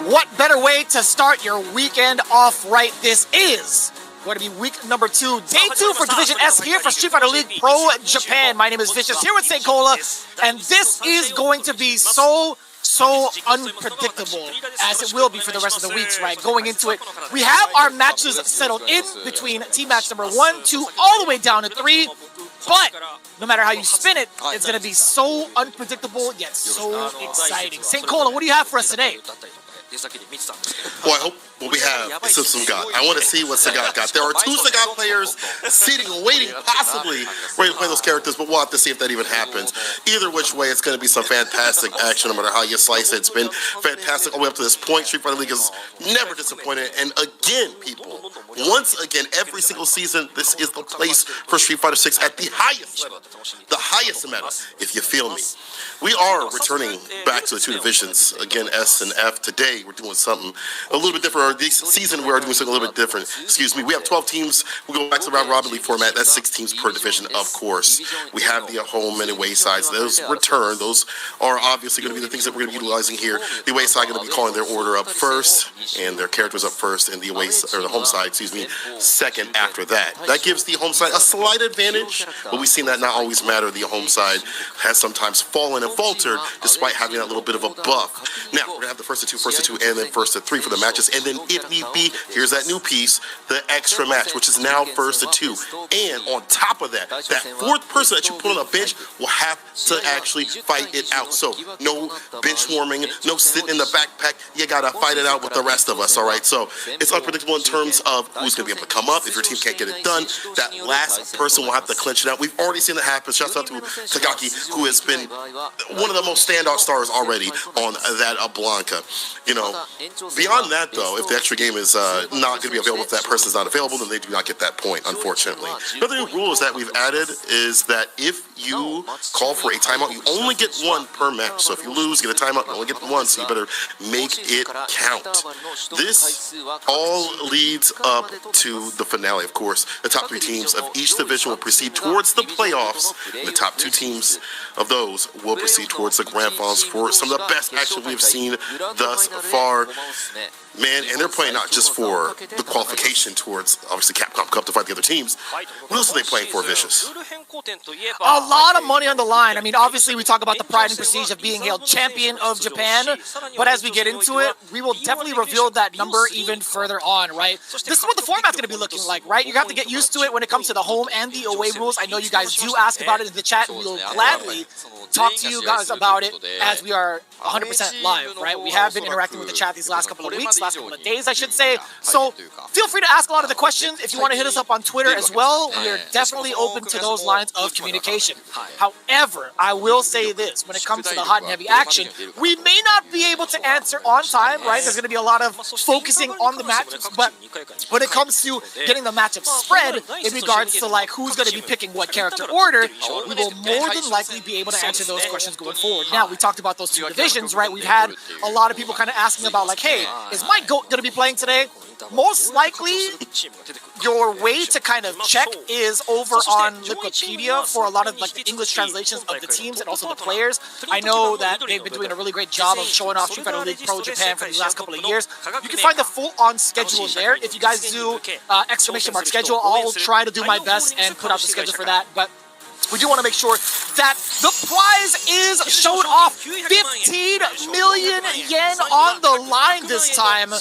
what better way to start your weekend off right? This is going to be week number 2, day 2 for Division S here for Street Fighter League Pro Japan. My name is Vicious here with St. Cola, and this is going to be so unpredictable, as it will be for the rest of the weeks, right? Going into it, we have our matches settled in between team match number 1, 2, all the way down to 3. But no matter how you spin it, it's going to be so unpredictable yet so exciting. St. Cola, what do you have for us today? Well, I hope what we have is some Sagat. I want to see what Sagat got. There are 2 Sagat players sitting, waiting, possibly ready to play those characters, but we'll have to see if that even happens. Either which way, it's going to be some fantastic action, no matter how you slice it. It's been fantastic all the way up to this point. Street Fighter League is never disappointed. And again, people, once again, every single season, this is the place for Street Fighter 6 at the highest level. The highest meta, if you feel me. We are returning back to the 2 divisions, again, S and F. Today, we're doing something a little bit different. Or this season, we are doing something a little bit different. Excuse me. We have 12 teams. We go back to the round robin league format. That's 6 teams per division, of course. We have the home and away sides. Those return. Those are obviously going to be the things that we're going to be utilizing here. The away side going to be calling their order up first, and their characters up first, and the away or the home side, excuse me, second after that. That gives the home side a slight advantage, but we've seen that not always matter. The home side has sometimes fallen and faltered despite having that little bit of a buff. Now, we're going to have the first to 2, and then first to 3 for the matches, and then if need be, here's that new piece, the extra match, which is now first to 2. And on top of that, that 4th person that you put on the bench will have to actually fight it out. So no bench warming, no sitting in the backpack. You got to fight it out with the rest of us, all right? So it's unpredictable in terms of who's going to be able to come up. If your team can't get it done, that last person will have to clinch it out. We've already seen that happen. Shouts out to Tagaki, who has been one of the most standout stars already on that Blanca. You know, beyond that, though, if the extra game is not going to be available, if that person's not available, then they do not get that point, unfortunately. Another new rule is that we've added is that if you call for a timeout, you only get 1 per match. So if you lose, get a timeout, you only get 1, so you better make it count. This all leads up to the finale, of course. The top 3 teams of each division will proceed towards the playoffs, and the top 2 teams of those will proceed towards the grand finals for some of the best action we've seen thus far. Man, and they're playing not just for the qualification towards, obviously, Capcom Cup to fight the other teams. What else are they playing for, Vicious? A lot of money on the line. I mean, obviously, we talk about the pride and prestige of being hailed champion of Japan, but as we get into it, we will definitely reveal that number even further on, right? This is what the format's going to be looking like, right? You have to get used to it when it comes to the home and the away rules. I know you guys do ask about it in the chat, and we will gladly talk to you guys about it as we are 100% live, right? We have been interacting with the chat these last couple of weeks, last couple of days, I should say. So feel free to ask a lot of the questions. If you want to hit us up on Twitter as well, we are definitely open to those lines of communication. However, I will say this, when it comes to the hot and heavy action, we may not be able to answer on time, right? There's going to be a lot of focusing on the matches, but when it comes to getting the matchup spread in regards to like who's going to be picking what character order, we will more than likely be able to answer those questions going forward. Now, we talked about those 2 divisions, right? We've had a lot of people kind of asking about like, hey, is my GOAT going to be playing today? Most likely, your way to kind of check is over on Wikipedia for a lot of like the English translations of the teams and also the players. I know that they've been doing a really great job of showing off Street Fighter League Pro Japan for the last couple of years. You can find the full-on schedule there. If you guys do exclamation mark schedule, I'll try to do my best and put out the schedule for that. But we do want to make sure that the prize is shown off. 15 million yen on the line this time.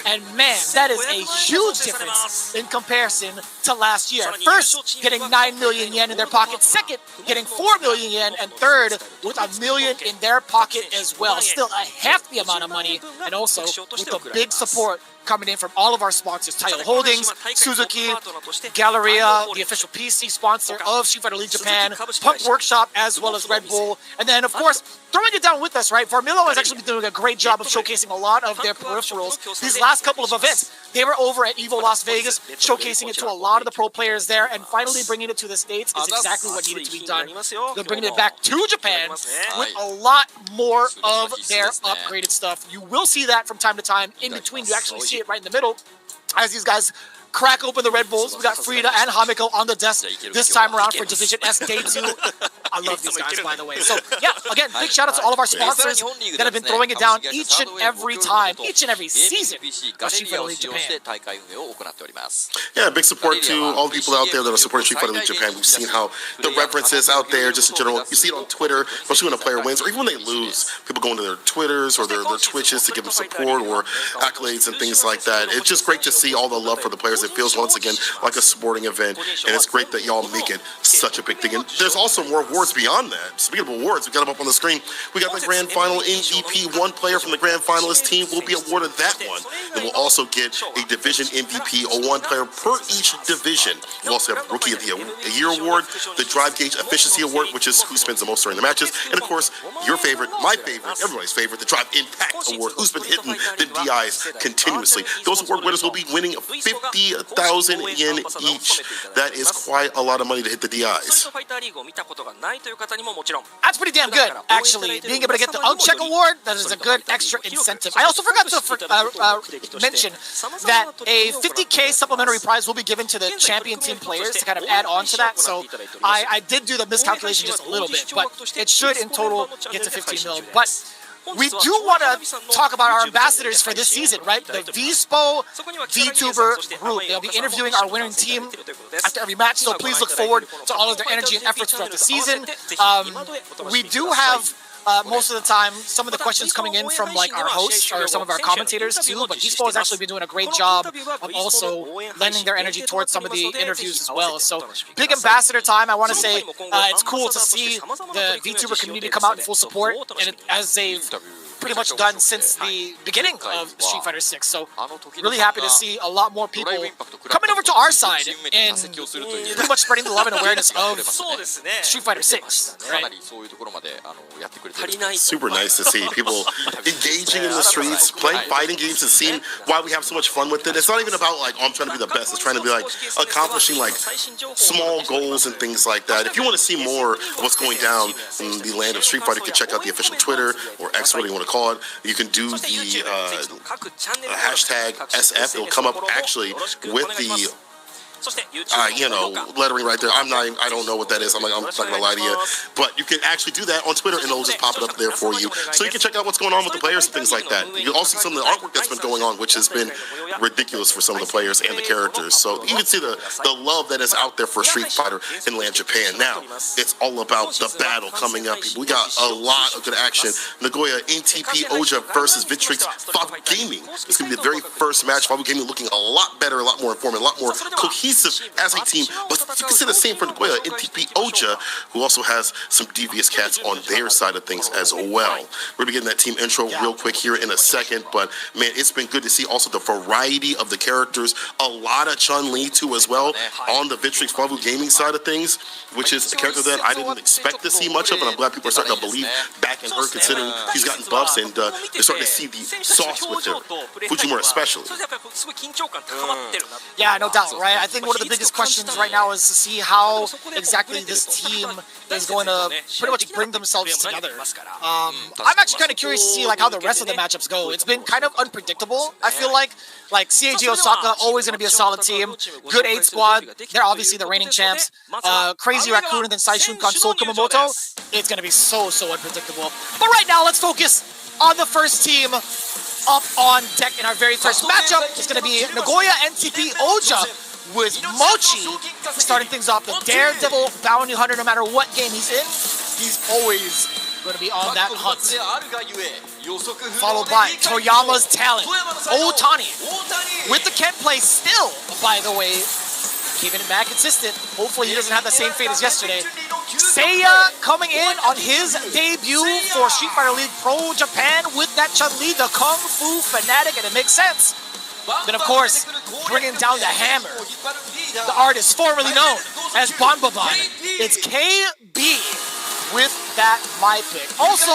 And man, that is a huge difference in comparison to last year. First, getting 9 million yen in their pocket. Second, getting 4 million yen. And third, with $1 million in their pocket as well. Still a hefty amount of money. And also with the big support coming in from all of our sponsors, Title Holdings, Suzuki, Galleria, the official PC sponsor of Street Fighter League Japan, Punk Workshop, as well as Red Bull. And then, of course, throwing it down with us, right? Varmillo has actually been doing a great job of showcasing a lot of their peripherals. These last couple of events, they were over at EVO Las Vegas, showcasing it to a lot of the pro players there, and finally bringing it to the States is exactly what needed to be done. They're bringing it back to Japan with a lot more of their upgraded stuff. You will see that from time to time in between. You actually see it right in the middle as these guys crack open the Red Bulls. We got Frida and Hamiko on the desk this time around for Division S Day 2. I love these guys, by the way. So, yeah, again, big shout out to all of our sponsors that have been throwing it down each and every time, each and every season of Street Fighter League Japan. Yeah, big support to all the people out there that are supporting Street Fighter League Japan. We've seen how the reference is out there, just in general. You see it on Twitter, especially when a player wins, or even when they lose. People go into their Twitters or their Twitches to give them support or accolades and things like that. It's just great to see all the love for the players. It feels, once again, like a sporting event, and it's great that y'all make it such a big thing. And there's also more awards beyond that. Speaking of awards, we got them up on the screen. We got the Grand Final MVP. One player from the Grand Finalist team will be awarded that one. And we'll also get a division MVP, or one player per each division. We'll also have Rookie of the Year Award, the Drive Gauge Efficiency Award, which is who spends the most during the matches, and of course, your favorite, my favorite, everybody's favorite, the Drive Impact Award, who's been hitting the DIs continuously. Those award winners will be winning 50,000 yen each. That is quite a lot of money to hit the DIs. That's pretty damn good, actually. Being able to get the Uncheck Award, that is a good extra incentive. I also forgot to mention that a 50K supplementary prize will be given to the champion team players to kind of add on to that. So I did do the miscalculation just a little bit, but it should in total get to 15 million. But we do want to talk about our ambassadors for this season, right? The VSPO VTuber group. They'll be interviewing our winning team after every match, so please look forward to all of their energy and efforts throughout the season. We do have most of the time some of the questions coming in from like our hosts or some of our commentators too, but VSPO has actually been doing a great job of also lending their energy towards some of the interviews as well. So big ambassador time. I want to say it's cool to see the VTuber community come out in full support, and as they've pretty much done since the beginning of Street Fighter 6. So really happy to see a lot more people coming over to our side and pretty much spreading the love and awareness of Street Fighter 6. Right? Super nice to see people engaging in the streets, playing fighting games, and seeing why we have so much fun with it. It's not even about like, oh, I'm trying to be the best. It's trying to be like accomplishing like small goals and things like that. If you want to see more of what's going down in the land of Street Fighter, you can check out the official Twitter or X, whatever you want to call it. You can do the hashtag SF. It'll come up actually with the lettering right there. I don't know what that is. I'm not gonna lie to you, but you can actually do that on Twitter, and it'll just pop it up there for you, so you can check out what's going on with the players and things like that. You'll also see some of the artwork that's been going on, which has been ridiculous for some of the players and the characters. So you can see the love that is out there for Street Fighter in land Japan. Now it's all about the battle coming up. We got a lot of good action. Nagoya NTP Oja versus Vitrix Fabu Gaming. It's gonna be the very first match. Fabu Gaming looking a lot better, a lot more informed, a lot more cohesive as a team, but you can say the same for Nagoya NTP Oja, who also has some devious cats on their side of things as well. We're gonna get that team intro real quick here in a second, but man, it's been good to see also the variety of the characters. A lot of Chun-Li too as well on the Vitrix Fabu Gaming side of things, which is a character that I didn't expect to see much of, and I'm glad people are starting to believe back in her, considering he's gotten buffs and they're starting to see the sauce with her, Fujimura especially. Yeah, no doubt, right? I think one of the biggest questions right now is to see how exactly this team is going to pretty much bring themselves together. I'm actually kind of curious to see like how the rest of the matchups go. It's been kind of unpredictable. I feel like CAG Osaka always going to be a solid team. Good 8 squad. They're obviously the reigning champs. Crazy Raccoon and then Saishunkan Sol Kumamoto. It's going to be so unpredictable. But right now, let's focus on the first team up on deck in our very first matchup. It's going to be Nagoya NTP Oja with Mochi starting things off. The Daredevil bounty hunter, no matter what game he's in, he's always going to be on that hunt. Followed by Toyama's talent, Otani, with the Ken play still, by the way, keeping it mad consistent. Hopefully he doesn't have the same fate as yesterday. Seiya coming in on his debut for Street Fighter League Pro Japan with that Chun-Li, the Kung Fu fanatic, and it makes sense. Then, of course, bringing down the hammer, the artist formerly known as Banbaban. It's KB with that My pick. Also,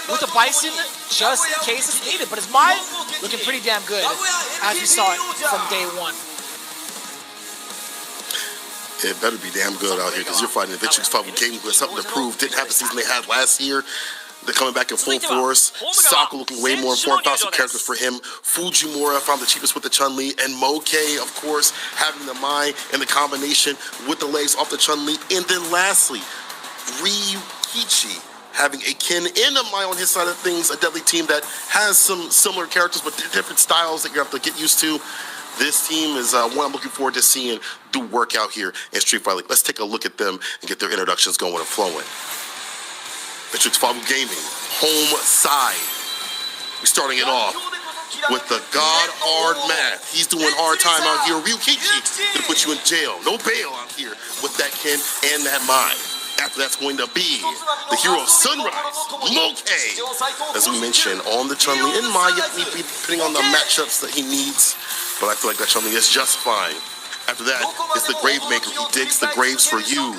with the Bison, just in case it's needed. But his Mai looking pretty damn good, as we saw it from day one. It better be damn good out here, because you're fighting the Vitrix Fabu Gaming with something to prove. Didn't have the season they had last year. They're coming back in full force. Sako looking way more informed. Found some characters for him. Fujimura found the cheapest with the Chun-Li. And Moke, of course, having the Mai and the combination with the legs off the Chun-Li. And then lastly, Ryukichi having a Ken and a Mai on his side of things, a deadly team that has some similar characters but different styles that you have to get used to. This team is one I'm looking forward to seeing do work out here in Street Fighter League. Let's take a look at them and get their introductions going and flowing. Matrix Fabu Gaming, home side. We're starting it off with the God hard math. He's doing hard time out here. Ryukichi gonna put you in jail. No bail out here with that Ken and that Mai. After that's going to be the hero Sunrise, Moke. As we mentioned, on the Chun-Li and Mai, depending on the matchups that he needs. But I feel like that Chun-Li is just fine. After that is the Grave Maker. He digs the graves for you.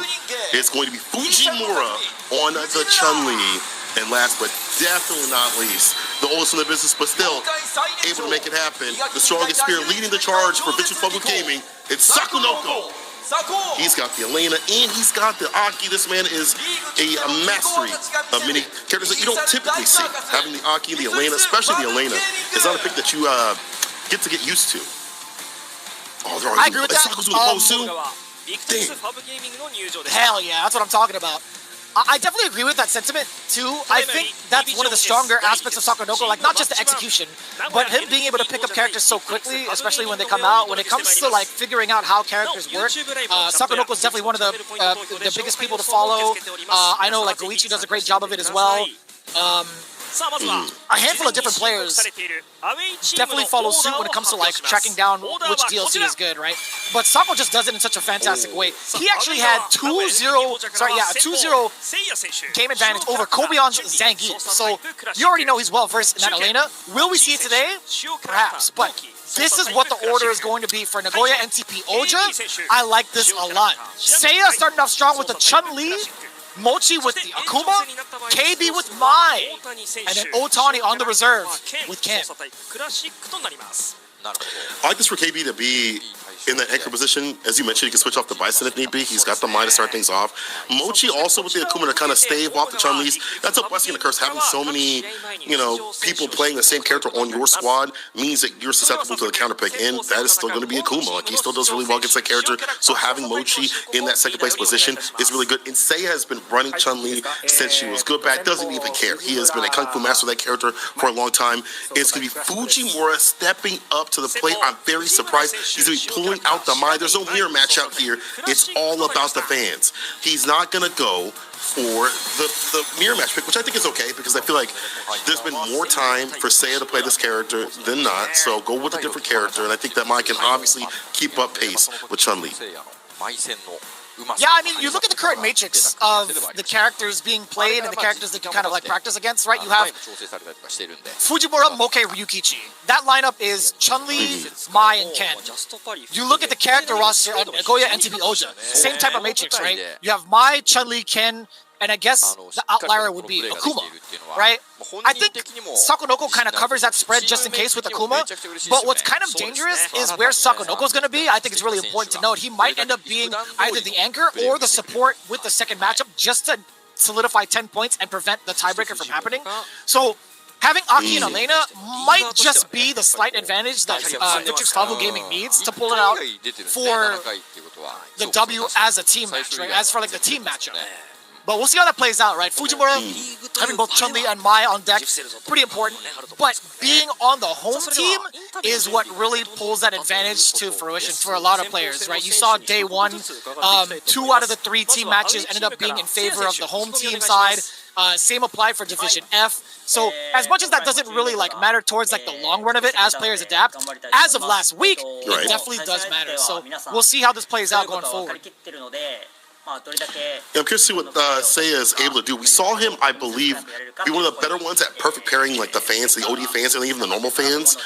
It's going to be Fujimura on the Chun-Li. And last but definitely not least, the oldest in the business, but still able to make it happen. The strongest spirit leading the charge for Victory Public Gaming. It's Sakunoko. He's got the Elena and he's got the Aki. This man is a mastery of many characters that you don't typically see. Having the Aki, the Elena, especially the Elena, is not a pick that you get used to. Oh, they're I agree with that. Saku's doing the pose too. Hell yeah, that's what I'm talking about. I definitely agree with that sentiment too. I think that's one of the stronger aspects of Sakunoko, like not just the execution, but him being able to pick up characters so quickly, especially when they come out. When it comes to like figuring out how characters work, Sakunoko is definitely one of the biggest people to follow. I know like Goichi does a great job of it as well. A handful of different players definitely follow suit when it comes to like tracking down which DLC is good, right? But Sako just does it in such a fantastic way. He actually had 2-0 game advantage over Kobion's Zangief. So you already know he's well versed in that Elena. Will we see it today? Perhaps, but this is what the order is going to be for Nagoya NTP Oja. I like this a lot. Seiya starting off strong with the Chun-Li, Mochi with the Akuma, KB with Mai, and then Otani on the reserve with Ken. I like this for KB to be in that anchor position. As you mentioned, he can switch off the Bison if need be. He's got the Mai to start things off. Mochi also with the Akuma to kind of stave off the Chun-Li's. That's a blessing and a curse. Having so many, people playing the same character on your squad means that you're susceptible to the counter pick, and that is still going to be Akuma. Like, he still does really well against that character. So having Mochi in that second place position is really good. And Seiya has been running Chun-Li since she was good back. Doesn't even care. He has been a kung fu master of that character for a long time. It's going to be Fujimura stepping up to the plate. I'm very surprised. He's going to be pulling out the Mai. There's no mirror match out here. It's all about the fans. He's not going to go for the mirror match pick, which I think is okay, because I feel like there's been more time for Seiya to play this character than not. So go with a different character, and I think that Mai can obviously keep up pace with Chun-Li. Yeah, I mean, you look at the current matrix of the characters being played and the characters that you kind of like practice against, right? You have Fujimura, Moke, Ryukichi. That lineup is Chun-Li, Mai, and Ken. You look at the character roster on Nagoya NTP Oja, same type of matrix, right? You have Mai, Chun-Li, Ken, and I guess the outlier would be Akuma, right? I think Sakunoko kind of covers that spread just in case with Akuma, but what's kind of dangerous is where Sakunoko's going to be. I think it's really important to note. He might end up being either the anchor or the support with the second matchup just to solidify 10 points and prevent the tiebreaker from happening. So having Aki and Elena might just be the slight advantage that Victrix Favu Gaming needs to pull it out for the W as a team match, right? As for like the team matchup. But we'll see how that plays out, right? Fujimura having both Chun-Li and Mai on deck, pretty important. But being on the home team is what really pulls that advantage to fruition for a lot of players, right? You saw day one, 2 out of the 3 team matches ended up being in favor of the home team side. Same applied for Division F. So as much as that doesn't really like matter towards like the long run of it as players adapt, as of last week, it definitely does matter. So we'll see how this plays out going forward. Yeah, I'm curious to see what Seiya is able to do. We saw him, I believe, be one of the better ones at perfect pairing like the fans, the OD fans, and even the normal fans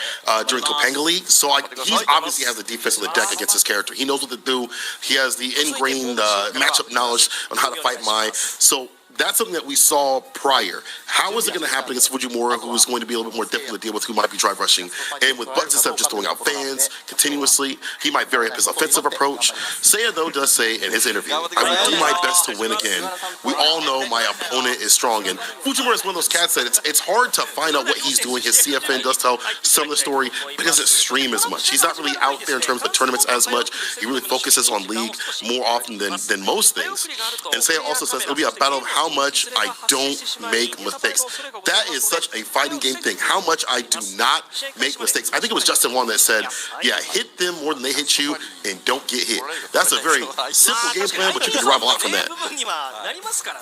during Topanga League. So he obviously has the defense of the deck against his character. He knows what to do. He has the ingrained matchup knowledge on how to fight Mai. So that's something that we saw prior. How is it going to happen against Fujimura, who is going to be a little bit more difficult to deal with, who might be drive rushing? And with Buttons, instead of just throwing out fans continuously, he might vary up his offensive approach. Seiya, though, does say in his interview, I will do my best to win again. We all know my opponent is strong. And Fujimura is one of those cats that it's hard to find out what he's doing. His CFN does tell some of the story, but he doesn't stream as much. He's not really out there in terms of tournaments as much. He really focuses on League more often than most things. And Seiya also says it'll be a battle of how much I don't make mistakes. That is such a fighting game thing. How much I do not make mistakes. I think it was Justin Wong that said, yeah, hit them more than they hit you and don't get hit. That's a very simple game plan, but you can derive a lot from that.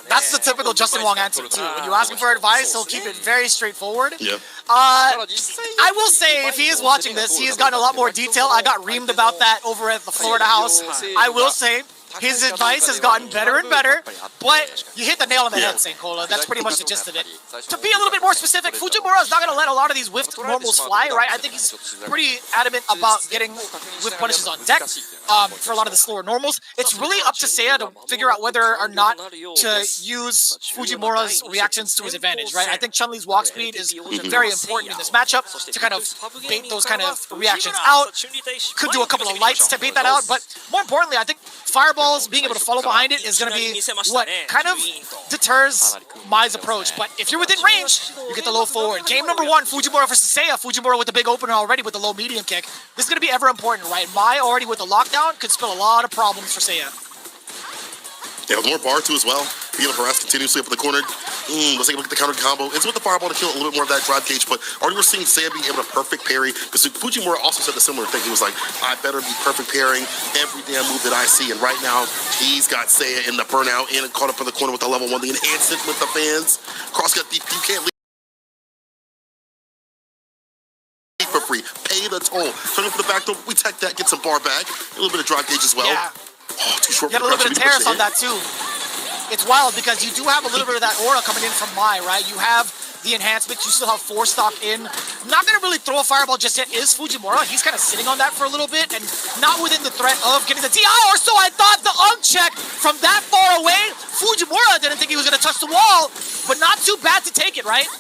That's the typical Justin Wong answer, too. When you ask him for advice, he'll keep it very straightforward. Yeah. I will say, if he is watching this, he has gotten a lot more detail. I got reamed about that over at the Florida house. I will say, his advice has gotten better and better, but you hit the nail on the head, St. Cola. That's pretty much the gist of it. To be a little bit more specific, Fujimura is not going to let a lot of these whiffed normals fly, right? I think he's pretty adamant about getting whiff punishes on deck for a lot of the slower normals. It's really up to Seiya to figure out whether or not to use Fujimura's reactions to his advantage, right? I think Chun-Li's walk speed is very important in this matchup to kind of bait those kind of reactions out. Could do a couple of lights to bait that out, but more importantly, I think Fireballs, being able to follow behind it is going to be what kind of deters Mai's approach. But if you're within range, you get the low forward. Game number 1, Fujimura versus Seiya. Fujimura with the big opener already with the low medium kick. This is going to be ever important, right? Mai already with the lockdown could spell a lot of problems for Seiya. Yeah, with more bar too as well. Being able to harass continuously up in the corner. Let's take a look at the counter combo. It's with the fireball to kill a little bit more of that drive gauge, but already we're seeing Seiya being able to perfect parry. Because Fujimura also said a similar thing. He was like, I better be perfect parrying every damn move that I see. And right now, he's got Seiya in the burnout and caught up in the corner with the level 1, the enhancement with the fans. Cross got deep, you can't leave for free. Pay the toll. Turn for the back door. We tech that, get some bar back. A little bit of drive gauge as well. Yeah. Oh, too short. You got a little bit of terrace on that too. It's wild because you do have a little bit of that aura coming in from Mai, right? You have the enhancements, you still have 4 stock in. Not going to really throw a fireball just yet is Fujimura. He's kind of sitting on that for a little bit and not within the threat of getting the DI, or so I thought. The check from that far away. Fujimura didn't think he was going to touch the wall, but not too bad to take it, right?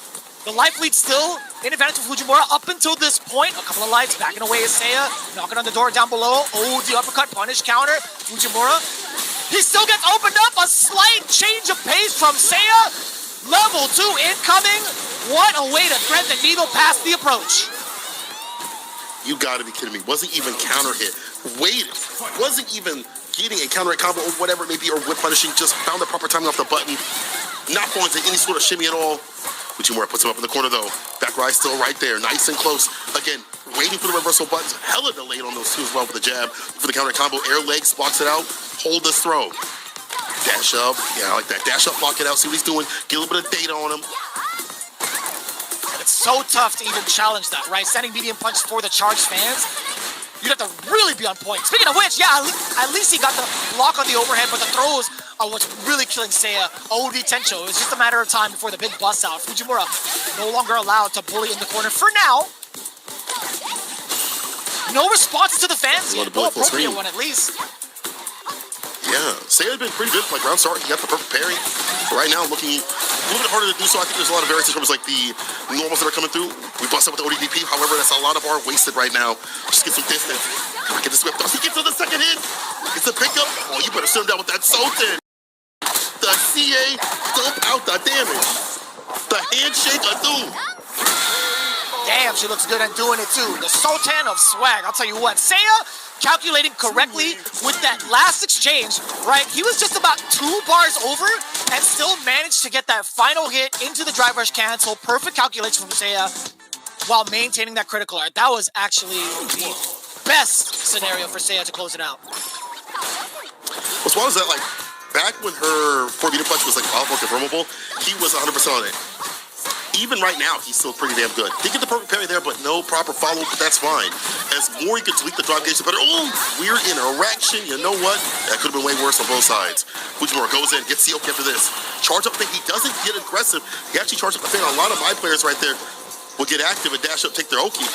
The life lead still in advantage for Fujimura up until this point. A couple of lights, backing away is Seiya, knocking on the door down below. Oh, the uppercut punish counter. Fujimura, he still gets opened up. A slight change of pace from Seiya. Level 2 incoming. What a way to thread the needle past the approach. You gotta be kidding me. Wasn't even counter hit. Waited. Wasn't even getting a counter hit combo or whatever it may be, or whip punishing. Just found the proper timing off the button. Not falling to any sort of shimmy at all. Fujimura puts him up in the corner though. Back rise still right there. Nice and close. Again, waiting for the reversal buttons. Hella delayed on those two as well with the jab. For the counter combo, air legs, blocks it out. Hold this throw. Dash up. Yeah, I like that. Dash up, block it out. See what he's doing. Get a little bit of data on him. And it's so tough to even challenge that, right? Sending medium punch for the charged fans. You'd have to really be on point. Speaking of which, yeah, at least he got the block on the overhead, but the throws are what's really killing Seiya. OD Tencho. It was just a matter of time before the big bust out. Fujimura no longer allowed to bully in the corner for now. No response to the fans yet. No appropriate one, at least. Yeah, Seiya's been pretty good. Like round start, he got the perfect parry. But right now, looking a little bit harder to do so. I think there's a lot of variance in terms of like the normals that are coming through. We bust up with the ODDP. However, that's a lot of our wasted right now. Just get some distance. Get this whip. Does he get to the second hit? It's a pickup. Oh, you better sit him down with that Sultan. The CA dump out the damage. The handshake of doom. Damn, she looks good at doing it too. The Sultan of swag. I'll tell you what, Seiya calculating correctly with that last exchange, right? He was just about 2 bars over and still managed to get that final hit into the drive rush cancel. Perfect calculation from Seiya while maintaining that critical art. That was actually the best scenario for Seiya to close it out. What's wild is that, like, back when her 4-meter punch was like powerful, confirmable, he was 100% on it. Even right now, he's still pretty damn good. Didn't get the perfect parry there, but no proper follow-up, but that's fine. As more you can tweak the drive gauge, the better. Oh, weird interaction. You know what? That could have been way worse on both sides. Fujimura goes in, gets the Oki after this. Charge up thing. He doesn't get aggressive. He actually charged up the thing. A lot of my players right there will get active and dash up, take their Oki.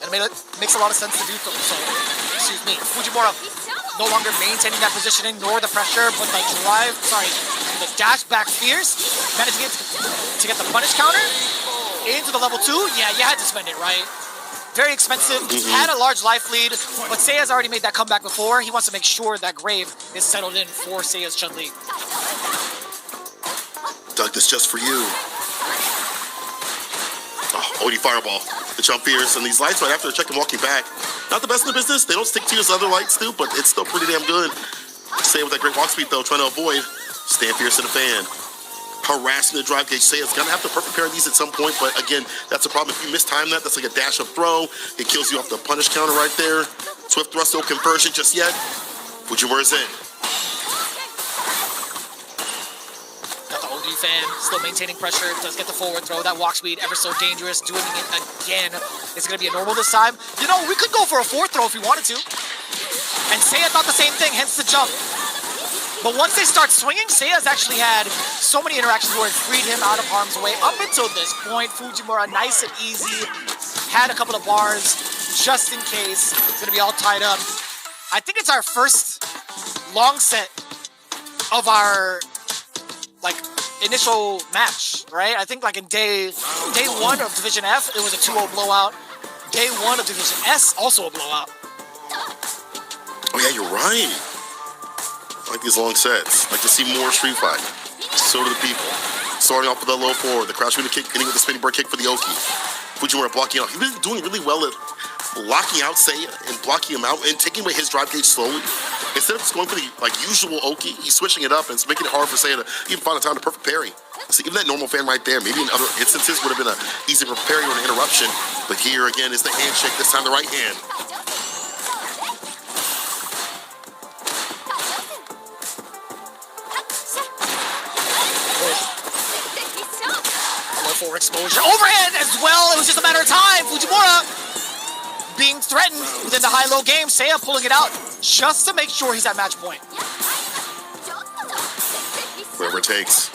And it makes a lot of sense to do so. Excuse me. Fujimura no longer maintaining that positioning nor the pressure, but the the dash back fierce, managing to get the punish counter into the level 2. Yeah, you had to spend it, right? Very expensive, had a large life lead, but Seiya's already made that comeback before. He wants to make sure that Grave is settled in for Seiya's Chun-Li. Doug, this just for you. Oh, OD Fireball. The jump fierce, and these lights right after the check and walking back. Not the best in the business. They don't stick to you as other lights do, but it's still pretty damn good. Seiya with that great walk speed, though, trying to avoid. Stand fierce in the fan. Harassing the drive gauge. Seiya's gonna have to perfect pair of these at some point, but again, that's a problem. If you mistime that, that's like a dash up throw. It kills you off the punish counter right there. Swift thrust, no conversion just yet. Fujiwara's in. Got the OD fan, still maintaining pressure. Does get the forward throw. That walk speed, ever so dangerous. Doing it again. It's gonna be a normal this time. You know, we could go for a fourth throw if we wanted to. And Seiya thought the same thing, hence the jump. But once they start swinging, Seiya's actually had so many interactions where it freed him out of harm's way. Up until this point, Fujimura, nice and easy, had a couple of bars just in case. It's going to be all tied up. I think it's our first long set of our, initial match, right? I think, in day 1 of Division F, it was a 2-0 blowout. Day 1 of Division S, also a blowout. Oh, yeah, you're right. I like these long sets. Like to see more street fight. So do the people. Starting off with the low forward, the crouch winner kick, ending with the spinning bird kick for the Oki. Fujimura blocking out. He's been doing really well at locking out Seiya and blocking him out and taking away his drive gauge slowly. Instead of just going for the usual Oki, he's switching it up and it's making it hard for Seiya to even find a time to perfect parry. So even that normal fan right there, maybe in other instances would have been an easy parry or an interruption. But here again is the handshake, this time the right hand. Forward exposure. Overhand as well. It was just a matter of time. Fujimura being threatened within the high-low game. Seiya pulling it out just to make sure he's at match point. Whatever it takes.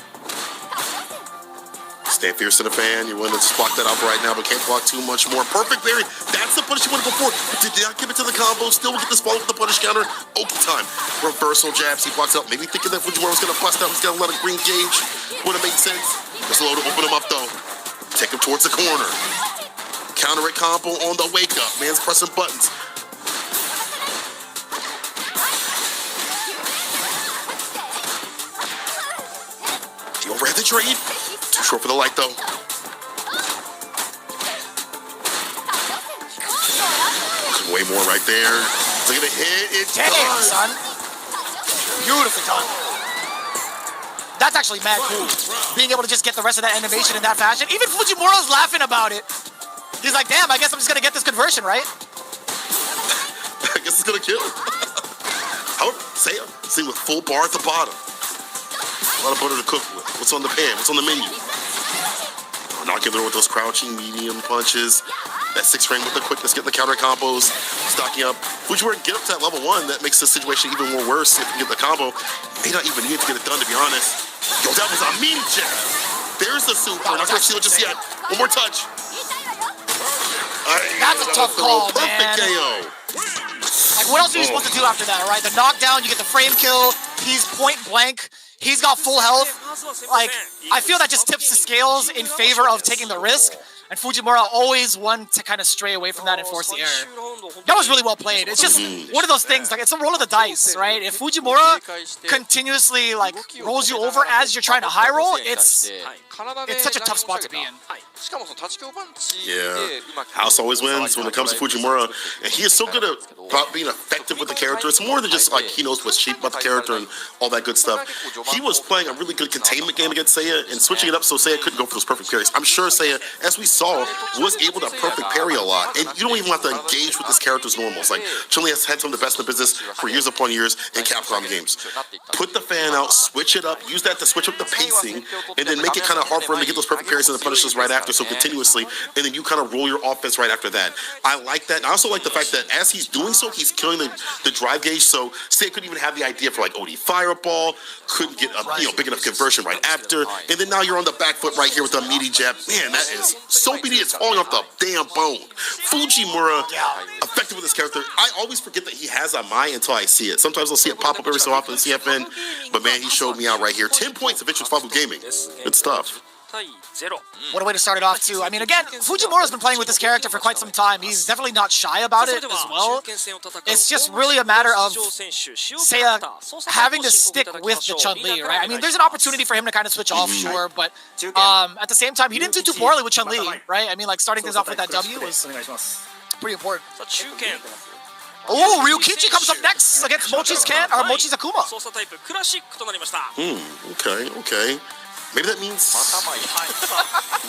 Stand fierce in the fan. You're willing to just block that out right now, but can't block too much more. Perfect parry. That's the punish you wanted before. Did not give it to the combo. Still will get this ball with the punish counter. Oki time. Reversal jabs. He blocks out. Maybe thinking that Fujimura was going to bust out. He's going to let a green gauge. Would have made sense. Just low to open him up, though. Take him towards the corner. Counter it combo on the wake up. Man's pressing buttons. He overhead the trade. Too short for the light, though. Way more right there. Look at the hit. It's done. Son. Beautifully done. That's actually mad cool. Being able to just get the rest of that animation in that fashion. Even Fujimura's laughing about it. He's like, damn, I guess I'm just going to get this conversion, right? I guess it's going to kill. However, Seiya, see with full bar at the bottom. A lot of butter to cook with. What's on the pan? What's on the menu? Knocking through with those crouching medium punches. That 6-frame with the quickness, getting the counter combos, stocking up. Fujimura get up to that level 1, that makes the situation even more worse. If you get the combo, may not even need to get it done, to be honest. Yo, that was a mean jab. There's the super. Not gonna seal it just yet. One more touch. That's a tough call, perfect man. KO. What else are you supposed to do after that, right? The knockdown, you get the frame kill. He's point blank. He's got full health. I feel that just tips the scales in favor of taking the risk. And Fujimura always one to kind of stray away from that and force the error. That was really well played. It's just one of those things, it's a roll of the dice, right? If Fujimura continuously, rolls you over as you're trying to high roll, it's such a tough spot to be in. Yeah. House always wins when it comes to Fujimura. And he is so good at being effective with the character. It's more than just, he knows what's cheap about the character and all that good stuff. He was playing a really good containment game against Seiya and switching it up so Seiya couldn't go for those perfect parries. I'm sure Seiya, as we saw, was able to perfect parry a lot. And you don't even have to engage with this character's normals. Chun-Li has had some of the best in the business for years upon years in Capcom games. Put the fan out, switch it up, use that to switch up the pacing, and then make it kind of hard for him to get those perfect parries and the punishes right after. character so continuously, and then you kind of roll your offense right after that. I like that. And I also like the fact that as he's doing so, he's killing the drive gauge. So Say couldn't even have the idea for like OD Fireball, couldn't get a big enough conversion right after, and then now you're on the back foot right here with a meaty jab. Man, that is so meaty, it's falling off the damn bone. Fujimura, effective with this character. I always forget that he has a Mai until I see it. Sometimes I'll see it pop up every so often in CFN, but man, he showed me out right here. 10 points of Vicious Fabu Gaming. Good stuff. What a way to start it off, too. I mean, again, Fujimura's been playing with this character for quite some time. He's definitely not shy about it as well. It's just really a matter of Seiya having to stick with the Chun-Li, right? I mean, there's an opportunity for him to kind of switch off, sure, but at the same time, he didn't do too poorly with Chun-Li, right? I mean, like, starting things off with that W was pretty important. Oh, Ryukichi comes up next against Mochi's Akuma. Okay. Maybe that means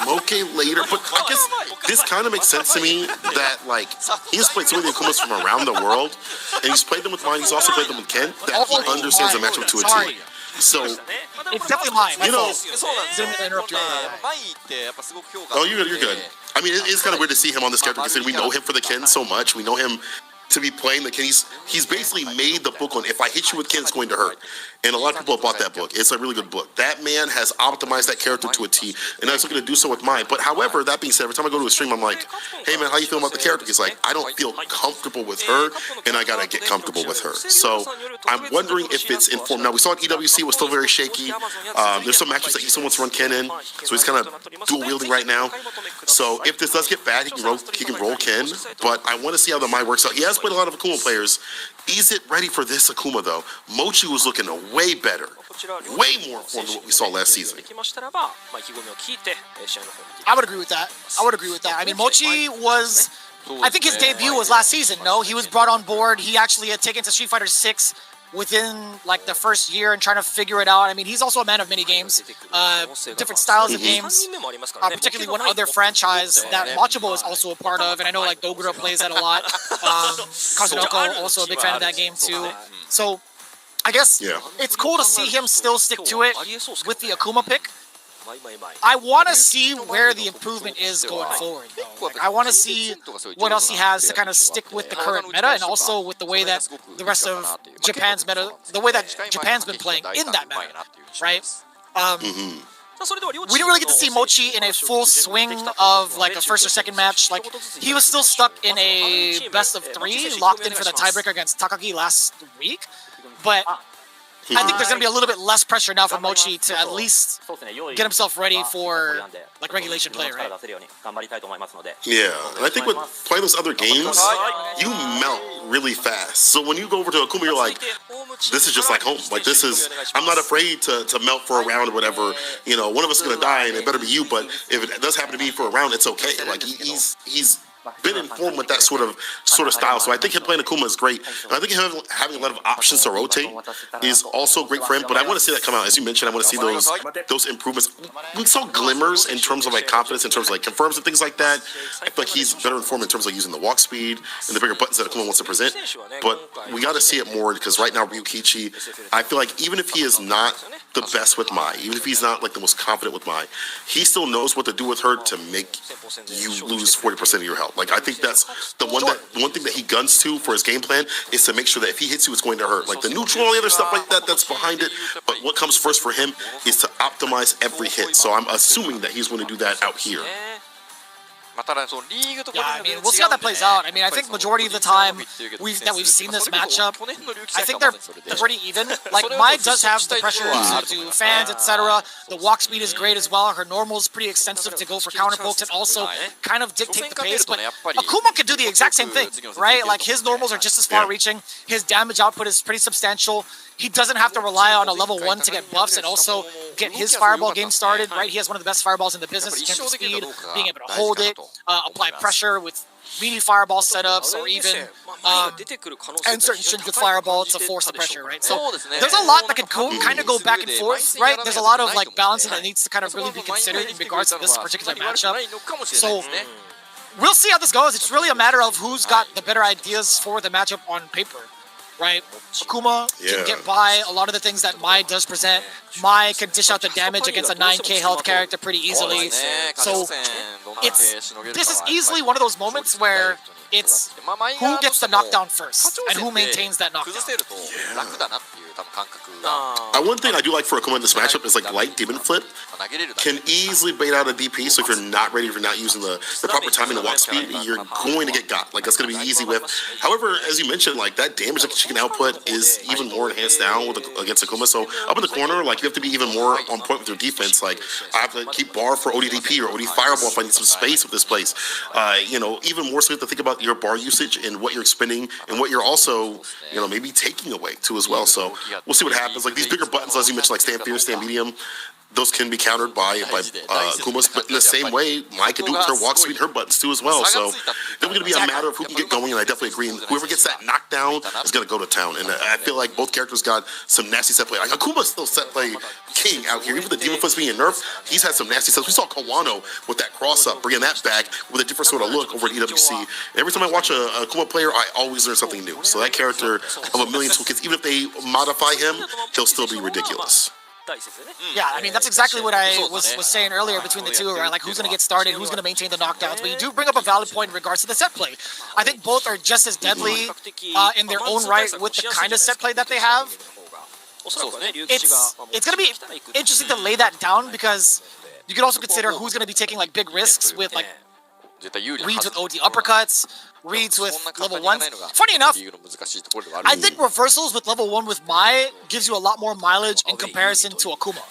Moke later, but I guess this kind of makes sense to me that, like, he has played so many Akumas from around the world, and he's played them with mine, he's also played them with Ken, that he understands the matchup to a T. So, it's definitely mine. You know, interrupt you. Oh, you're good. I mean, it's kind of weird to see him on this character because we know him for the Ken so much. We know him to be playing the Ken. He's basically made the book on if I hit you with Ken, it's going to hurt. And a lot of people have bought that book. It's a really good book. That man has optimized that character to a T, and I was looking to do so with mine. But however, that being said, every time I go to a stream, I'm like, hey man, how you feel about the character? He's like, I don't feel comfortable with her, and I gotta get comfortable with her. So I'm wondering if it's informed. Now we saw at EWC was still very shaky. There's some matches that he still wants to run Ken in, so he's kind of dual wielding right now. So if this does get bad, he can roll Ken. But I want to see how the Mai works out. He has played a lot of Akuma players. Is it ready for this Akuma though? Mochi was looking way better, way more informed than what we saw last season. I would agree with that. I mean, Mochi was, I think his debut was last season, no? He was brought on board. He actually had taken to Street Fighter 6 within like the first year and trying to figure it out. I mean, he's also a man of many games, different styles of games, particularly one other franchise that Machabo is also a part of, and I know like Dogura plays that a lot. Kazunoko, also a big fan of that game too. So I guess it's cool to see him still stick to it with the Akuma pick. I want to see where the improvement is going forward, though. Like, I want to see what else he has to kind of stick with the current meta, and also with the way that the rest of Japan's meta, the way that Japan's been playing in that meta, right? We didn't really get to see Mochi in a full swing of like a first or second match. Like, he was still stuck in a best of 3, locked in for the tiebreaker against Takagi last week, but I think there's going to be a little bit less pressure now for Mochi to at least get himself ready for like regulation play, right? Yeah, and I think with playing those other games, you melt really fast. So when you go over to Akuma, you're like, this is just like home. Like this is, I'm not afraid to melt for a round or whatever. You know, one of us is going to die and it better be you, but if it does happen to be for a round, it's okay. Like he's been informed with that sort of style, so I think him playing Akuma is great, and I think him having a lot of options to rotate is also great for him. But I want to see that come out, as you mentioned. I want to see those improvements. We saw glimmers in terms of like confidence, in terms of like confirms and things like that. I feel like he's better informed in terms of using the walk speed and the bigger buttons that Akuma wants to present. But we got to see it more because right now Ryukichi, I feel like even if he is not the best with Mai, even if he's not like the most confident with Mai, he still knows what to do with her to make you lose 40% of your health. Like I think that's the one thing that he guns to for his game plan is to make sure that if he hits you, it's going to hurt. Like the neutral and all the other stuff like that, that's behind it. But what comes first for him is to optimize every hit. So I'm assuming that he's going to do that out here. Yeah, I mean, we'll see how that plays out. I mean, I think majority of the time we've seen this matchup, I think they're pretty even. Like, Mai does have the pressure to fans, etc. The walk speed is great as well. Her normal is pretty extensive to go for counter pokes and also kind of dictate the pace. But Akuma can do the exact same thing, right? Like, his normals are just as far reaching. His damage output is pretty substantial. He doesn't have to rely on a level 1 to get buffs and also get his fireball game started, right? He has one of the best fireballs in the business in terms of speed, being able to hold it, apply pressure with mini fireball setups, or even and certain strings with fireball to force the pressure, right? So there's a lot that can kind of go back and forth, right? There's a lot of like balancing that needs to kind of really be considered in regards to this particular matchup. So we'll see how this goes. It's really a matter of who's got the better ideas for the matchup on paper. right? Akuma Yeah. can get by a lot of the things that Mai does present. Mai can dish out the damage against a 9k health character pretty easily. So this is easily one of those moments where it's who gets the knockdown first and who maintains that knockdown. One thing I do like for Akuma in this matchup is like light demon flip can easily bait out a DP. So if you're not ready, if you're not using the proper timing to walk speed, you're going to get got. Like that's going to be easy whip. However, as you mentioned, like that damage that she can output is even more enhanced now against Akuma. So up in the corner, like you have to be even more on point with your defense. Like I have to keep bar for ODDP or OD Fireball if I need some space with this place. Even more so you have to think about your bar usage and what you're expending and what you're also, maybe taking away too as well. So we'll see what happens. Like these bigger buttons, as you mentioned, like stand fierce, stand medium, those can be countered by Akuma's, but in the same way, Mai can do it with her walk speed, her buttons too as well. So then we're going to be a matter of who can get going, and I definitely agree. And whoever gets that knockdown is going to go to town. And I feel like both characters got some nasty set play. Like Akuma's still set play king out here. Even the Demon Foot's being nerfed, he's had some nasty sets. We saw Kawano with that cross up, bringing that back with a different sort of look over at EWC. And every time I watch a Akuma player, I always learn something new. So that character of a million toolkits, even if they modify him, he'll still be ridiculous. Yeah, I mean, that's exactly what I was saying earlier between the two, right? Like, who's going to get started, who's going to maintain the knockdowns. But you do bring up a valid point in regards to the set play. I think both are just as deadly in their own right with the kind of set play that they have. It's going to be interesting to lay that down because you could also consider who's going to be taking, like, big risks with, like, reads with OD uppercuts, reads with level 1s. Funny enough, I think reversals with level 1 with Mai gives you a lot more mileage in comparison to Akuma.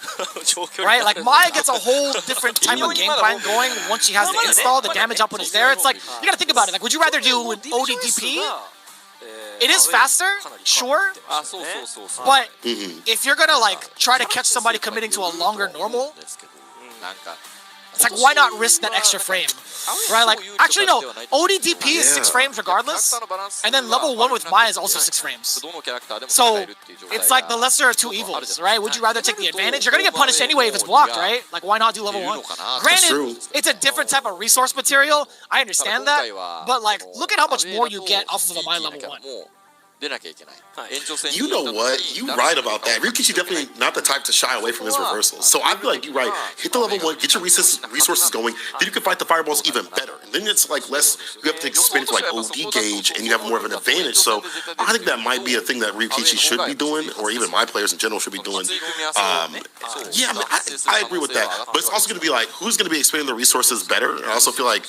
Right? Like, Mai gets a whole different type of game plan going once she has the install, the damage output is there. It's like, you gotta think about it. Like, would you rather do an ODDP? It is faster, sure, but if you're gonna, like, try to catch somebody committing to a longer normal, it's like, why not risk that extra frame? Right? Like, actually, no. ODDP is 6 frames regardless. And then level 1 with Mai is also 6 frames. So, it's like the lesser of two evils, right? Would you rather take the advantage? You're going to get punished anyway if it's blocked, right? Like, why not do level 1? Granted, it's a different type of resource material. I understand that. But, like, look at how much more you get off of a Mai level 1. You know what? You're right about that. Ryukichi definitely not the type to shy away from his reversals. So I feel like you're right. Hit the level 1, get your resources going, then you can fight the fireballs even better. And then it's like less, you have to expend for like OD gauge and you have more of an advantage. So I think that might be a thing that Ryukichi should be doing, or even my players in general should be doing. I agree with that. But it's also going to be like, who's going to be expending the resources better? And I also feel like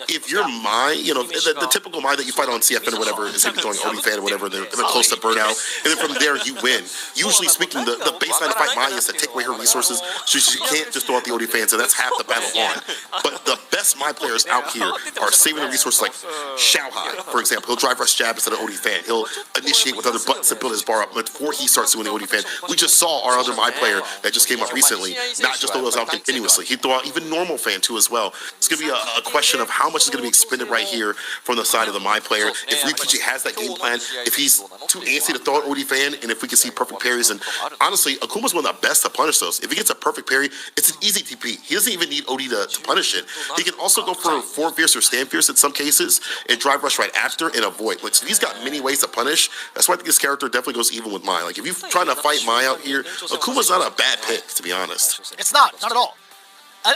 if you're Mai, the typical Mai that you fight on CFN or whatever is going to be doing OD fan or whatever, they're close to burnout, and then from there you win. Usually speaking, the baseline to fight Mai is to take away her resources, so she can't just throw out the OD fans, and that's half the battle won. But the best Mai players out here are saving the resources, like Xiaohai, for example. He'll drive rush jab instead of OD fan. He'll initiate with other buttons to build his bar up before he starts doing the OD fan. We just saw our other Mai player that just came up recently, not just throw those out continuously. He'd throw out even normal fan too as well. It's going to be a question of how much is going to be expended right here from the side of the Mai player. If Ryukichi has that game plan, if he's too antsy to throw an OD fan, and if we can see perfect parries, and honestly, Akuma's one of the best to punish those. If he gets a perfect parry, it's an easy TP. He doesn't even need OD to punish it. He can also go for form fierce or stand fierce in some cases, and drive rush right after and avoid. Like, so he's got many ways to punish. That's why I think this character definitely goes even with Mai. Like, if you're trying to fight Mai out here, Akuma's not a bad pick, to be honest. It's not at all.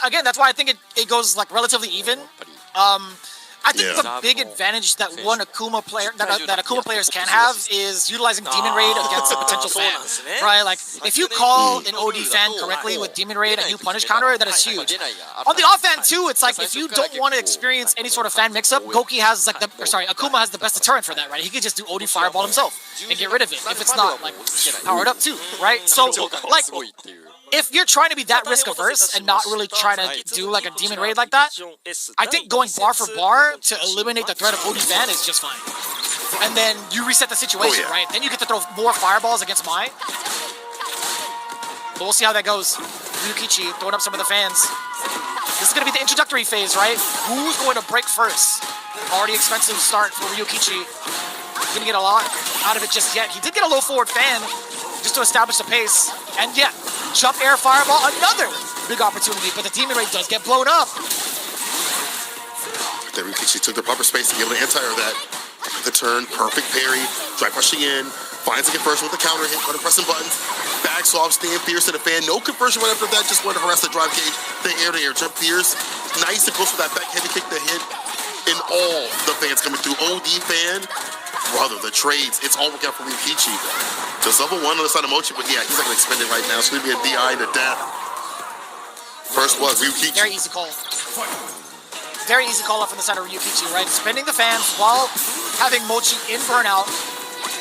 Again, that's why I think it goes like relatively even. I think the big advantage that Akuma players can have is utilizing Demon Raid against a potential fan, right? Like, if you call an OD fan correctly with Demon Raid and you punish counter it, that is huge. On the offhand too, it's like if you don't want to experience any sort of fan mix-up, Akuma has the best deterrent for that, right? He could just do OD Fireball himself and get rid of it if it's not like powered up too, right? So like, if you're trying to be that risk averse and not really trying to do like a Demon Raid like that, I think going bar for bar to eliminate the threat of OD Fan is just fine. And then you reset the situation, right? Then you get to throw more fireballs against Mai. But we'll see how that goes. Ryukichi throwing up some of the fans. This is going to be the introductory phase, right? Who's going to break first? Already expensive start for Ryukichi. Didn't get a lot out of it just yet. He did get a low forward fan just to establish the pace. And yeah, jump air fireball, another big opportunity, but the Demon Raid does get blown up. The Ryukichi took the proper space to be able to anti-air that. The turn, perfect parry, drive pushing in, finds a conversion with the counter hit, pressing buttons, backs off, stand fierce to the fan, no conversion right after that, just wanted to harass the drive gauge, the air jump fierce, nice and close with that back heavy kick to hit, and all the fans coming through, OD fan, brother, the trades, it's all working out for Ryukichi. Just level 1 on the side of Mochi, but yeah, he's not going to expend it right now, it's going to be a DI to death. First was Ryukichi. Very easy call. Very easy call up from the side of Ryukichi, right? Spinning the fans while having Mochi in burnout,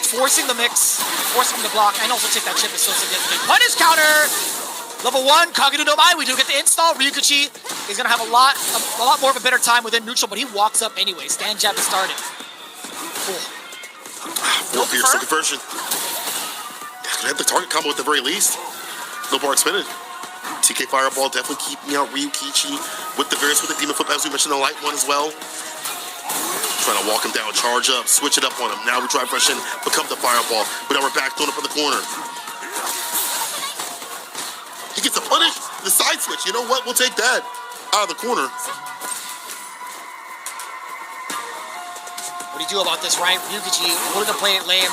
forcing the mix, forcing him to block, and also take that chip is so significant. Punish counter! Level 1, Kageru no Mai, we do get the install. Ryukichi is going to have a lot more of a better time within neutral, but he walks up anyway. Stand jab is started. Cool. No fierce conversion. That's going to have the target combo at the very least. No bar expended. TK Fireball definitely keeping out Ryukichi with the various with the Demon Flip, as we mentioned, the light one as well. Trying to walk him down, charge up, switch it up on him. Now we drive fresh in, become the Fireball. But now we're back, throwing up in the corner. He gets a punish, the side switch. You know what? We'll take that out of the corner. What do you do about this, right? Ryukichi willing to play it lame.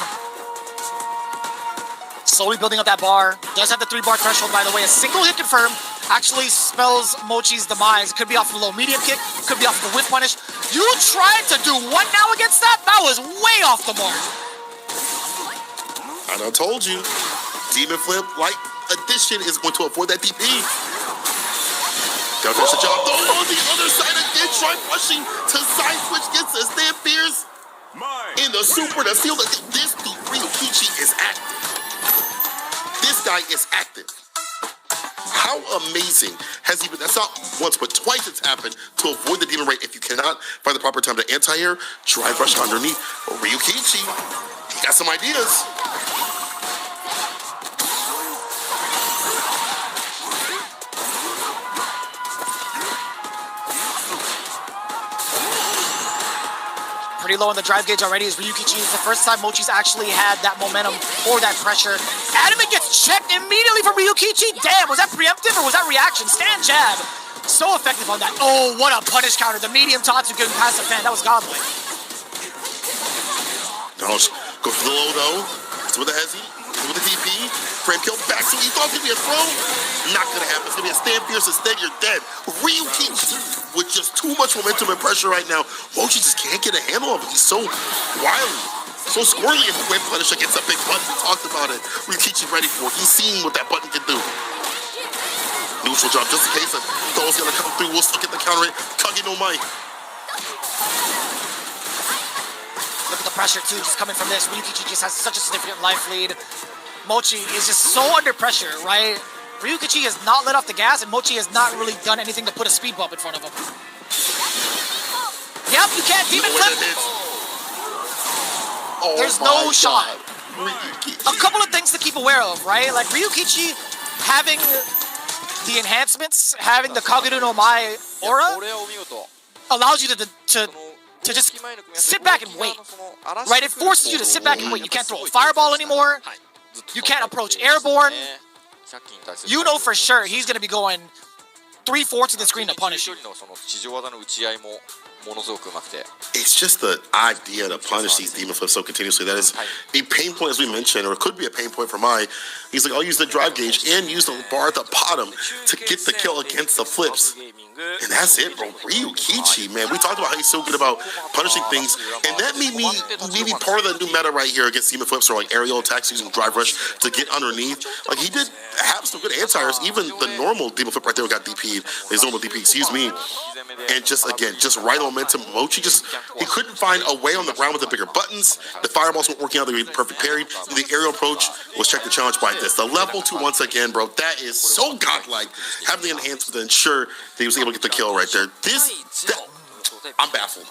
Slowly building up that bar. Does have the 3-bar threshold, by the way. A single hit confirmed actually spells Mochi's demise. Could be off of the low medium kick. Could be off of the whip punish. You tried to do what now against that? That was way off the mark. I done told you. Demon Flip, like addition, is going to avoid that DP. Gotta finish the job. Though on the other side again, try pushing to side switch, gets a stand fierce. In the super to seal that this Ryukichi is active. This guy is active. How amazing has he been? That's not once, but twice it's happened to avoid the demon rate. If you cannot find the proper time to anti-air, drive rush underneath. Ryukichi, he got some ideas. Pretty low on the drive gauge already as Ryukichi. It's the first time Mochi's actually had that momentum or that pressure. Adamant gets checked immediately from Ryukichi. Damn, was that preemptive or was that reaction? Stand jab. So effective on that. Oh, what a punish counter. The medium Tatsu getting past the fan. That was godlike. No, go for the low though. It's with the hezzy. With the DP. Frame kill back. So he thought it was going to be a throw. Not going to happen. It's going to be a stand fierce. Instead, you're dead. Ryukichi with just too much momentum and pressure right now. Mochi just can't get a handle of it. He's so wily, so squirrely in the whip punish against that big button. We talked about it. Ryukichi ready for it. He's seen what that button can do. Neutral jump, just in case the throw's going to come through. We'll still get the counter hit. Kage no Mai. Look at the pressure too, just coming from this. Ryukichi just has such a significant life lead. Mochi is just so under pressure, right? Ryukichi has not let off the gas, and Mochi has not really done anything to put a speed bump in front of him. Yep, you can't demon flip. There's no shot. A couple of things to keep aware of, right? Like Ryukichi having the enhancements, having the Kageru no Mai aura, allows you to just sit back and wait, right? It forces you to sit back and wait. You can't throw a fireball anymore. You can't approach airborne. You know for sure he's going to be going 3/4 of the screen to punish you. It's just the idea to punish these demon flips so continuously. That is a pain point, as we mentioned, or it could be a pain point for Mai. He's like, I'll use the drive gauge and use the bar at the bottom to get the kill against the flips. And that's it, bro. Ryukichi, man. We talked about how he's so good about punishing things, and that made me maybe part of the new meta right here against demon flips, or like aerial attacks using drive rush to get underneath. Like he did have some good anti-airs. Even the normal demon flip right there got DP'd. His normal DP, excuse me. And just again, just right momentum. Mochi he couldn't find a way on the ground with the bigger buttons. The fireballs weren't working out. They were perfect parried. The aerial approach was checked the challenge by this. The level 2 once again, bro. That is so godlike. Having the enhancement to ensure that he was able to get the kill right there. I'm baffled.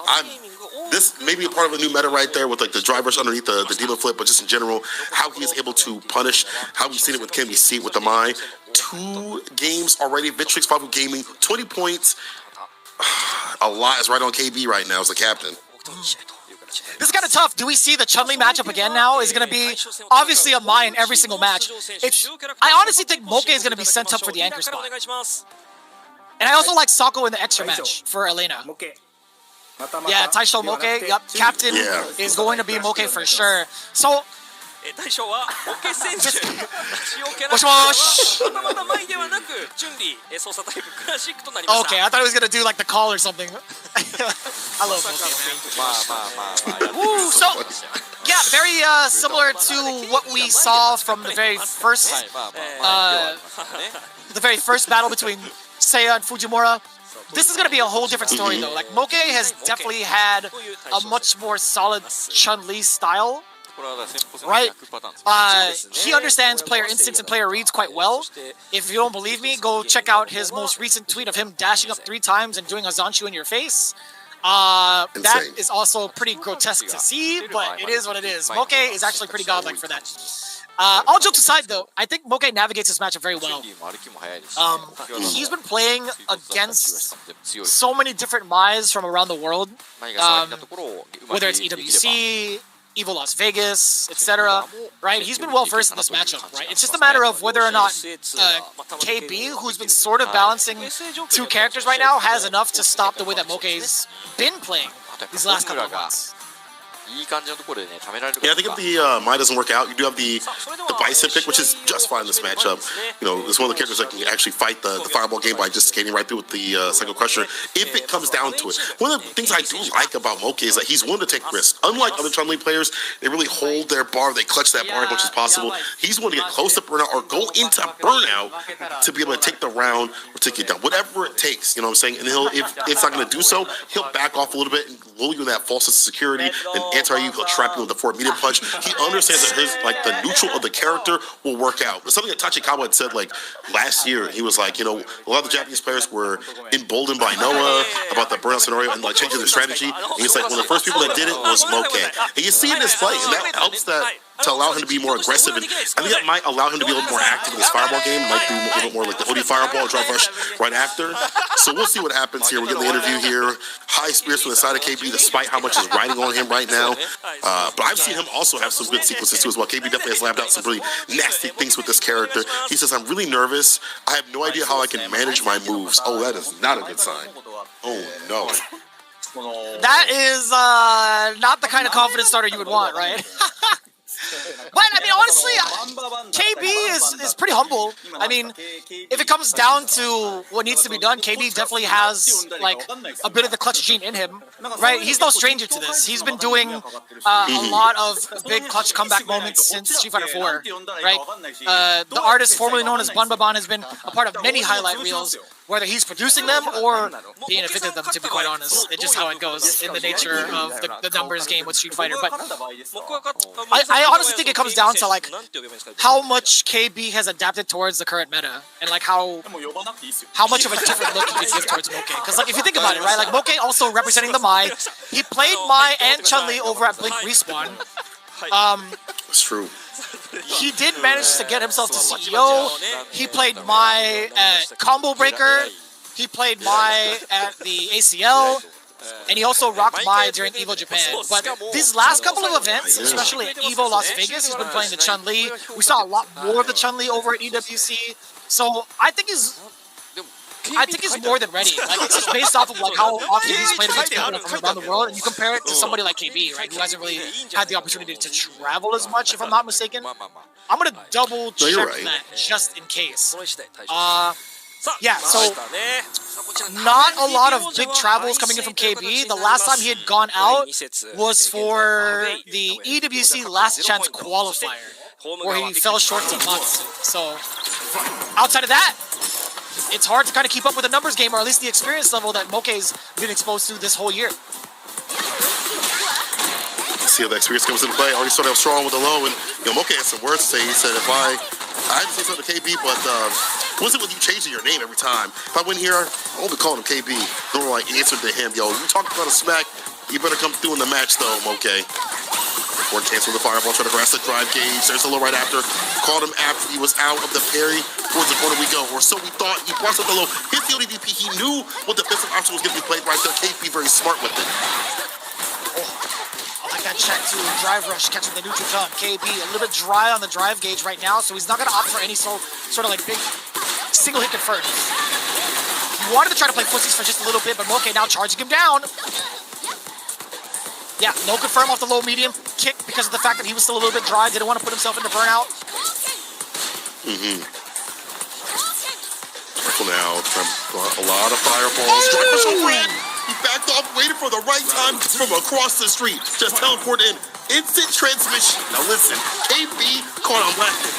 This may be a part of a new meta right there with like the drive rush underneath the demon flip, but just in general, how he is able to punish, how we've seen it with Kenby C with the Mai. 2 games already, Victrix 5 Gaming, 20 points. A lot is right on KB right now as the captain. This is kind of tough. Do we see the Chun-Li matchup again now? Is it going to be obviously a Mai in every single match? I honestly think Moke is going to be sent up for the anchor spot. And I also like Sako in the extra match for Elena. Yeah, Taisho Moke, yep, captain is going to be Moke for sure. So, 対象はモケ選手使用キャラクターもしもしはまだ前ではなく準備操作タイプクラシックとなりました Okay, I thought he was going to do like the call or something. I love Moke, man. Woo, so, yeah, very similar to what we saw from the very first battle between Seiya and Fujimura. This is going to be a whole different story, though. Like, Moke has definitely had a much more solid Chun-Li style. Right? He understands player instincts and player reads quite well. If you don't believe me, go check out his most recent tweet of him dashing up 3 times and doing a Zanshu in your face. That is also pretty grotesque to see, but it is what it is. Moke is actually pretty godlike for that. All jokes aside, though, I think Moke navigates this matchup very well. He's been playing against so many different Mais from around the world, whether it's EWC, Evo Las Vegas, etc. Right? He's been well versed in this matchup, right? It's just a matter of whether or not KB, who's been sort of balancing 2 characters right now, has enough to stop the way that Moke's been playing these last couple of months. Yeah, I think if the Mai doesn't work out, you do have the Bison pick, which is just fine in this matchup. You know, it's one of the characters that can actually fight the Fireball game by just skating right through with the Psycho Crusher, if it comes down to it. One of the things I do like about Moke is that he's willing to take risks. Unlike other Chun-Li players, they really hold their bar, they clutch that bar as much as possible. He's willing to get close to burnout or go into burnout to be able to take the round or take it down. Whatever it takes, you know what I'm saying? And if it's not going to do so, he'll back off a little bit and lull you in that false sense of security and anti-you, he'll trap you with the forward medium punch. He understands that his, like, the neutral of the character will work out. It's something that Tachikawa had said, like, last year. He was like, you know, a lot of the Japanese players were emboldened by Noah about the burnout scenario and, like, changing their strategy. And he's like, one of the first people that did it was Moke. And you see it in his play, and that helps that to allow him to be more aggressive, and I think that might allow him to be a little more active in this Fireball game. Might do a little bit more like the Odie Fireball, Drive Rush right after. So we'll see what happens here. We're getting the interview here. High spirits from the side of KB, despite how much is riding on him right now. But I've seen him also have some good sequences too as well. KB definitely has labbed out some really nasty things with this character. He says, I'm really nervous. I have no idea how I can manage my moves. Oh, that is not a good sign. Oh, no. That is not the kind of confidence starter you would want, right? But, I mean, honestly, KB is pretty humble. I mean, if it comes down to what needs to be done, KB definitely has, like, a bit of the clutch gene in him, right? He's no stranger to this. He's been doing a lot of big clutch comeback moments since Street Fighter 4, right? The artist formerly known as Banbaban has been a part of many highlight reels, whether he's producing them or being a victim of them, to be quite honest. It's just how it goes in the nature of the numbers game with Street Fighter. But I honestly think it comes down to, like, how much KB has adapted towards the current meta, and, like, how much of a different look he can give towards Moke. Because, like, if you think about it, right, like, Moke also representing the Mai. He played Mai and Chun-Li over at Blink Respawn. It's true. He did manage to get himself to CEO. He played Mai at Combo Breaker. He played Mai at the ACL. And he also rocked Mai during Evo Japan. But these last couple of events, especially at Evo Las Vegas, he's been playing the Chun-Li. We saw a lot more of the Chun-Li over at EWC. So I think he's more than ready. Like, it's just based off of, like, how often he's played against people from around the world, and you compare it to somebody like KB, right, who hasn't really had the opportunity to travel as much, if I'm not mistaken. I'm gonna double check that just in case. Yeah, so not a lot of big travels coming in from KB. The last time he had gone out was for the EWC Last Chance qualifier, where he fell short to Matsu. So outside of that, it's hard to kind of keep up with the numbers game, or at least the experience level that Moke's been exposed to this whole year. See how the experience comes into play. Already started out strong with the low, and Moke had some words to say. He said, I had to say something to KB, but what's it with you changing your name every time? If I win here, I'll be calling him KB. Don't I answered to him, yo, you talking about a smack, you better come through in the match, though, Moke. Or cancel the Fireball, try to grasp the drive gauge. There's a low right after. Called him after he was out of the parry. Towards the corner we go. Or so we thought. He brought up the low. Hit the ODVP. He knew what defensive option was going to be played right there. KB very smart with it. I like that check to drive rush, catching the neutral jump. KB a little bit dry on the drive gauge right now, so he's not going to opt for any sort of like big single hit confirms. He wanted to try to play pussies for just a little bit, but Moke now charging him down. Yeah, no confirm off the low medium kick because of the fact that he was still a little bit dry. Didn't want to put himself into burnout. Careful now. A lot of fireballs. Driver's overhead. He backed off, waited for the right time from across the street. Just teleport in. Instant transmission. Now listen, KB caught on lacking.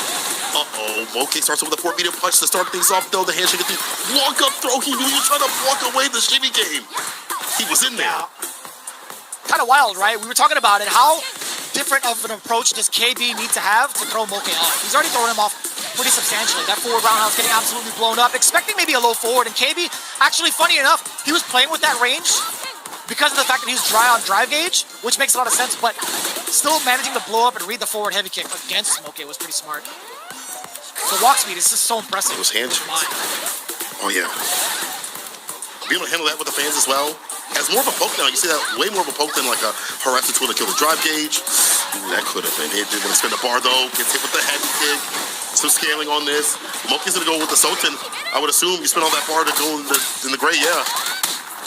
Moke starts with a 4 medium punch to start things off, though. The handshake through. Walk up throw. He knew you were trying to walk away the shimmy game. He was in there. Yeah. Kind of wild, right? We were talking about it. How different of an approach does KB need to have to throw Moke off? He's already throwing him off pretty substantially. That forward roundhouse getting absolutely blown up, expecting maybe a low forward, and KB, actually, funny enough, he was playing with that range because of the fact that he's dry on drive gauge, which makes a lot of sense, but still managing to blow up and read the forward heavy kick against Moke was pretty smart. The walk speed is just so impressive. Those handshakes. Oh, yeah. Being able to handle that with the fans as well. As more of a poke now, you see that way more of a poke than like a harassment tool to kill the drive gauge. Ooh, that could have been it. Didn't want to spin the bar though. Gets hit with the head kick. Some scaling on this. Moke's gonna go with the Sultan. I would assume you spin all that bar to go in the gray, yeah.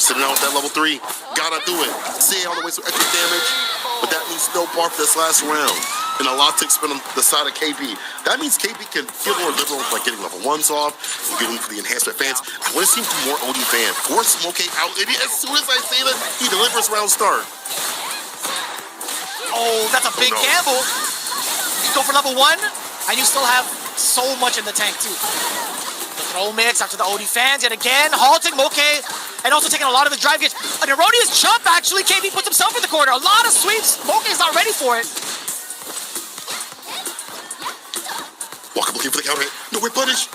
Sitting out with that level 3. Gotta do it. See all the way some extra damage. But that means no bar for this last round. And a lot to spin on the side of KB. That means KB can feel more liberal with like getting level 1s off, and getting for the enhancement fans. I want to see him do more OD fan. Force Moke out. And as soon as I say that, he delivers round start. Oh, that's a big gamble. You go for level 1, and you still have so much in the tank too. The throw mix after the OD fans yet again, halting Moke, and also taking a lot of his drive gauge. An erroneous jump, actually. KB puts himself in the corner. A lot of sweeps. Moke's not ready for it. Walker looking for the counter hit. No way punish.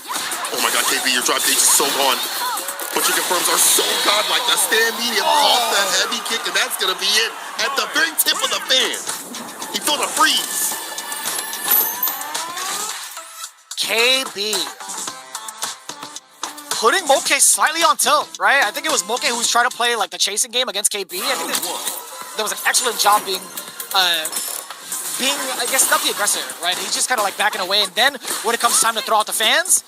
Oh my god, KB, your drive gauge is so gone. But your confirms are so godlike. That stand medium off that heavy kick, and that's gonna be it. At the very tip of the fan. He felt a freeze. KB. Putting Moke slightly on tilt, right? I think it was Moke who was trying to play like the chasing game against KB. I think there was an excellent job being, I guess, not the aggressor, right? He's just kind of like backing away, and then when it comes time to throw out the fans,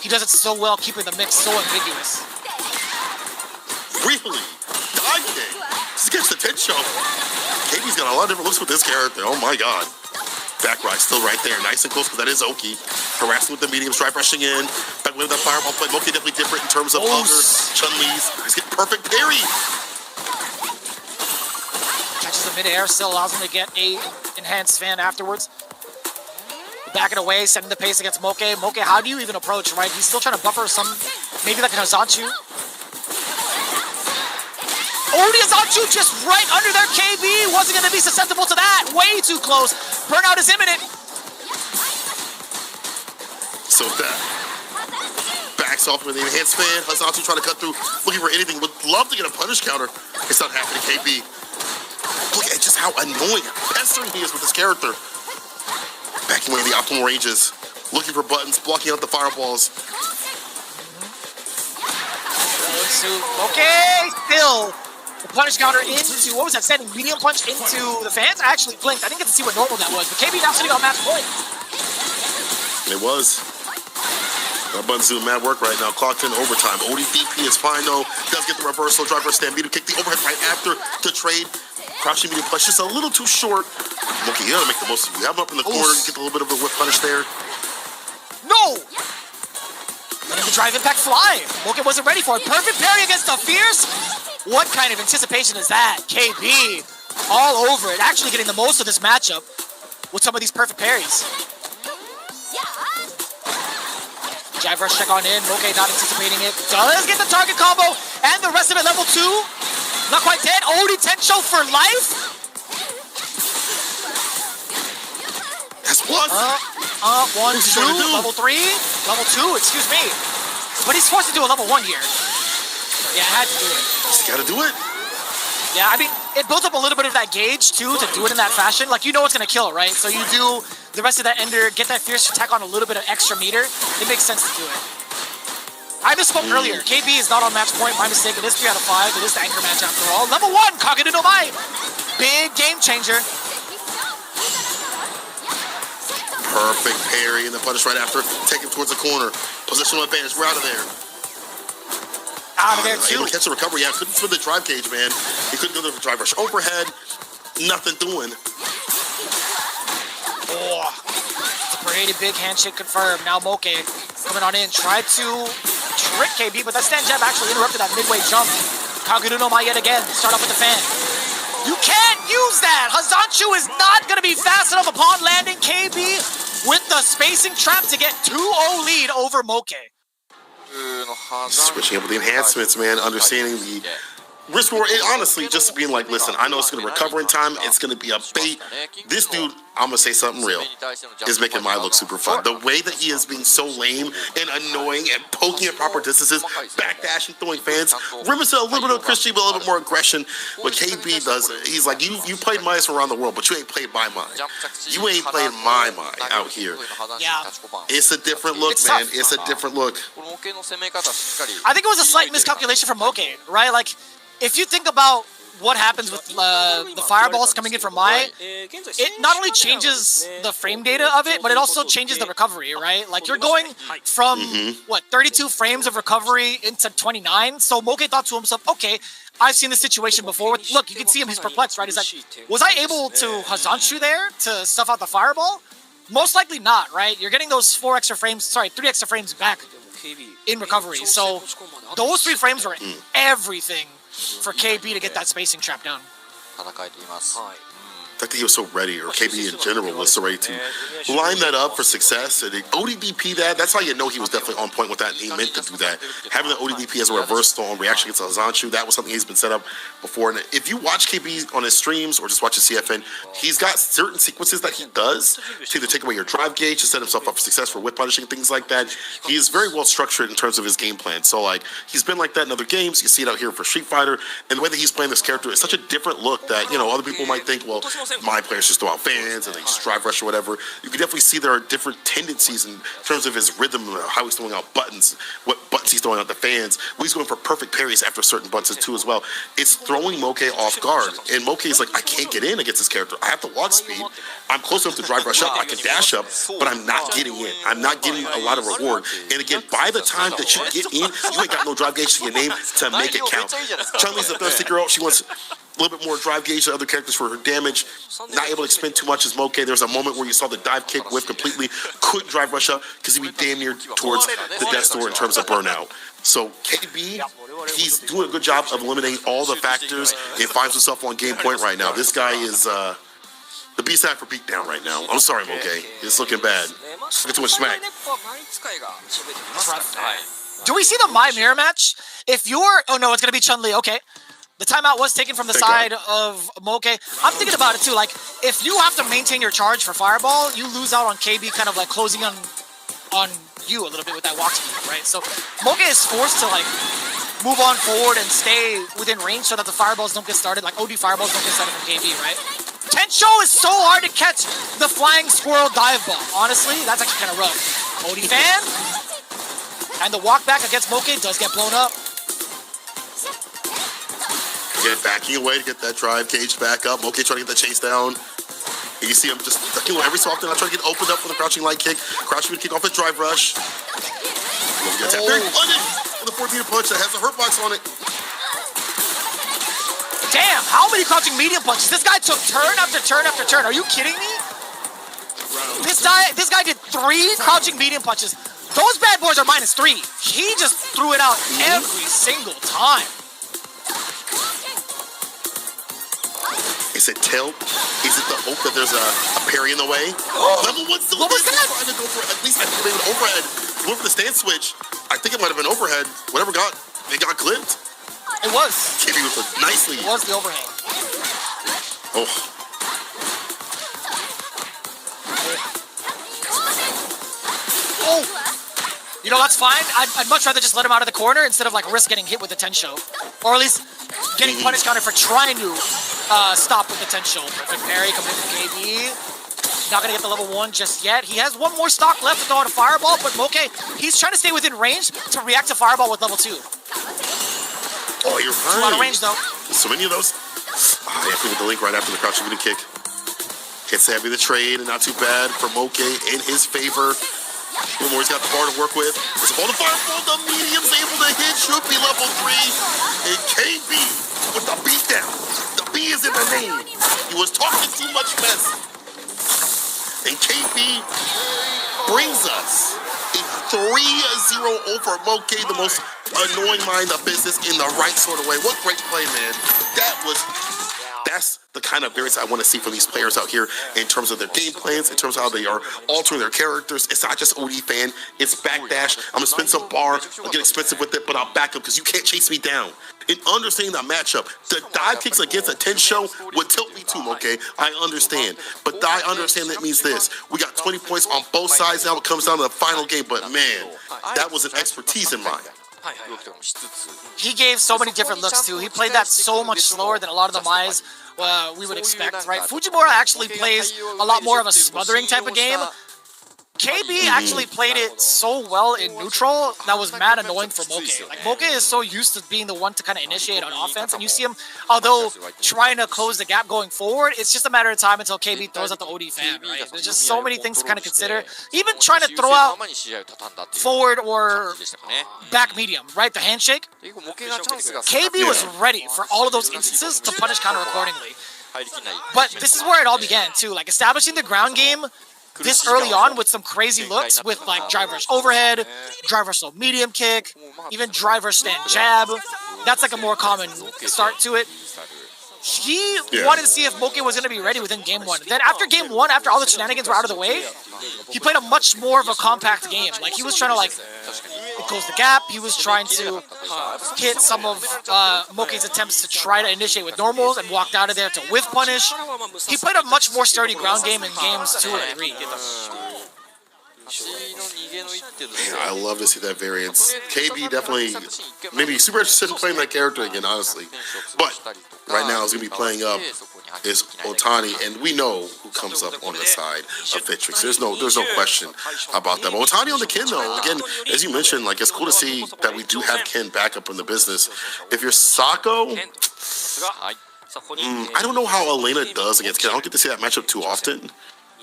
he does it so well, keeping the mix so ambiguous. Really? Dive kick? This gets the 10 show. KB's got a lot of different looks with this character. Oh my god. Back right, still right there. Nice and close, but that is Oki. Harassing with the medium, strike rushing in. Back with that fireball play. Moke definitely different in terms of other Chun-Li's. He's getting perfect parry. Catches the mid-air, still allows him to get a enhanced fan afterwards. Backing away, setting the pace against Moke. Moke, how do you even approach, right? He's still trying to buffer some, maybe like an Hazanchu. Oh, the Hazanchu just right under there. KB wasn't going to be susceptible to that. Way too close. Burnout is imminent. So that backs off with the enhanced fan. Hazanchu trying to cut through, looking for anything. Would love to get a punish counter. It's not happening, KB. Look at just how annoying, pestering he is with this character. Backing away the optimal ranges, looking for buttons, blocking out the fireballs. Okay, still the punish counter into, what was that, sending medium punch into the fans? I actually blinked. I didn't get to see what normal that was, but KB now sitting on match point. It was. That button's doing mad work right now. Clocked in overtime. ODDP is fine though. Does get the reversal. Driver stampede to kick the overhead right after to trade. Crouching medium punch just a little too short. Okay, you gotta make the most of it. You have him up in the corner, you get a little bit of a whip punish there. No! Letting the drive impact fly. Moke wasn't ready for it. Perfect parry against the Fierce. What kind of anticipation is that? KB all over it. Actually getting the most of this matchup with some of these perfect parries. Jive rush check on in. Moke not anticipating it. Does get the target combo and the rest of it level 2. Not quite dead. OD Tencho for life. That's plus. 1, 2, level 3, level 2, excuse me. But he's forced to do a level 1 here. Yeah, I had to do it. Just gotta do it. Yeah, I mean, it builds up a little bit of that gauge, too, to do it in that fashion. Like, you know it's gonna kill, right? So you do the rest of that ender, get that Fierce attack on a little bit of extra meter. It makes sense to do it. I misspoke earlier. KB is not on match point. My mistake. It is 3 out of 5. It is the anchor match after all. Level 1, Kagane no Mai. Big game changer. Perfect parry and the punish right after. Take him towards the corner. Positional advantage. We're out of there. Out of there, too. Able to catch the recovery. Yeah, couldn't spin the drive cage, man. He couldn't go to the drive rush overhead. nothing doing. Oh, it's a pretty big handshake confirmed. Now Moke coming on in, tried to trick KB, but that stand jab actually interrupted that midway jump. Kaguru no Mai yet again, start off with the fan. You can't use that! Hazanchu is not going to be fast enough upon landing. KB with the spacing trap to get 2-0 lead over Moke. Switching up with the enhancements, man. Understanding the risk reward. Honestly, just being like, listen, I know it's going to recover in time. It's going to be a bait. This dude, I'm going to say something real, is making my look super fun. The way that he is being so lame and annoying and poking at proper distances, backdashing, throwing fans, reminiscent a little bit of Christian, but a little bit more aggression. What KB does, he's like, you played mice around the world, but you ain't played my mind. You ain't played my mind out here. Yeah. It's a different look, man. It's a different look. I think it was a slight miscalculation from Moke, right? Like, if you think about what happens with the fireballs coming in from Mai, it not only changes the frame data of it, but it also changes the recovery, right? Like, you're going from, 32 frames of recovery into 29, so Moke thought to himself, okay, I've seen this situation before. Look, you can see him, he's perplexed, right? He's like, was I able to Hazanchu there to stuff out the fireball? Most likely not, right? You're getting those 3 extra frames back in recovery, so those 3 frames were everything for KB to get that spacing trap down. The fact that he was so ready, or KB in general was so ready to line that up for success and ODDP that's how you know he was definitely on point with that and he meant to do that. Having the ODDP as a reversal on reaction against Hazanchu, that was something he's been set up before. And if you watch KB on his streams or just watch his CFN, he's got certain sequences that he does to either take away your drive gauge to set himself up for success for whip punishing, things like that. He is very well structured in terms of his game plan. So like, he's been like that in other games. You see it out here for Street Fighter, and the way that he's playing this character is such a different look that, you know, other people might think, well, my players just throw out fans and they just drive rush or whatever. You can definitely see there are different tendencies in terms of his rhythm, how he's throwing out buttons, what buttons he's throwing out the fans. He's going for perfect parries after certain buttons too as well. It's throwing Moke off guard, and Moke is like, I can't get in against this character. I have to walk speed. I'm close enough to drive rush up. I can dash up, but I'm not getting in. I'm not getting a lot of reward. And again, by the time that you get in, you ain't got no drive gauge to your name to make it count. Chun-Li's a thirsty girl. She wants a little bit more drive gauge than other characters for her damage. Not able to expend too much as Moke. There was a moment where you saw the dive kick whiff completely. Couldn't drive rush up because he'd be damn near towards the death door in terms of burnout. So KB, he's doing a good job of eliminating all the factors and finds himself on game point right now. This guy is the B-side for beatdown right now. I'm sorry, Moke. It's looking bad. Get too much smack. Do we see the Mai mirror match? If you're... Oh, no, it's going to be Chun-Li. Okay. The timeout was taken from the side of Moke. I'm thinking about it, too. Like, if you have to maintain your charge for Fireball, you lose out on KB kind of, like, closing on you a little bit with that walk speed, right? So Moke is forced to, like, move on forward and stay within range so that the Fireballs don't get started. Like, OD Fireballs don't get started from KB, right? Tensho is so hard to catch the flying squirrel dive bomb. Honestly, that's actually kind of rough. OD fan. And the walk back against Moke does get blown up. Again, backing away to get that drive gauge back up. Moke trying to get the chase down. And you see him just ducking every so often. I try to get opened up for the crouching light kick. Crouching kick off his drive rush. Very flooded with a 4-meter punch that has a hurt box on it. Damn, how many crouching medium punches? This guy took turn after turn after turn. Are you kidding me? This guy did 3 crouching medium punches. Those bad boys are -3. He just threw it out every single time. Is it tilt? Is it the hope that there's a parry in the way? Level 1 still what was that? trying to go for at least I think maybe an overhead. Going for the stand switch. I think it might have been overhead. Whatever they got clipped. It was. KB with it nicely. It was the overhang. Oh. Oh. You know, that's fine. I'd much rather just let him out of the corner instead of like risk getting hit with the Tensho. Or at least getting punish counter for trying to stop with the Tensho. Perfect parry coming in from KB. Not gonna get the level 1 just yet. He has 1 more stock left to throw out a Fireball, but Moke, he's trying to stay within range to react to Fireball with level 2. Oh, you're right. Too out of range though. So many of those. Oh, yeah, with the link right after the crouching middle kick. Gets heavy the trade, and not too bad for Moke in his favor. He's got the bar to work with. It's all the Fireball, the medium's able to hit, should be level 3. And KB with the beatdown. The is in the name. He was talking too much mess. And KB brings us a 3-0 over Moke, the most annoying mind of business in the right sort of way. What great play, man. That's the kind of variance I want to see from these players out here in terms of their game plans, in terms of how they are altering their characters. It's not just OD fan, it's backdash. I'm going to spend some bar, I'll get expensive with it, but I'll back up because you can't chase me down. In understanding that matchup, the dive kicks against a 10 show would tilt me too, okay? I understand. But I understand that means this. We got 20 points on both sides now. It comes down to the final game, but man, that was an expertise in mine. He gave so many different looks too. He played that so much slower than a lot of the Mai's we would expect, right? Fujimura actually plays a lot more of a smothering type of game. KB actually played it so well in neutral that was mad annoying for Moke. Like, Moke is so used to being the one to kind of initiate on offense, and you see him, although trying to close the gap going forward, it's just a matter of time until KB throws out the OD fan, right? There's just so many things to kind of consider. Even trying to throw out forward or back medium, right? The handshake. KB was ready for all of those instances to punish counter accordingly. But this is where it all began, too. Like, establishing the ground game this early on with some crazy looks with like driver overhead, driver slow medium kick, even driver stand jab. That's like a more common start to it. He wanted to see if Moke was going to be ready within game one. Then after game one, after all the shenanigans were out of the way, he played a much more of a compact game. Like, he was trying to like close the gap. He was trying to hit some of Moke's attempts to try to initiate with normals and walked out of there to whiff punish. He played a much more sturdy ground game in games 2 or 3. I love to see that variance. KB definitely, maybe super interested in playing that character again, honestly. But right now, it's going to be playing up is Otani, and we know who comes up on the side of Vitrix. There's no question about that. But Otani on the Ken, though, again, as you mentioned, like, it's cool to see that we do have Ken back up in the business. If you're Sako, I don't know how Elena does against Ken. I don't get to see that matchup too often.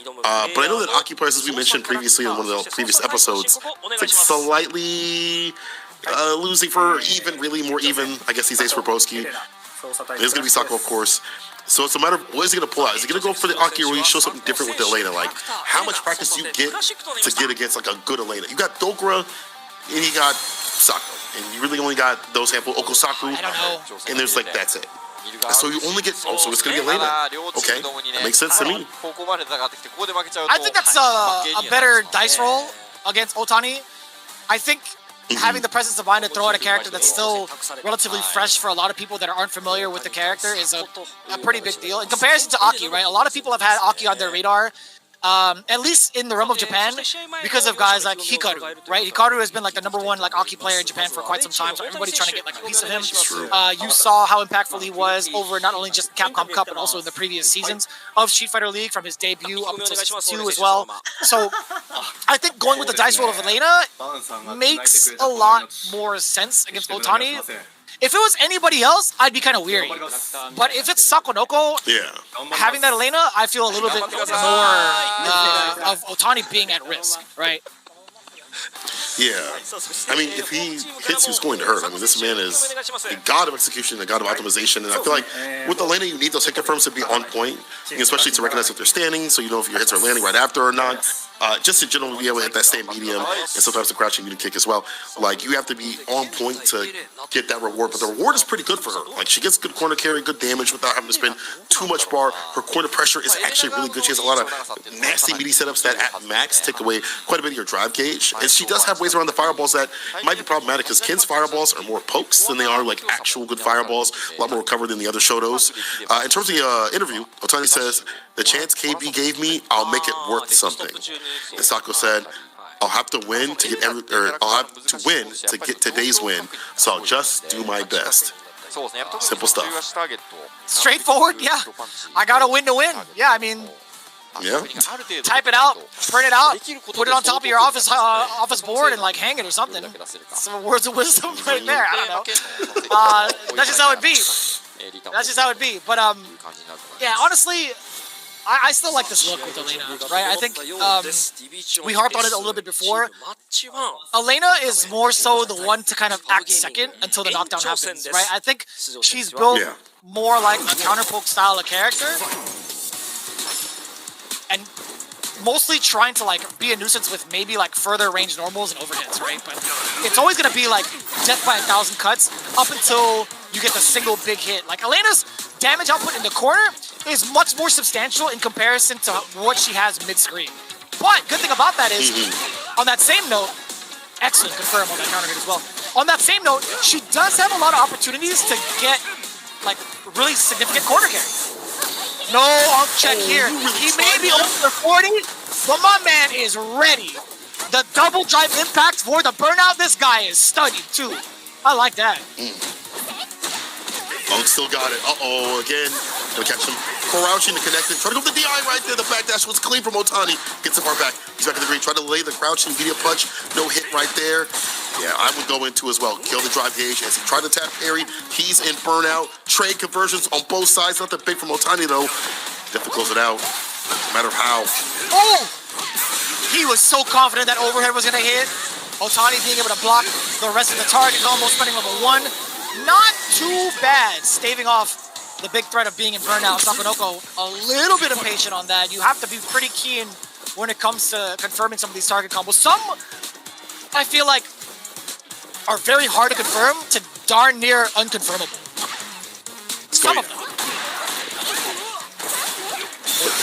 But I know that Aki players, as we mentioned previously in one of the previous episodes, it's like slightly losing for even, really more even, I guess these days for Broski. It's going to be Sako, of course. So it's a matter of what is he going to pull out? Is he going to go for the Aki, or will he show something different with the Elena? Like, how much practice do you get to get against like a good Elena? You got Dokura, and you got Sako. And you really only got those handful, Okusaku, and there's like, that's it. So you only get, so it's going to be Elena. Okay, that makes sense to me. I think that's a better dice roll against Otani. I think having the presence of mind to throw out a character that's still relatively fresh for a lot of people that aren't familiar with the character is a pretty big deal. In comparison to Aki, right? A lot of people have had Aki on their radar, at least in the realm of Japan, because of guys like Hikaru, right? Hikaru has been like the #1 like Aki player in Japan for quite some time, so everybody's trying to get like a piece of him. You saw how impactful he was over not only just Capcom Cup, but also in the previous seasons of Street Fighter League, from his debut up until Season 2 as well. So I think going with the dice roll of Elena makes a lot more sense against Otani. If it was anybody else, I'd be kind of weary. But if it's Sakonoko, having that Elena, I feel a little bit more of Otani being at risk, right? Yeah. I mean, if he hits, who's going to hurt? I mean, this man is a god of execution, a god of optimization, and I feel like with Elena, you need those hit confirms to be on point, especially to recognize if they're standing, so you know if your hits are landing right after or not. Just in general, be able to hit that same medium, and sometimes the crouching medium kick as well. Like, you have to be on point to get that reward, but the reward is pretty good for her. Like, she gets good corner carry, good damage without having to spend too much bar. Her corner pressure is actually really good. She has a lot of nasty meaty setups that at max take away quite a bit of your drive gauge, and she does have ways around the fireballs that might be problematic, because Ken's fireballs are more pokes than they are like actual good fireballs, a lot more recovered than the other Shotos. In terms of the interview, Otani says, "The chance KB gave me, I'll make it worth something." And Sako said, "I'll have to win to get I'll have to win to get today's win, so I'll just do my best." Simple stuff. Straightforward, yeah. I got to win to win. Yeah, I mean, type it out, print it out, put it on top of your office board and like hang it or something. Some words of wisdom right there. I don't know. That's just how it be. That's just how it be. But yeah, honestly, I still like this look with Elena, right? I think we harped on it a little bit before. Elena is more so the one to kind of act second until the knockdown happens, right? I think she's built more like a counterpoke style of character. And mostly trying to like be a nuisance with maybe like further range normals and overhits, right? But it's always gonna be like death by 1,000 cuts up until you get the single big hit. Like Elena's damage output in the corner is much more substantial in comparison to what she has mid-screen. But good thing about that is, on that same note, excellent confirm on that counter hit as well. On that same note, she does have a lot of opportunities to get like really significant corner carry. No off check here. He may be over 40, but my man is ready. The double drive impact for the burnout. This guy is studied too. I like that. Oh, still got it. Uh-oh, again. Gonna catch him. Crouching to connect it. Try to go for the DI right there. The backdash was clean from Otani. Gets it far back. He's back in the green. Try to lay the crouching medium punch. No hit right there. Yeah, I would go into as well. Kill the drive gauge as he tried to tap parry. He's in burnout. Trade conversions on both sides. Nothing big from Otani though. Definitely close it out. No matter how. Oh! He was so confident that overhead was gonna hit. Otani being able to block the rest of the target, almost spending level 1. Not too bad, staving off the big threat of being in burnout. Sakonoko a little bit impatient on that. You have to be pretty keen when it comes to confirming some of these target combos. Some, I feel like, are very hard to confirm to darn near unconfirmable. Some of them.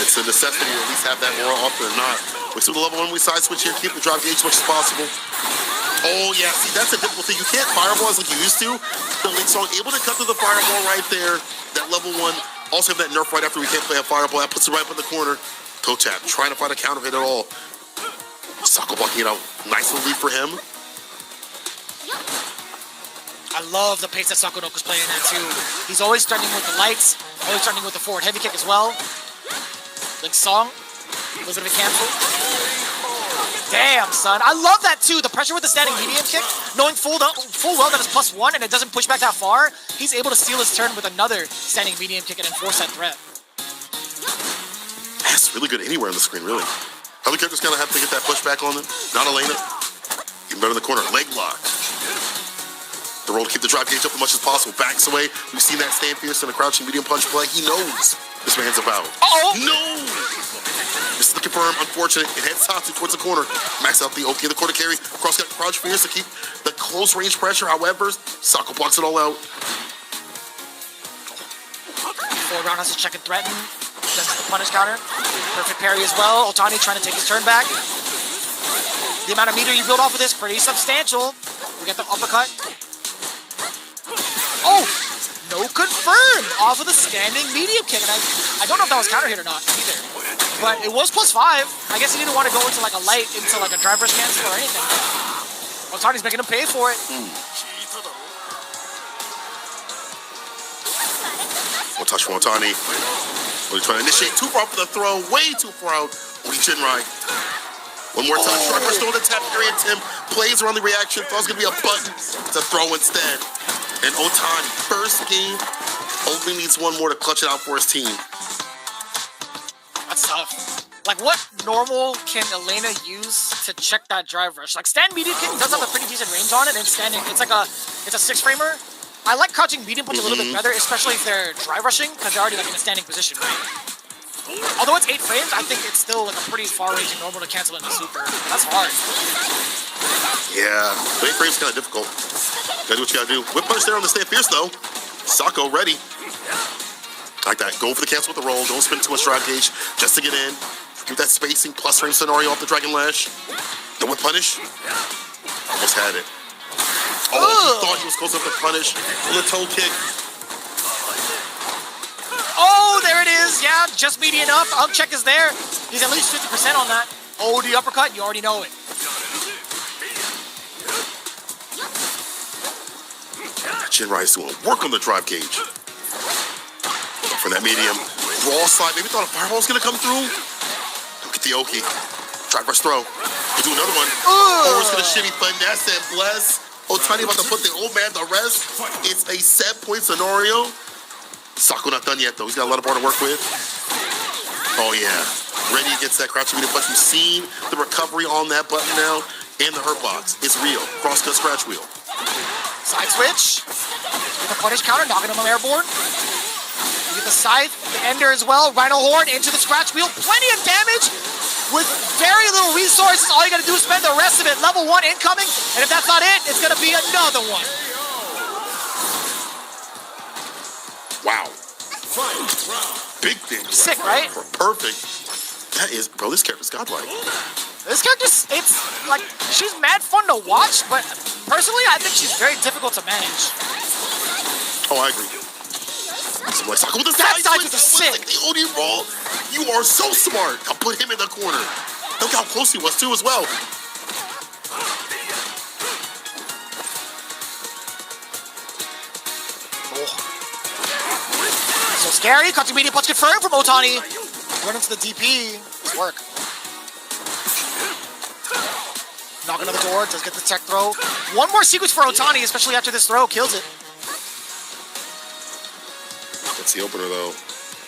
It's a necessity to at least have that more often than not. We see the level 1, we side switch here, keep the drive gauge as much as possible. Oh yeah, see that's a difficult thing. You can't fireballs like you used to. The Link Song able to cut through the fireball right there. That level 1. Also have that nerf right after we can't play a fireball. That puts it right up in the corner. Toe tap, trying to find a counter hit at all. Sako blocking it out. Nice lead for him. I love the pace that Sakonoko's playing at too. He's always starting with the lights, always starting with the forward heavy kick as well. Link Song, a little bit of a cancel. Damn, son. I love that too. The pressure with the standing medium kick, knowing full well that it's +1 and it doesn't push back that far, he's able to steal his turn with another standing medium kick and enforce that threat. That's really good anywhere on the screen, really. Other characters kind of have to get that pushback on them. Not Elena. Even better in the corner. Leg lock. The roll to keep the drive gauge up as much as possible. Backs away. We've seen that stand fierce and a crouching medium punch play. He knows this man's about. Uh-oh! No! This is the confirm. Unfortunate. It heads Tatsu towards the corner. Max out the OK, the corner carry. Cross got crouch fierce to keep the close range pressure. However, Sako blocks it all out. Forward round has to check and threaten. Does the punish counter. Perfect parry as well. Otani trying to take his turn back. The amount of meter you build off of this, pretty substantial. We get the uppercut. Oh! No confirm off of the standing medium kick. And I don't know if that was counter hit or not either. But it was +5. I guess he didn't want to go into like a light, into like a driver's cancel or anything. Otani's making him pay for it. One touch from Otani. He's trying to initiate too far for the throw. Way too far out. Jinrai. One more time. Striker still the tap area. Tim plays around the reaction. Thought it was going to be a button. It's a throw instead. And Otani, first game, only needs one more to clutch it out for his team. That's tough. Like, what normal can Elena use to check that drive rush? Like, stand medium kick does have a pretty decent range on it, and standing, it's a 6-framer. I like crouching medium punch a little bit better, especially if they're drive rushing, because they're already like in a standing position, right? Although it's 8 frames, I think it's still like a pretty far-ranging normal to cancel into super. That's hard. Yeah, 8 frames is kind of difficult. Gotta do what you gotta do. Whip punch there on the stand fierce though. Sako ready. Like that. Going for the cancel with the roll. Don't spend too much drive gauge just to get in. Give that spacing plus frame scenario off the Dragon Lash. The whip punish. Almost had it. Oh, he thought he was close enough to punish. And the toe kick. Oh, there it is. Yeah, just median up. Check is there. He's at least 50% on that. Oh, the uppercut. You already know it. Jinrai's doing work on the drive gauge. From that medium. Raw slide. Maybe thought a fireball was going to come through. Look at the Oki. Drive rush throw. We'll do another one. Oh, it's going to shimmy. Finesse and bless. Otani about to put the old man to rest. It's a set-point scenario. Sako not done yet, though. He's got a lot of bar to work with. Oh, yeah. Ready against that crouching medium punch. You've seen the recovery on that button now. And the hurt box. It's real. Cross-cut scratch wheel. Side switch. With a punish counter, knocking him on airborne. the Scythe, the Ender as well, Rhino Horn into the Scratch Wheel. Plenty of damage with very little resources. All you gotta do is spend the rest of it. Level 1 incoming, and if that's not it, it's gonna be another one. Wow. Big thing. Sick, right? Perfect. That is, bro, this character's godlike. This character, it's like, she's mad fun to watch, but personally, I think she's very difficult to manage. Oh, I agree. So like, with the That side switch, was sick. like the OD roll. You are so smart. I'll put him in the corner. Look how close he was too as well. So scary. Cutting media punch confirmed from Otani. Running to the DP. Nice work. Knocking on the door. Does get the tech throw. One more sequence for Otani, especially after this throw. Kills it. That's the opener though.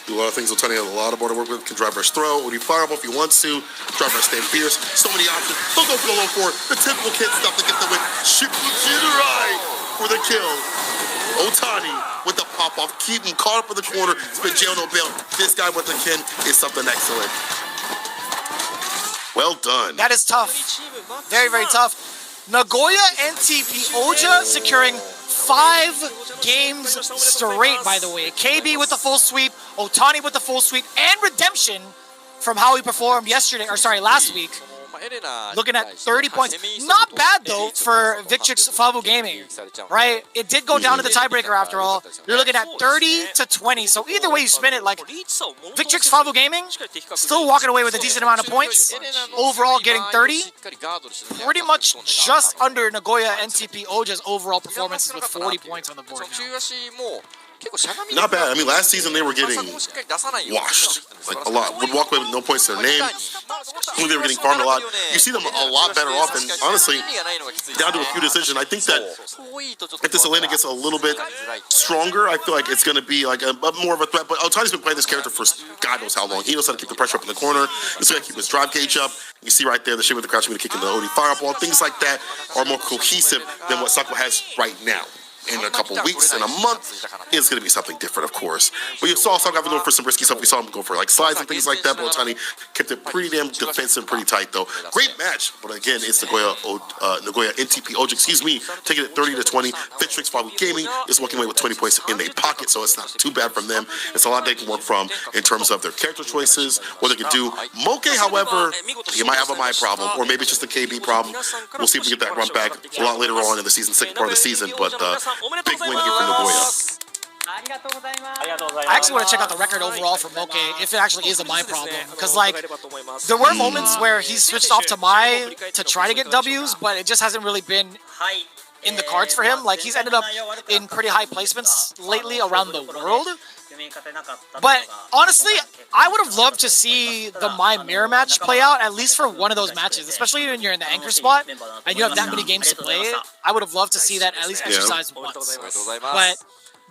Do a lot of things. Otani has a lot of border work with. Can drive rush throw. When you fire up if he wants to. Drive rush stay fierce. So many options. He'll go for the low four. The typical kid stuff to get the win. Shibujirai for the kill. Otani with the pop off. Keep him caught up in the corner. It's been jail no bail. This guy with the kin is something excellent. Well done. That is tough. Very, very tough. Nagoya NTP Oja securing 5 games straight, by the way. KB with the full sweep, Otani with the full sweep, and redemption from how he performed yesterday, or sorry, last week. Looking at 30 points. Not bad, though, for Victrix Fabu Gaming, right? It did go down to the tiebreaker after all. You're looking at 30-20, so either way you spin it, like, Victrix Fabu Gaming still walking away with a decent amount of points. Overall getting 30. Pretty much just under Nagoya NTP Oja's overall performances with 40 points on the board now. Not bad. I mean, last season they were getting washed, like a lot. Would walk away with no points to their name. When they were getting farmed a lot. You see them a lot better off, and honestly, down to a few decisions. I think that if this Elena gets a little bit stronger, I feel like it's going to be like a more of a threat. But Otani's been playing this character for God knows how long. He knows how to keep the pressure up in the corner. He's going to keep his drive gauge up. You see right there, the shit with the crouch, going to kick in the OD fireball. Things like that are more cohesive than what Sakura has right now. In a couple weeks, in a month, it's going to be something different, of course. But you saw Sakura going for some risky stuff. We saw him go for like slides and things like that. But Otani kept it pretty damn defensive, pretty tight though. Great match, but again, it's Nagoya NTP Oja, taking it 30-20. Victrix Fabu Gaming is walking away with 20 points in their pocket, so it's not too bad from them. It's a lot they can work from in terms of their character choices, what they can do. Moke, however, he might have a my problem, or maybe it's just a KB problem. We'll see if we get that run back a lot later on in the season, second part of the season. But big win here for Nagoya. I actually want to check out the record overall for Moke, if it actually is a my problem. Because, like, there were moments where he switched off to my to try to get W's, but it just hasn't really been in the cards for him. Like, he's ended up in pretty high placements lately around the world. But honestly, I would have loved to see the My Mirror match play out, at least for one of those matches, especially when you're in the anchor spot and you have that many games to play it. I would have loved to see that at least exercise once. But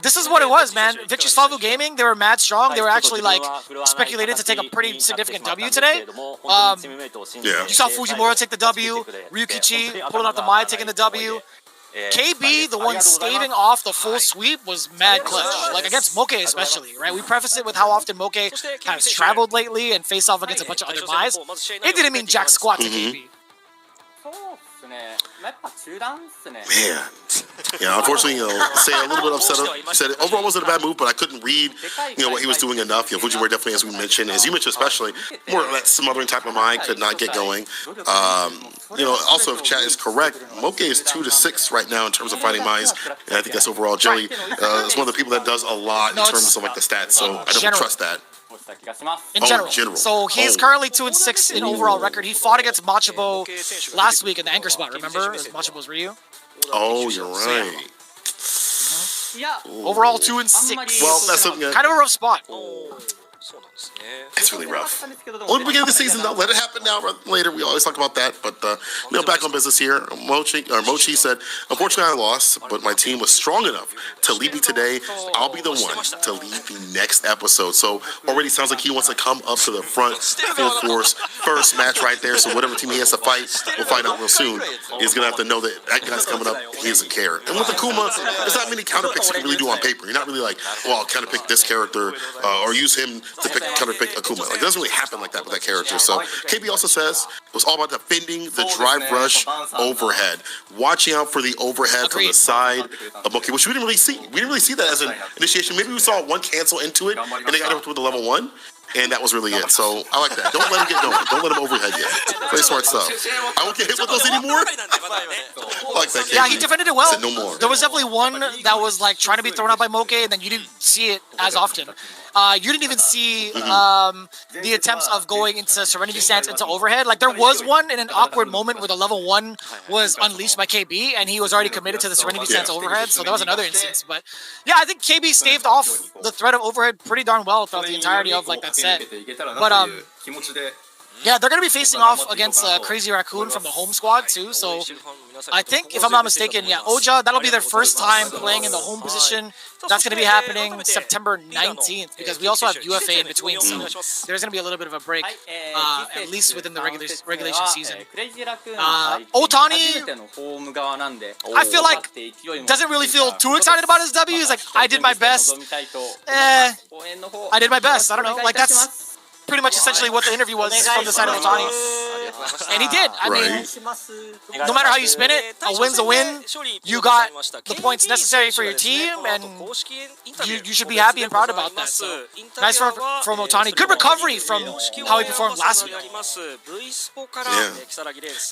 this is what it was, man. Victrix Fabu Gaming, they were mad strong. They were actually, like, speculated to take a pretty significant W today. You saw Fujimura take the W, Ryukichi pulling out the Mai, taking the W. KB, the one staving off the full sweep, was mad clutch. Like, against Moke especially, right? We preface it with how often Moke has traveled lately and faced off against a bunch of other Mai's. It didn't mean jack squat to KB. Man. Yeah, unfortunately, say a little bit upset. Said overall wasn't a bad move, but I couldn't read, what he was doing enough. Fujimura definitely, as we mentioned, as you mentioned especially, more of that smothering type of mind, could not get going. Also, if chat is correct, Moke is 2-6 right now in terms of fighting minds, and I think that's overall. Jelly is one of the people that does a lot in terms of like the stats, so I don't trust that. In general. So he's currently 2-6 in overall record. He fought against Machibo last week in the anchor spot, remember? Machibo's Ryu. Oh, you're right. Overall 2-6. Well, that's something. Kind of a rough spot. It's really rough. Only beginning of the season, though. Let it happen now rather than later. We always talk about that. But, back on business here. Mochi said, unfortunately, I lost, but my team was strong enough to lead me today. I'll be the one to lead the next episode. So already sounds like he wants to come up to the front full force. First match right there. So whatever team he has to fight, we'll find out real soon. He's going to have to know that guy's coming up. He doesn't care. And with Akuma, there's not many counter picks you can really do on paper. You're not really like, well, I'll counter pick this character or use him to counter pick Akuma. Like, it doesn't really happen like that with that character. So KB also says it was all about defending the drive rush overhead. Watching out for the overhead from the side of Mochi, which we didn't really see. We didn't really see that as an initiation. Maybe we saw one cancel into it, and they got up with the level 1. And that was really it. So I like that. Don't let him get going. Don't let him overhead yet. Very smart stuff. I won't get hit with those anymore. I like that. Yeah, he defended it well. Said no more. There was definitely one that was like trying to be thrown out by Moke, and then you didn't see it as often. You didn't even see the attempts of going into Serenity Stance into overhead. Like, there was one in an awkward moment where the level 1 was unleashed by KB, and he was already committed to the Serenity Stance overhead. So that was another instance. But yeah, I think KB staved off the threat of overhead pretty darn well throughout the entirety of like that set. But yeah, they're going to be facing off against Crazy Raccoon from the home squad too. So I think, if I'm not mistaken, yeah, Oja, that'll be their first time playing in the home position. That's going to be happening September 19th because we also have UFA in between. So there's going to be a little bit of a break, at least within the regulation season. Otani, I feel like, doesn't really feel too excited about his W. He's like, I did my best. I did my best. I don't know. Like, that's pretty much essentially what the interview was from the side of Otani. And he did. I mean, no matter how you spin it, a win's a win. You got the points necessary for your team, and you should be happy and proud about that. So nice from Otani. Good recovery from how he performed last week. Yeah.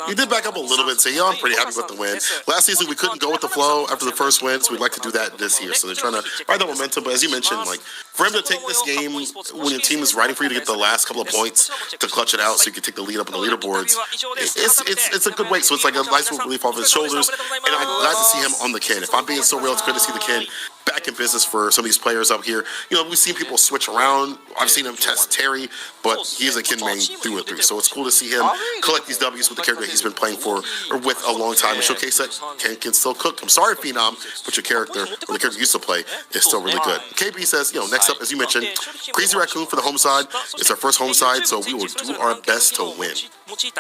He did back up a little bit and say, I'm pretty happy with the win. Last season, we couldn't go with the flow after the first win, so we'd like to do that this year. So they're trying to ride that momentum. But as you mentioned, like, for him to take this game when your team is riding for you to get the last couple of points to clutch it out so you can take the lead up on the leaderboards, it's a good weight. So it's like a nice relief off his shoulders. And I'm glad to see him on the Ken. If I'm being so real, it's good to see the Ken back in business for some of these players up here. We've seen people switch around. I've seen him test Terry, but he's a Ken main through and through. So it's cool to see him collect these W's with the character he's been playing for or with a long time and showcase that Ken can still cook. I'm sorry, Phenom, but your character, or the character you used to play, is still really good. KB says, next up, as you mentioned, Crazy Raccoon for the home side. It's our first home side, so we will do our best to win. We'll see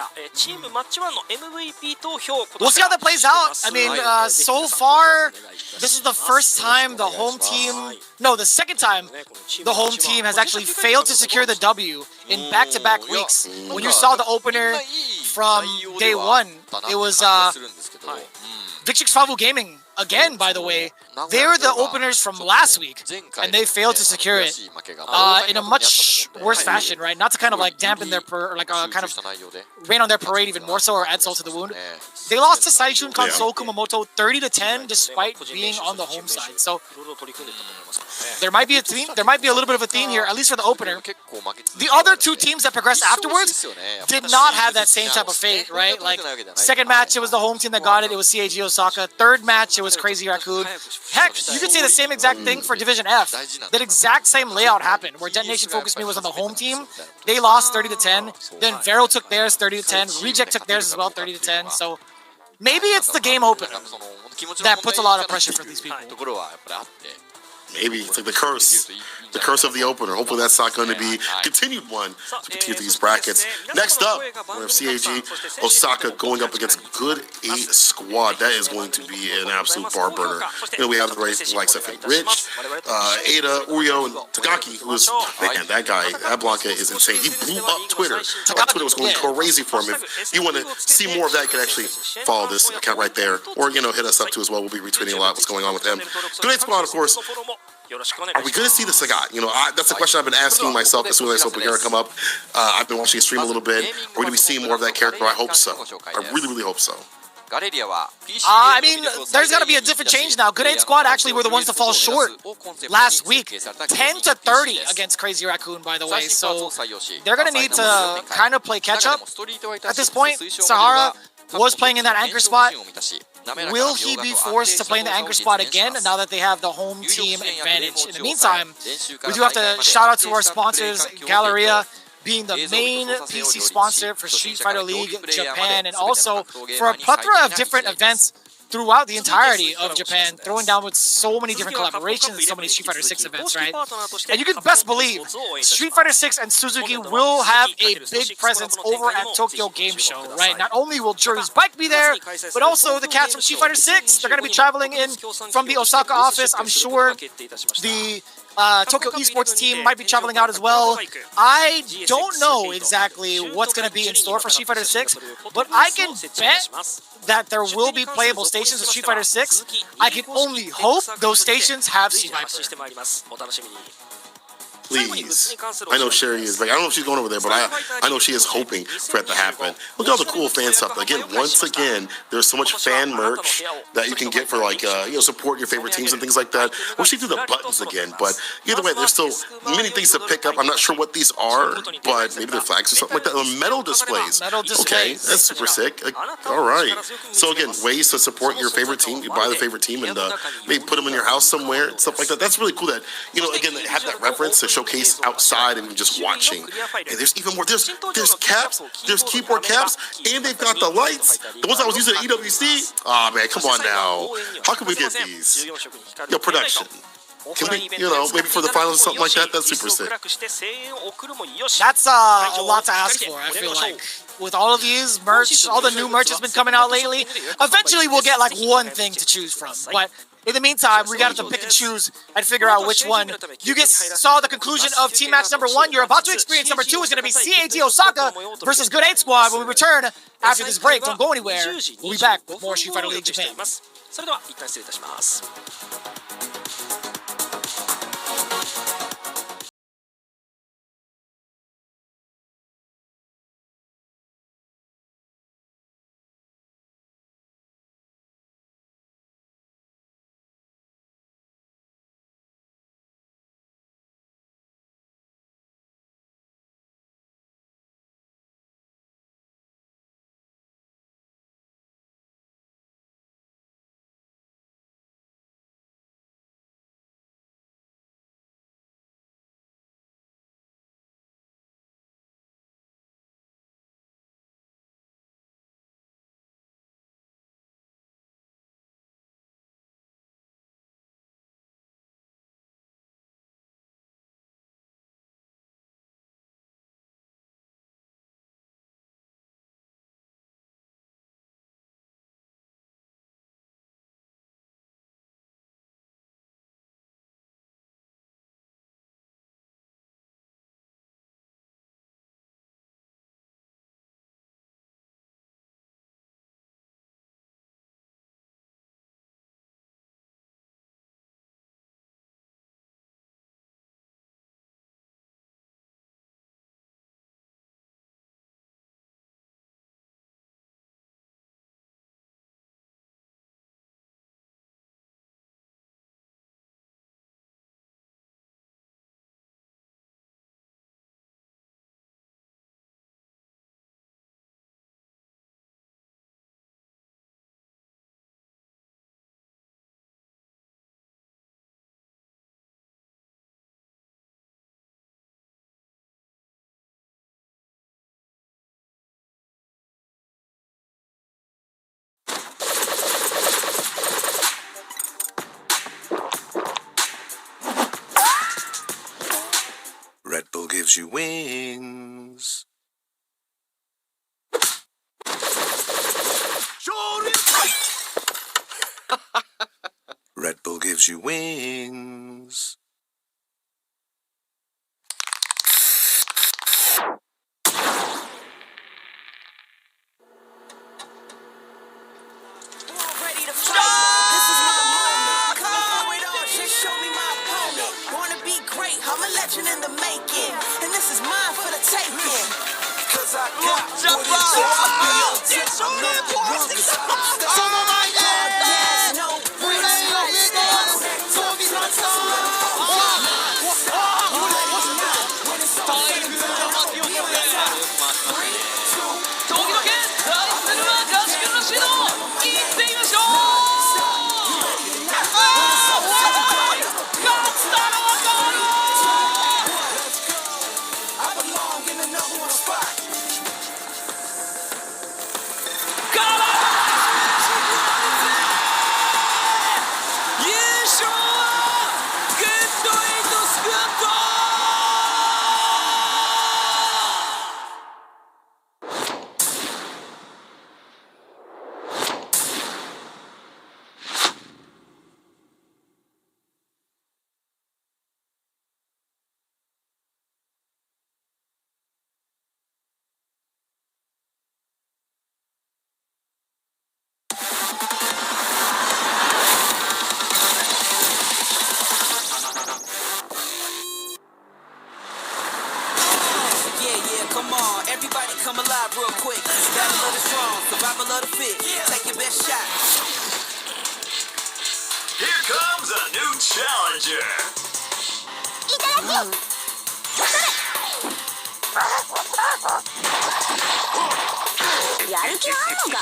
how that plays out. I mean, so far, this is the first time the home team, the second time the home team has actually failed to secure the W in back-to-back weeks. When you saw the opener from day 1, it was Victrix Favu Gaming. Again, by the way, they were the openers from last week, and they failed to secure it in a much worse fashion, right? Not to kind of like dampen their kind of rain on their parade even more so or add salt to the wound. They lost to Saijun Kansou Kumamoto 30-10 despite being on the home side. So there might be a theme. There might be a little bit of a theme here, at least for the opener. The other two teams that progressed afterwards did not have that same type of fate, right? Like, second match, it was the home team that got it. It was CAG Osaka. Third match, it was Crazy Raccoon. Heck, you could say the same exact thing for Division F. That exact same layout happened, where Detonation Focus Me was on the home team. They lost 30-10. Then Vero took theirs 30-10. Reject took theirs as well 30-10. So maybe it's the game opener that puts a lot of pressure for these people. Maybe. It's like the curse of the opener. Hopefully that's not going to be continued one to continue through these brackets. Next up, we have CAG Osaka going up against Good 8 Squad. That is going to be an absolute bar burner. We have the likes of Rich, Ada, Urio, and Tagaki, who is, man, that Blanca is insane. He blew up Twitter. Twitter was going crazy for him. If you want to see more of that, you can actually follow this account right there. Or, hit us up too as well. We'll be retweeting a lot what's going on with him. Good 8 Squad, of course. Are we going to see the Sagat? That's a question I've been asking myself as soon as I saw Bagheera come up. I've been watching his stream a little bit. Are we going to be seeing more of that character? I hope so. I really, really hope so. I mean, there's got to be a different change now. Good 8 Squad actually were the ones to fall short last week. 10-30 against Crazy Raccoon, by the way. So they're going to need to kind of play catch-up at this point. Sahara was playing in that anchor spot. Will he be forced to play in the anchor spot again now that they have the home team advantage? In the meantime, we do have to shout out to our sponsors, Galleria, being the main PC sponsor for Street Fighter League Japan, and also for a plethora of different events throughout the entirety of Japan, throwing down with so many different collaborations and so many Street Fighter 6 events, right? And you can best believe Street Fighter 6 and Suzuki will have a big presence over at Tokyo Game Show, right? Not only will Jury's Bike be there, but also the cats from Street Fighter 6. They're going to be traveling in from the Osaka office. I'm sure the Tokyo Esports team might be traveling out as well. I don't know exactly what's going to be in store for Street Fighter 6, but I can bet that there will be playable stations of Street Fighter 6. I can only hope those stations have C-Viper. Please. I know Sherry is like, I don't know if she's going over there, but I know she is hoping for it to happen. Look at all the cool fan stuff. Again, once again, there's so much fan merch that you can get for like, support your favorite teams and things like that. I wish they do the buttons again, but either way, there's still many things to pick up. I'm not sure what these are, but maybe they're flags or something like that. Metal displays. Okay, that's super sick. Like, all right. So again, ways to support your favorite team. You buy the favorite team and maybe put them in your house somewhere and stuff like that. That's really cool that, again, they have that reference to showcase outside and just watching. And there's even more. There's caps, there's keyboard caps, and they've got the lights. The ones I was using at EWC. Oh man, come on now. How can we get these? Production. Can we, maybe for the finals or something like that? That's super sick. That's a lot to ask for, I feel like. With all of these merch, all the new merch that's been coming out lately, eventually we'll get like one thing to choose from. But in the meantime, we got to pick and choose and figure out which one. You guys saw the conclusion of team match number 1. You're about to experience number 2 is going to be CAD Osaka versus Good 8 Squad. When we return after this break, don't go anywhere. We'll be back with more Street Fighter League Japan. Red Bull gives you wings. Red Bull gives you wings. I'm a legend in the making, and this is mine for the taking. Cause I got what it takes. I'm number one, cause I'm no bricks, Come on, everybody come alive real quick. Battle of the strong, survival of the fit. Take your best shot. Here comes a new challenger. やる気あんのか？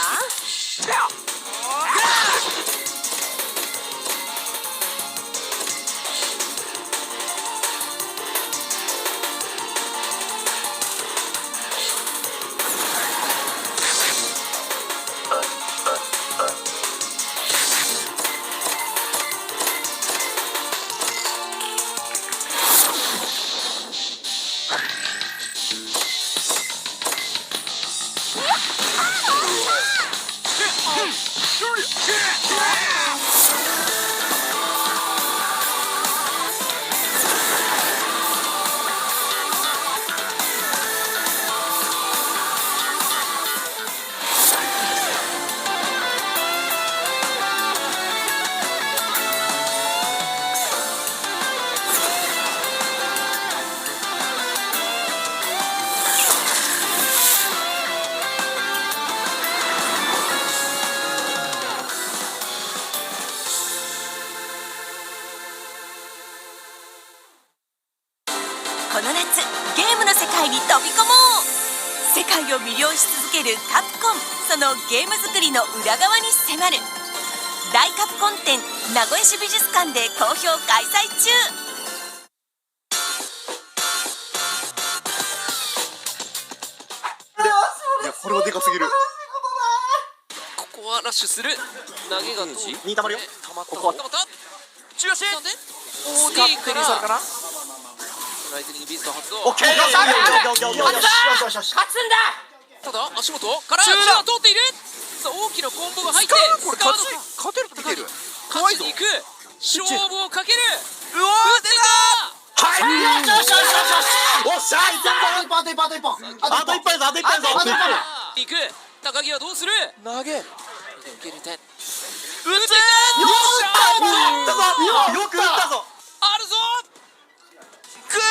この夏ゲームの世界に飛び込もう。世界を魅了し続けるカプコン、そのゲーム作りの裏側に迫る大カプコン展名古屋市美術館で好評開催中。いやこれはでかすぎる。ここはラッシュする。投げがどう？にたまるよ。たまった。ここはたまった。中足。なんで？スカッテリーされるかな。ライトニングビースト発動。オッケー。よし。勝つんだ。ただ足元から中段通っている。さあ大きなコンボが入ってこれ勝てると見てる。勝ちに行く。勝負をかける。うわー出た。はい。よし。おっしゃ。あと一本。あと一本ぞ。行く。高木はどうする？投げ。受ける手。打つ。よく打ったぞ。あるぞ。グッ。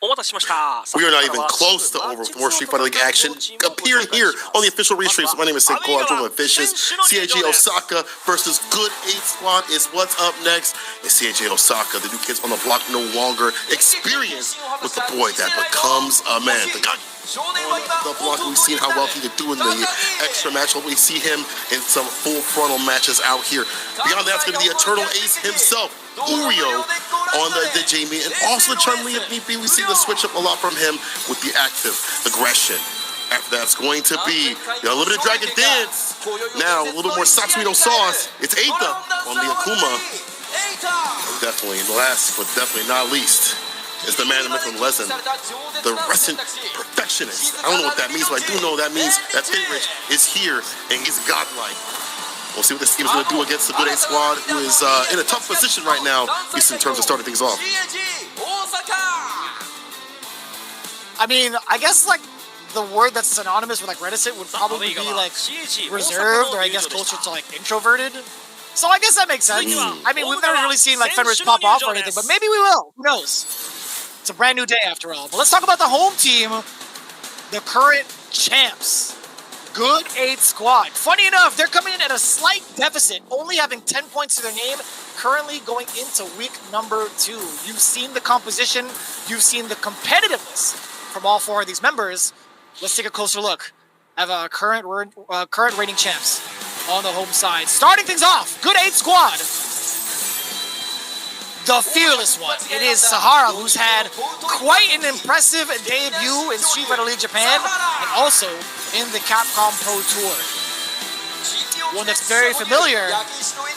お待たせしました。 We are not even close to over with more Street Fighter League action. Appearing here on the official Restream. My name is Senko. I'm joined with Vicious. CAJ Osaka versus Good 8 Squad is what's up next. And CAJ Osaka, the new kids on the block, no longer experienced with the boy that becomes a man. The block, we've seen how well he could do in the extra match. Hopefully, we see him in some full frontal matches out here. Beyond that, it's going to be the Eternal Ace himself, Urio, on the Jamie, and also Chun-Li if need be. We see the switch up a lot from him with the active aggression. After that's going to be the Unlimited Dragon Dance. Now, a little more Satsumino sauce. It's Eita on the Akuma. Definitely, last but definitely not least, is the man, the myth, and the legend, the resident perfectionist. I don't know what that means, but I do know that means that Finrich is here and he's godlike. We'll see what this team is going to do against the Good 8 squad, who is in a tough position right now, at least in terms of starting things off. I mean, I guess like the word that's synonymous with like reticent would probably be like reserved, or I guess closer to like introverted. So I guess that makes sense. I mean, we've never really seen like Fenris pop off or anything, but maybe we will. Who knows? It's a brand new day after all. But let's talk about the home team, the current champs. Good 8 squad. Funny enough, they're coming in at a slight deficit, only having 10 points to their name, currently going into week number 2. You've seen the composition, you've seen the competitiveness from all 4 of these members. Let's take a closer look at our current reigning champs on the home side. Starting things off, Good 8 squad. The fearless one. It is Sahara, who's had quite an impressive debut in Street Fighter League Japan and also in the Capcom Pro Tour. One that's very familiar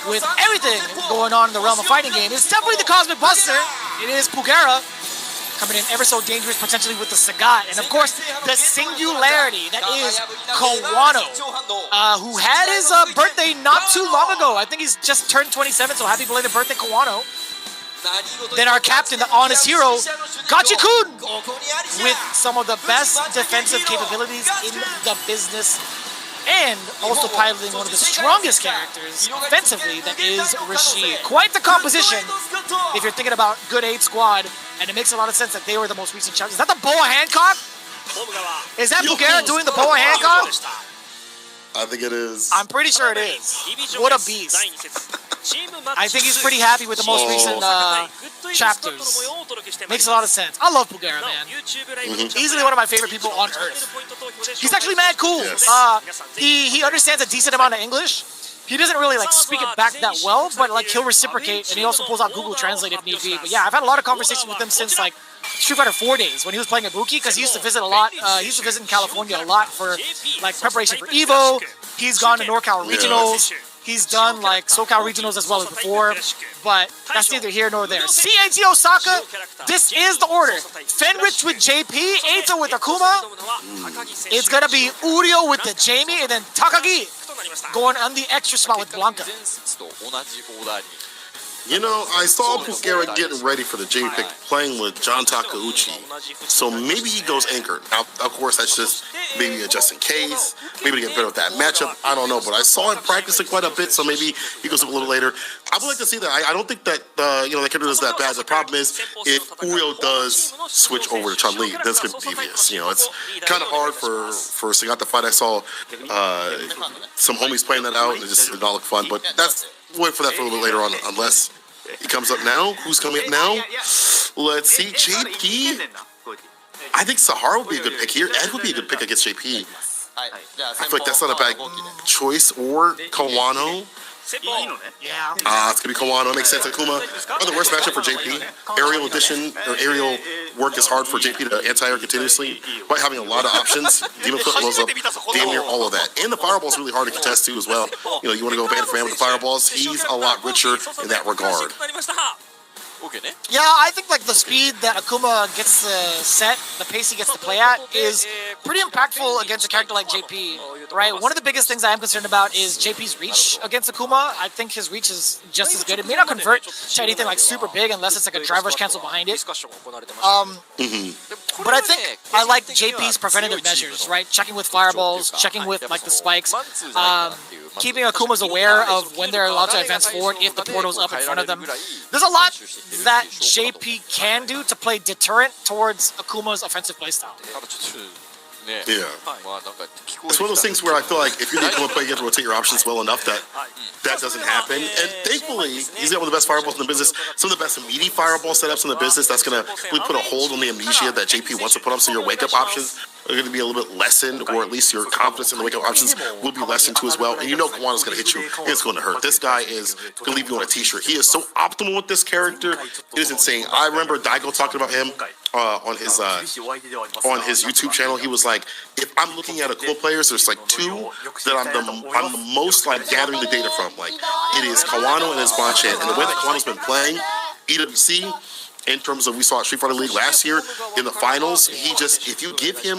with everything going on in the realm of fighting game is definitely the Cosmic Buster. It is Pugera, coming in ever so dangerous potentially with the Sagat. And of course, the singularity that is Kawano, who had his birthday not too long ago. I think he's just turned 27, so happy belated birthday, Kawano. Then our captain, the honest hero, Gachi-kun, with some of the best defensive capabilities in the business, and also piloting one of the strongest characters offensively, that is Rashid. Quite the composition if you're thinking about Good 8 squad, and it makes a lot of sense that they were the most recent champions. Is that the Boa Hancock? Is that Pugera doing the Boa Hancock? I think it is. I'm pretty sure it is. What a beast. I think he's pretty happy with the most recent chapters. Makes a lot of sense. I love Pugera, man. Easily one of my favorite people on earth. He's actually mad cool. Yes. He understands a decent amount of English. He doesn't really like speak it back that well, but like he'll reciprocate, and he also pulls out Google Translate if need be. But yeah, I've had a lot of conversations with him since like Street Fighter 4 days when he was playing Ibuki, because he used to visit a lot. He used to visit in California a lot for like preparation for Evo. He's gone to NorCal Regionals. He's done like SoCal Regionals as well as before, but that's neither here nor there. CAT Osaka, this is the order. Fenrich with JP, Eito with Akuma. It's gonna be Urio with the Jamie, and then Takagi going on the extra spot with Blanca. You know, I saw Pugera getting ready for the JP pick, playing with John Takeuchi. So maybe he goes anchored. Now, of course, that's just maybe a just in case. Maybe to get better with that matchup. I don't know. But I saw him practicing quite a bit, so maybe he goes up a little later. I would like to see that. I don't think that, that character is that bad. The problem is, if Urio does switch over to Chun-Li, that's going to be devious. You know, it's kind of hard for Sagat to fight. I saw some homies playing that out, and it just did not look fun. But that's... wait for that for a little bit later on, unless he comes up now. Who's coming up now? Let's see, JP. I think Sahara would be a good pick here. Ed would be a good pick against JP. I feel like that's not a bad choice. Or Kawano. Yeah. It's going to be Kawano. It makes sense. Akuma. The worst matchup for JP. Aerial addition, or aerial work is hard for JP to anti-air continuously. By having a lot of options. Demon Foot blows up damn near all of that. And the fireball is really hard to contest too as well. You know, you want to go band for man with the fireballs. He's a lot richer in that regard. Yeah, I think like the speed that Akuma gets to set, the pace he gets to play at, is pretty impactful against a character like JP, right? One of the biggest things I am concerned about is JP's reach against Akuma. I think his reach is just as good. It may not convert to anything like super big unless it's like a driver's cancel behind it. But I think I like JP's preventative measures, right? Checking with fireballs, checking with like the spikes, keeping Akuma's aware of when they're allowed to advance forward if the portal's up in front of them. There's a lot that JP can do to play deterrent towards Akuma's offensive playstyle. Yeah. It's one of those things where I feel like if you're the Akuma player, you have to rotate your options well enough that that doesn't happen. And thankfully, he's got one of the best fireballs in the business, some of the best immediate fireball setups in the business. That's going to really put a hold on the amnesia that JP wants to put up, so your wake-up options are going to be a little bit lessened, or at least your confidence in the wake-up options will be lessened too as well. And you know Kawano's going to hit you, and it's going to hurt. This guy is going to leave you on a t-shirt. He is so optimal with this character. It is insane. I remember Daigo talking about him on his YouTube channel. He was like, if I'm looking at Akuma players, there's like two that I'm the most like gathering the data from. Like, it is Kawano and his Banchan. And the way that Kawano's been playing, EWC, in terms of we saw at Street Fighter League last year in the finals. He just, if you give him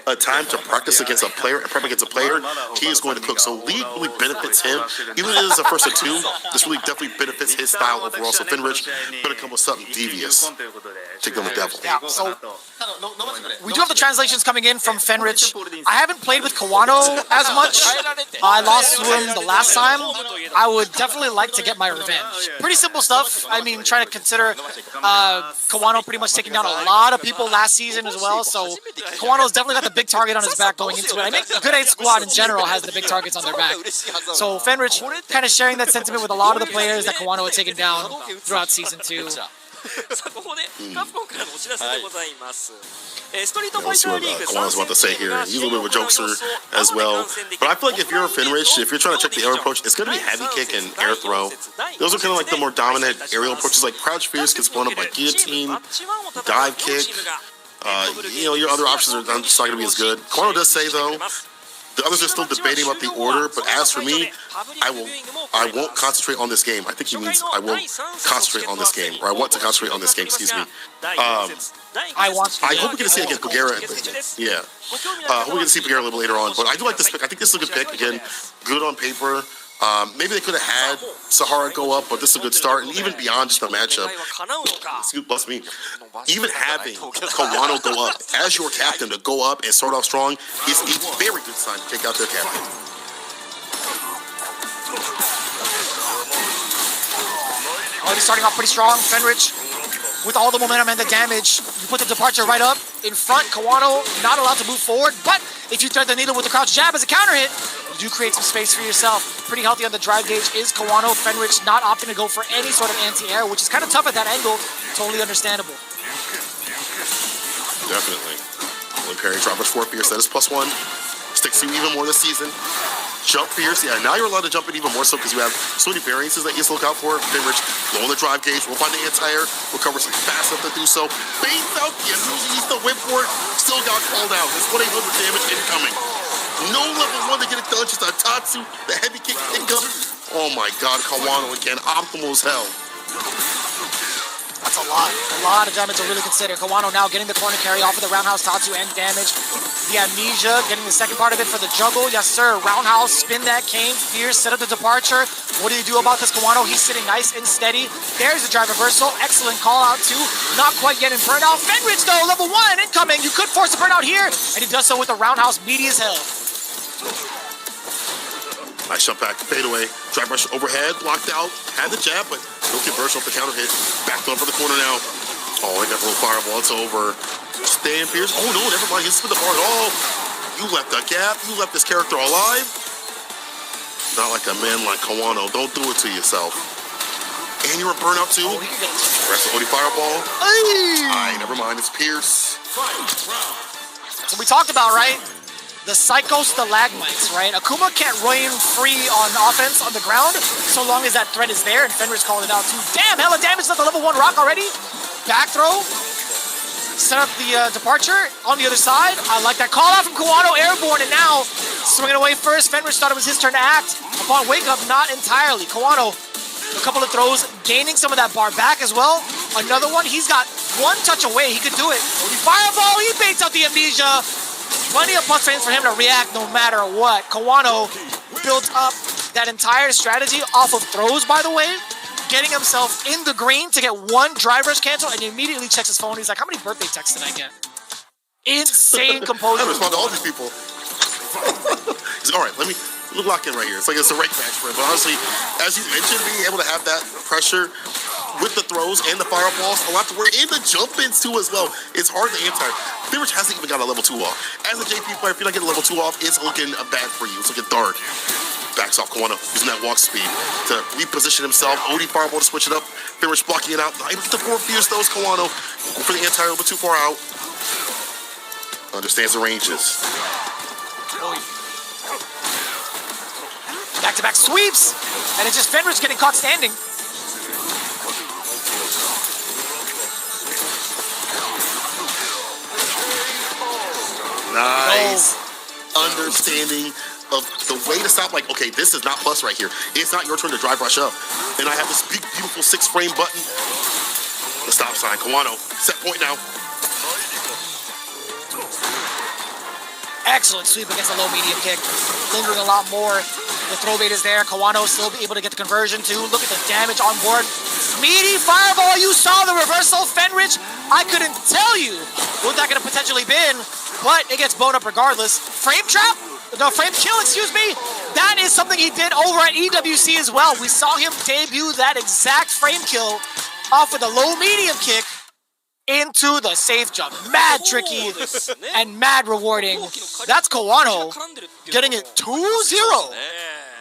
a time to practice against a player, prep against a player, he is going to cook. So League really benefits him. Even if it is a first of two, this really definitely benefits his style overall. So Finrich better come with something devious. Take on the devil. Yeah, so we do have the translations coming in from Fenrich. I haven't played with Kawano as much. I lost to him the last time. I would definitely like to get my revenge. Pretty simple stuff. I mean, trying to consider Kawano pretty much taking down a lot of people last season as well. So Kawano's definitely got the big target on his back going into it. I think Good 8 Squad in general has the big targets on their back. So Fenrich kind of sharing that sentiment with a lot of the players that Kawano had taken down throughout Season 2. さあここでカプコンからのお知らせでございます。ストリートファ We'll イ see ター what リーグ Kawano's about to say here. He's a little bit of a jokester as well. But I feel like if you're a Finrich, if you're trying to check the air approach, it's going to be heavy kick and air throw. Those are kind of like the more dominant aerial approaches. Like Crouch Fierce gets blown up by guillotine, dive kick. You know, your other options are just not going to be as good. Kawano does say, though, the others are still debating about the order, but as for me, I won't concentrate on this game. I think he means I will concentrate on this game, or I want to concentrate on this game, excuse me. I hope we get to see it against Bagheera. Yeah. I hope we get to see Bagheera a little later on, but I do like this pick. I think this is a good pick. Again, good on paper. Maybe they could have had Sahara go up, but this is a good start. And even beyond just the matchup, bless me, even having Kawano go up as your captain to go up and start off strong is a very good sign to take out their captain. Already starting off pretty strong. Fenrich with all the momentum and the damage. You put the departure right up in front. Kawano not allowed to move forward, but if you thread the needle with the crouch jab as a counter hit, you do create some space for yourself. Pretty healthy on the drive gauge is Kawano. Fenrich not opting to go for any sort of anti-air, which is kind of tough at that angle. Totally understandable. Definitely. One parry, drop rush 4 Fierce. That is +1. Sticks you even more this season. Jump Fierce. Yeah, now you're allowed to jump it even more so because you have so many variances that you have to look out for. Finrich low on the drive gauge. We'll find the anti-air. Recovers fast enough to do so. Baits out. Yes, he needs to whip for it. Still got called out. There's 1-800 damage incoming. No level 1 to get it done. Just a Tatsu. The heavy kick incoming. Oh my god, Kawano again. Optimal as hell. That's a lot of damage to really consider. Kawano now getting the corner carry off of the roundhouse Tatsu and damage. The amnesia, getting the second part of it for the juggle. Yes, sir. Roundhouse, spin that cane, Fierce, set up the departure. What do you do about this, Kawano? He's sitting nice and steady. There's the drive reversal. Excellent call out, too. Not quite getting burnout. Fenrich, though, level 1 incoming. You could force a burnout here, and he does so with the roundhouse, meaty as hell. Nice jump back, fade away. Drive rush overhead, blocked out. Had the jab, but no conversion off the counter hit. Back on for the corner now. Oh, he got a little fireball. It's over. Stay in Fierce. Oh no, never mind. He didn't spin the bar at all. You left the gap. You left this character alive. Not like a man like Kawano. Don't do it to yourself. And you're a burnout too. Rest of Odie fireball. Aye, never mind. It's Pierce. So we talked about, right? The Psycho Stalagmites, right? Akuma can't reign free on offense on the ground so long as that threat is there, and Fenrich called it out too. Damn, hella damage to the level 1 rock already. Back throw. Set up the departure on the other side. I like that call out from Kawano, airborne, and now swinging away first. Fenrich thought it was his turn to act. Upon wake up, not entirely. Kawano, a couple of throws, gaining some of that bar back as well. Another one, he's got one touch away. He could do it. Fireball, he baits out the amnesia. Plenty of plus frames for him to react no matter what. Kawano built up that entire strategy off of throws, by the way, getting himself in the green to get one drive rush cancel, and he immediately checks his phone. He's like, how many birthday texts did I get? Insane composure. I respond to all these people. He's like, all right, let me lock in right here. It's like it's a right match for him. But honestly, as you mentioned, being able to have that pressure with the throws and the fireballs, a lot to work, and the jump-ins too as well. It's hard to anti. Finrich hasn't even got a level 2 off. As a JP player, if you're not getting a level 2 off, it's looking bad for you. It's looking dark. Backs off Kawano, using that walk speed to reposition himself. Odie fireball to switch it up. Finrich blocking it out. Not able to get the 4 Fierce though. Kawano go for the anti a little bit too far out. Understands the ranges. Back-to-back sweeps, and it's just Fenrich getting caught standing. Nice understanding of the way to stop. Like, okay, this is not plus right here. It's not your turn to drive rush up. And I have this big, beautiful 6-frame button. The stop sign. Kawano, set point now. Excellent sweep against a low medium kick. Lingering a lot more. The throw bait is there. Kawano still able to get the conversion too. Look at the damage on board. Meaty fireball. You saw the reversal. Fenrich, I couldn't tell you what that could have potentially been, but it gets blown up regardless. Frame trap? No, frame kill, excuse me. That is something he did over at EWC as well. We saw him debut that exact frame kill off with a low medium kick into the safe jump. Mad tricky and mad rewarding. That's Kawano getting it 2-0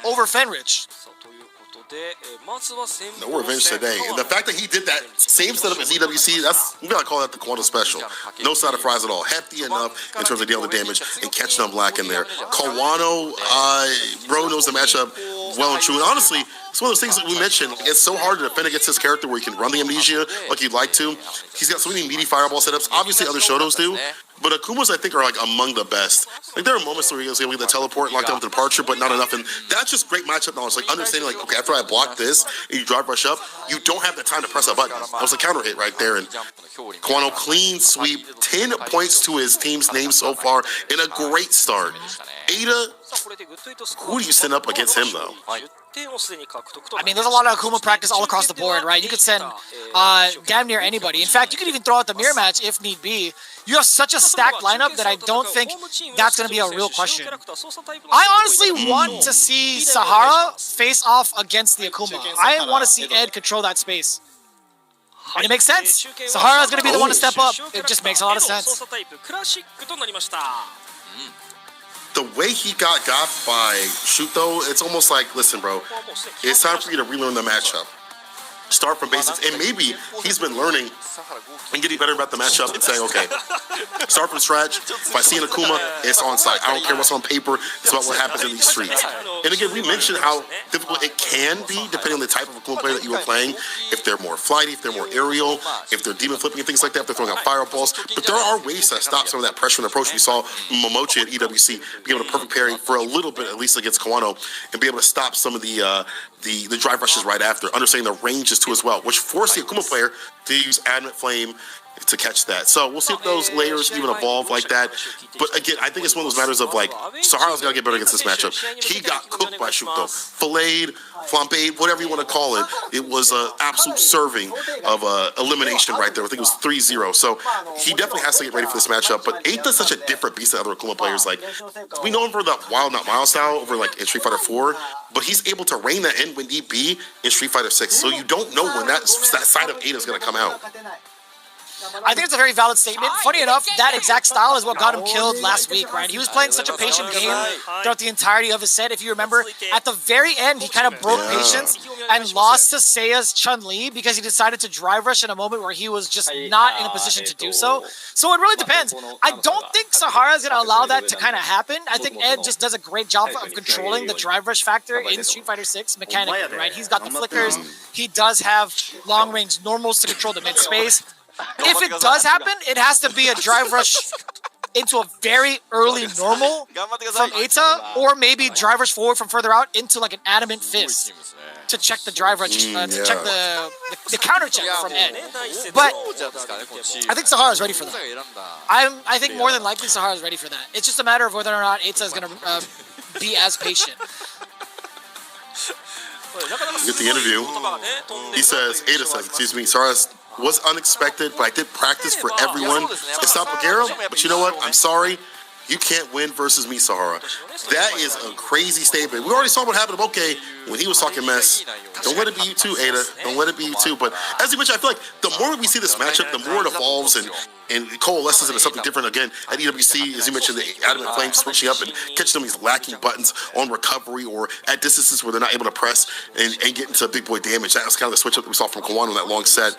over Fenrich. No revenge today. And the fact that he did that same setup as EWC, we gotta call that the Kawano special. No side of fries at all. Hefty enough in terms of dealing the damage and catching them black in there. Kawano, bro knows the matchup well and true. And honestly, it's one of those things that we mentioned. It's so hard to defend against this character where you can run the amnesia like you'd like to. He's got so many meaty fireball setups. Obviously, other Shotos do. But Akuma's, I think, are like among the best. Like there are moments where he was able to get the teleport and lock down with the departure, but not enough. And that's just great matchup knowledge. Like understanding, like, okay, after I block this and you drive rush up, you don't have the time to press a button. That was a counter hit right there. And Kawano clean sweep, 10 points to his team's name so far, and a great start. Ada, who do you send up against him though? I mean, there's a lot of Akuma practice all across the board, right? You could send damn near anybody. In fact, you could even throw out the mirror match if need be. You have such a stacked lineup that I don't think that's going to be a real question. I honestly want to see Sahara face off against the Akuma. I want to see Ed control that space. And it makes sense. Sahara is going to be the one to step up. It just makes a lot of sense. The way he got by Shuto, it's almost like, listen, bro, it's time for you to relearn the matchup. Start from basics, and maybe he's been learning and getting better about the matchup and saying, okay, start from scratch. If I see an Akuma, it's on site. I don't care what's on paper. It's about what happens in these streets. And again, we mentioned how difficult it can be depending on the type of Akuma player that you are playing. If they're more flighty, if they're more aerial, if they're demon flipping and things like that, if they're throwing out fireballs. But there are ways to stop some of that pressure and approach. We saw Momochi at EWC be able to perfect parry for a little bit, at least against Kawano, and be able to stop some of the drive rushes right after, understanding the ranges too as well, which forced the Akuma player to use Adamant Flame to catch that. So we'll see if those layers even evolve like that. But again, I think it's one of those matters of like, Sahara's got to get better against this matchup. He got cooked by Shuto. Filleted, flambeed, whatever you want to call it. It was an absolute serving of elimination right there. I think it was 3-0. So he definitely has to get ready for this matchup. But Eita's such a different beast than other Akuma players. Like, we know him for the Wild Not Mild style over like in Street Fighter 4, but he's able to rein that in when need be in Street Fighter 6. So you don't know when that side of Eita is going to come out. I think it's a very valid statement. Funny enough, that exact style is what got him killed last week, right? He was playing such a patient game throughout the entirety of his set. If you remember, at the very end, he kind of broke patience and lost to Seiya's Chun-Li because he decided to drive rush in a moment where he was just not in a position to do so. So it really depends. I don't think Sahara is going to allow that to kind of happen. I think Ed just does a great job of controlling the drive rush factor in Street Fighter 6 mechanically, right? He's got the flickers. He does have long-range normals to control the mid-space. If it does happen, it has to be a drive rush into a very early normal from Eita, or maybe drive rush forward from further out into like an adamant fist to check the drive rush, to check the counter check from Ed. But I think Sahara's ready for that. I think more than likely Sahara's ready for that. It's just a matter of whether or not Eita is going to be as patient. You get the interview. He says, Eita says, excuse me, Sahara's was unexpected, but I did practice for everyone. It's not Pagero, but you know what? I'm sorry. You can't win versus me, Sahara. That is a crazy statement. We already saw what happened to Boke when he was talking mess. Don't let it be you too, Eita. Don't let it be you too. But as you mentioned, I feel like the more we see this matchup, the more it evolves and coalesces into something different again. At EWC, as you mentioned, the Adamant Flame switching up and catching them these lacking buttons on recovery or at distances where they're not able to press and get into big boy damage. That was kind of the switch up that we saw from Kawano in that long set.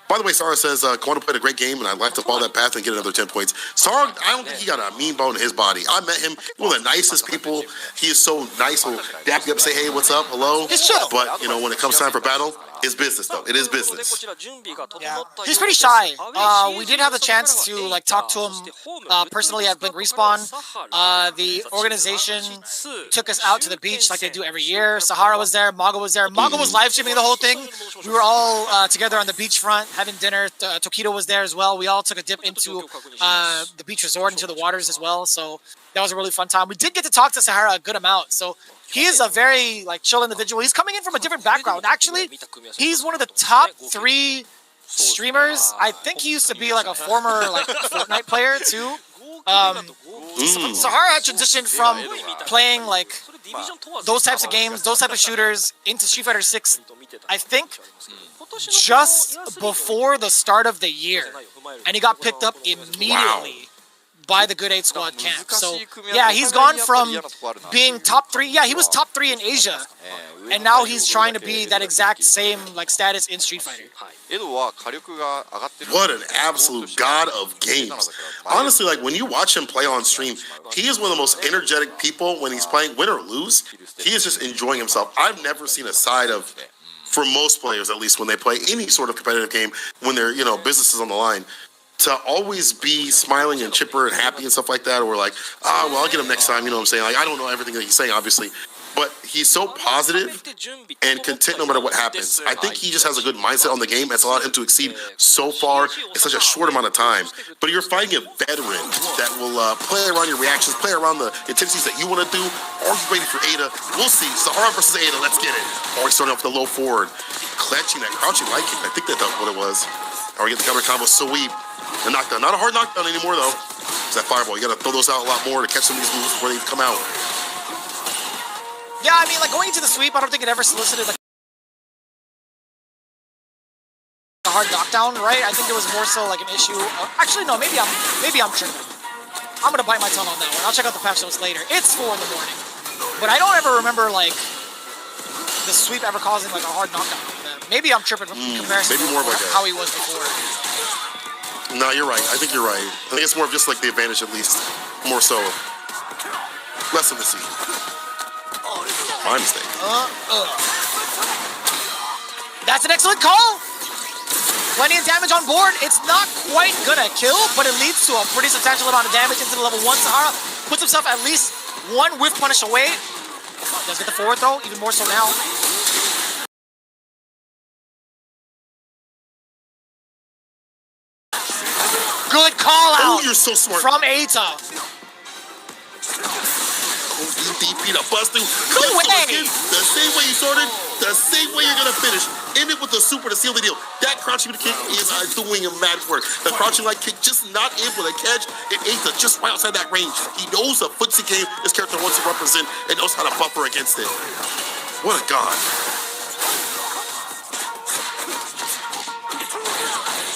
By the way, Sahara says Kawano played a great game, and I'd like to follow that path and get another 10 points. Sahara, I don't think he got a mean bone in his body. I met him, one of the nicest people. He is so nice. He'll dap you up and say, hey, what's up, hello? It's chill. But, you know, when it comes time for battle, It's business, though. It is business. Yeah, he's pretty shy. We did have the chance to like talk to him personally at Blink Respawn. The organization took us out to the beach like they do every year. Sahara was there, Mago was there. Mago was live streaming the whole thing. We were all together on the beachfront having dinner. Tokido was there as well. We all took a dip into the beach resort, into the waters as well. So that was a really fun time. We did get to talk to Sahara a good amount. So he is a very like chill individual. He's coming in from a different background. Actually, he's one of the top 3 streamers. I think he used to be like a former like Fortnite player too. Sahara had transitioned from playing like those types of games, those type of shooters into Street Fighter 6. I think just before the start of the year, and he got picked up immediately by the Good 8 Squad camp. So yeah, he's gone from being top 3. Yeah, he was top 3 in Asia, and now he's trying to be that exact same like status in Street Fighter. What an absolute god of games. Honestly, like when you watch him play on stream, he is one of the most energetic people when he's playing, win or lose. He is just enjoying himself. I've never seen a side of, for most players at least, when they play any sort of competitive game, when they're, you know, business is on the line, to always be smiling and chipper and happy and stuff like that, or like, well, I'll get him next time, you know what I'm saying? Like, I don't know everything that he's saying, obviously, but he's so positive and content no matter what happens. I think he just has a good mindset on the game. It's allowed him to exceed so far in such a short amount of time. But you're fighting a veteran that will play around your reactions, play around the intensities that you want to do. Are you ready for Ada? We'll see. Sahara versus Ada, let's get it. Or he's starting off with the low forward, clenching that crouching light kick. I think that's what it was. Or we get the counter combo sweep. The knockdown, not a hard knockdown anymore though. It's that fireball. You gotta throw those out a lot more to catch some of these moves before they come out. Yeah, I mean, like going into the sweep, I don't think it ever solicited like a hard knockdown, right? I think it was more so like an issue. Actually, no, maybe I'm tripping. I'm gonna bite my tongue on that one. I'll check out the patch notes later. It's 4 in the morning, but I don't ever remember like the sweep ever causing like a hard knockdown. Maybe I'm tripping in comparison to how he was before. No, you're right. I think you're right. I think it's more of just like the advantage, at least. More so. Less of the seed. My mistake. That's an excellent call. Plenty of damage on board. It's not quite gonna kill, but it leads to a pretty substantial amount of damage into the level 1. Sahara puts himself at least 1 whiff punish away. Does get the forward throw, even more so now. Good call out. Oh, you're so smart. From Eita. DP to bust through. No way. The same way you started, the same way you're gonna finish. End it with the super to seal the deal. That crouching kick is doing a mad work. The crouching light kick just not able to catch. It Eita just right outside that range. He knows the footsie game this character wants to represent and knows how to buffer against it. What a god.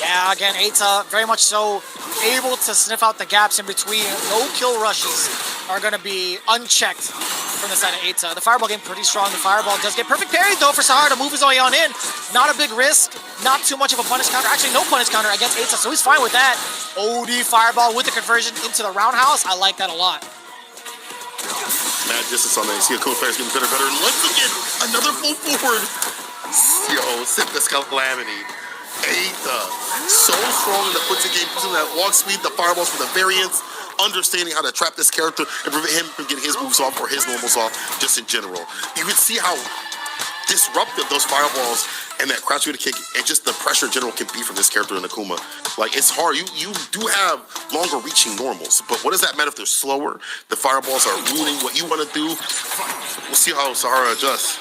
Yeah, again, Eita very much so able to sniff out the gaps in between. No kill rushes are going to be unchecked from the side of Eita. The fireball game pretty strong. The fireball does get perfect parry though for Sahara to move his way on in. Not a big risk, not too much of a punish counter. Actually, no punish counter against Eita, so he's fine with that. OD fireball with the conversion into the roundhouse. I like that a lot. Mad distance on that. You see a cool player's getting better and better. And once again, another full forward. Yo, sip this calamity. Eita, so strong in the footsie game, using that walk speed, the fireballs for the variants, understanding how to trap this character and prevent him from getting his moves off or his normals off, just in general. You can see how disruptive those fireballs and that crouch to kick and just the pressure in general can be from this character in Akuma. Like, it's hard. You do have longer reaching normals, but what does that matter if they're slower? The fireballs are ruining what you want to do. We'll see how Sahara adjusts.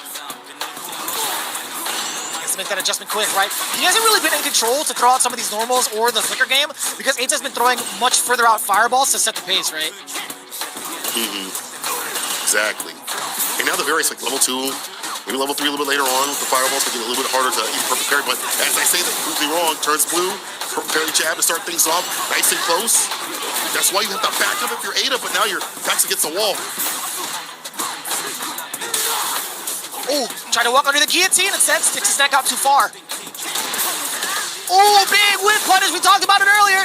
Make that adjustment quick, right? He hasn't really been in control to throw out some of these normals or the flicker game because Eita's been throwing much further out fireballs to set the pace, right? Exactly. And now the variants like level 2, maybe level 3 a little bit later on with the fireballs, making it a little bit harder to even perfect parry. But as I say, that proves me wrong. Turns blue, perfect parry jab to start things off, nice and close. That's why you have to back up if you're Eita, but now your back's against the wall. Oh, try to walk under the guillotine, instead sticks his neck out too far. Oh, big whip punish, we talked about it earlier.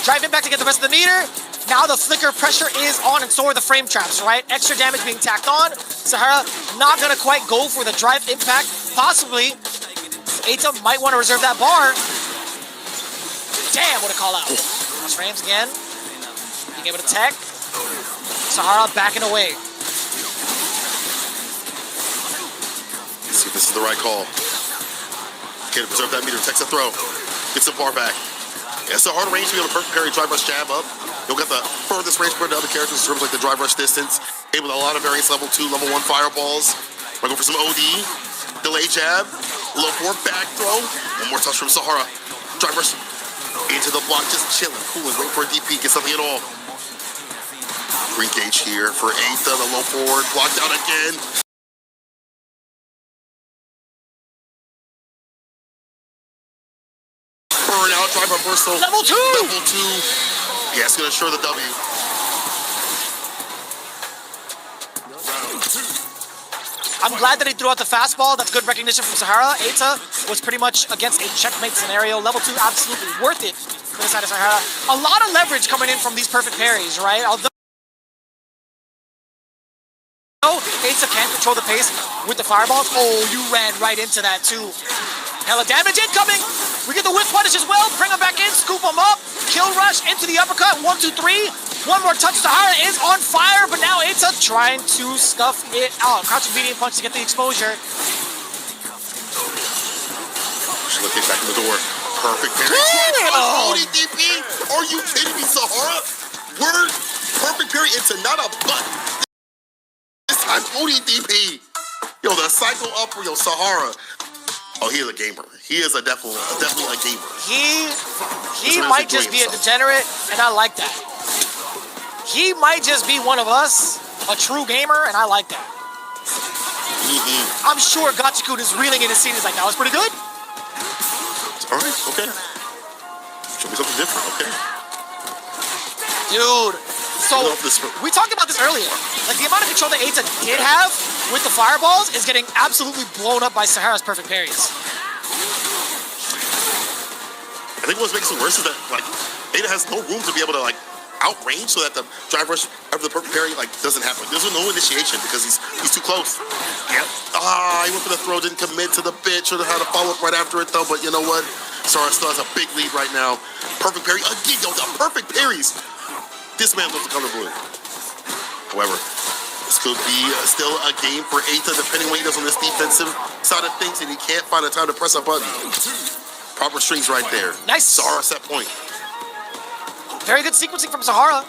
Driving back to get the rest of the meter. Now the flicker pressure is on, and so are the frame traps, right? Extra damage being tacked on. Sahara not gonna quite go for the drive impact. Possibly Eita might want to reserve that bar. Damn, what a call out. Cross frames again. Being able to tech. Sahara backing away. Let's see if this is the right call. Can't preserve that meter. Techs a throw. Gets the bar back. Yeah, it's a hard range to be able to perfect parry, drive rush, jab up. You'll get the furthest range compared to other characters in terms of like the drive rush distance. Able to a lot of variance, level 2, level 1 fireballs. Might go for some OD. Delay jab. Low forward back throw. One more touch from Sahara. Drive rush into the block, just chilling, cooling, waiting for a DP, get something at all. Green gauge here for Eita, the low forward, blocked out again. Burn out, drive reversal. Level 2! Level 2. Yeah, it's going to ensure the W. I'm glad that he threw out the fastball. That's good recognition from Sahara. Eita was pretty much against a checkmate scenario. Level 2, absolutely worth it for the side of Sahara. A lot of leverage coming in from these perfect parries, right? Although Eita can't control the pace with the fireballs. Oh, you ran right into that too. Hella damage incoming. We get the whip punish as well. Bring him back in, scoop him up. Kill rush into the uppercut. 1, 2, 3. One more touch. Sahara is on fire, but now Eita trying to scuff it out. Crouching medium punch to get the exposure. She's looking back in the door. Perfect parry. Holding DP. Are you kidding me, Sahara? Word. Perfect parry into not a butt. This time, holding DP. Yo, the cycle up for yo, Sahara. Oh, he is a gamer. He is definitely a gamer. He might just be a degenerate, and I like that. He might just be one of us, a true gamer, and I like that. I'm sure Gachikun is reeling in his seat. He's like, that was pretty good. All right, okay. Show me something different, okay. Dude, so we talked about this earlier. Like, the amount of control that Eita did have with the fireballs is getting absolutely blown up by Sahara's perfect parries. I think what makes it worse is that, like, Eita has no room to be able to, like, outrange so that the drive rush after the perfect parry, like, doesn't happen. There's no initiation because he's too close. Yep. He went for the throw, didn't commit to the bit, should have had a follow-up right after it, though, but you know what? Sahara still has a big lead right now. Perfect parry. Again, yo, the perfect parries. This man loves the color blue. However, this could be still a game for Eita, depending what he does on this defensive side of things, and he can't find a time to press a button. Proper strings right there. Nice. Sahara set point. Very good sequencing from Sahara.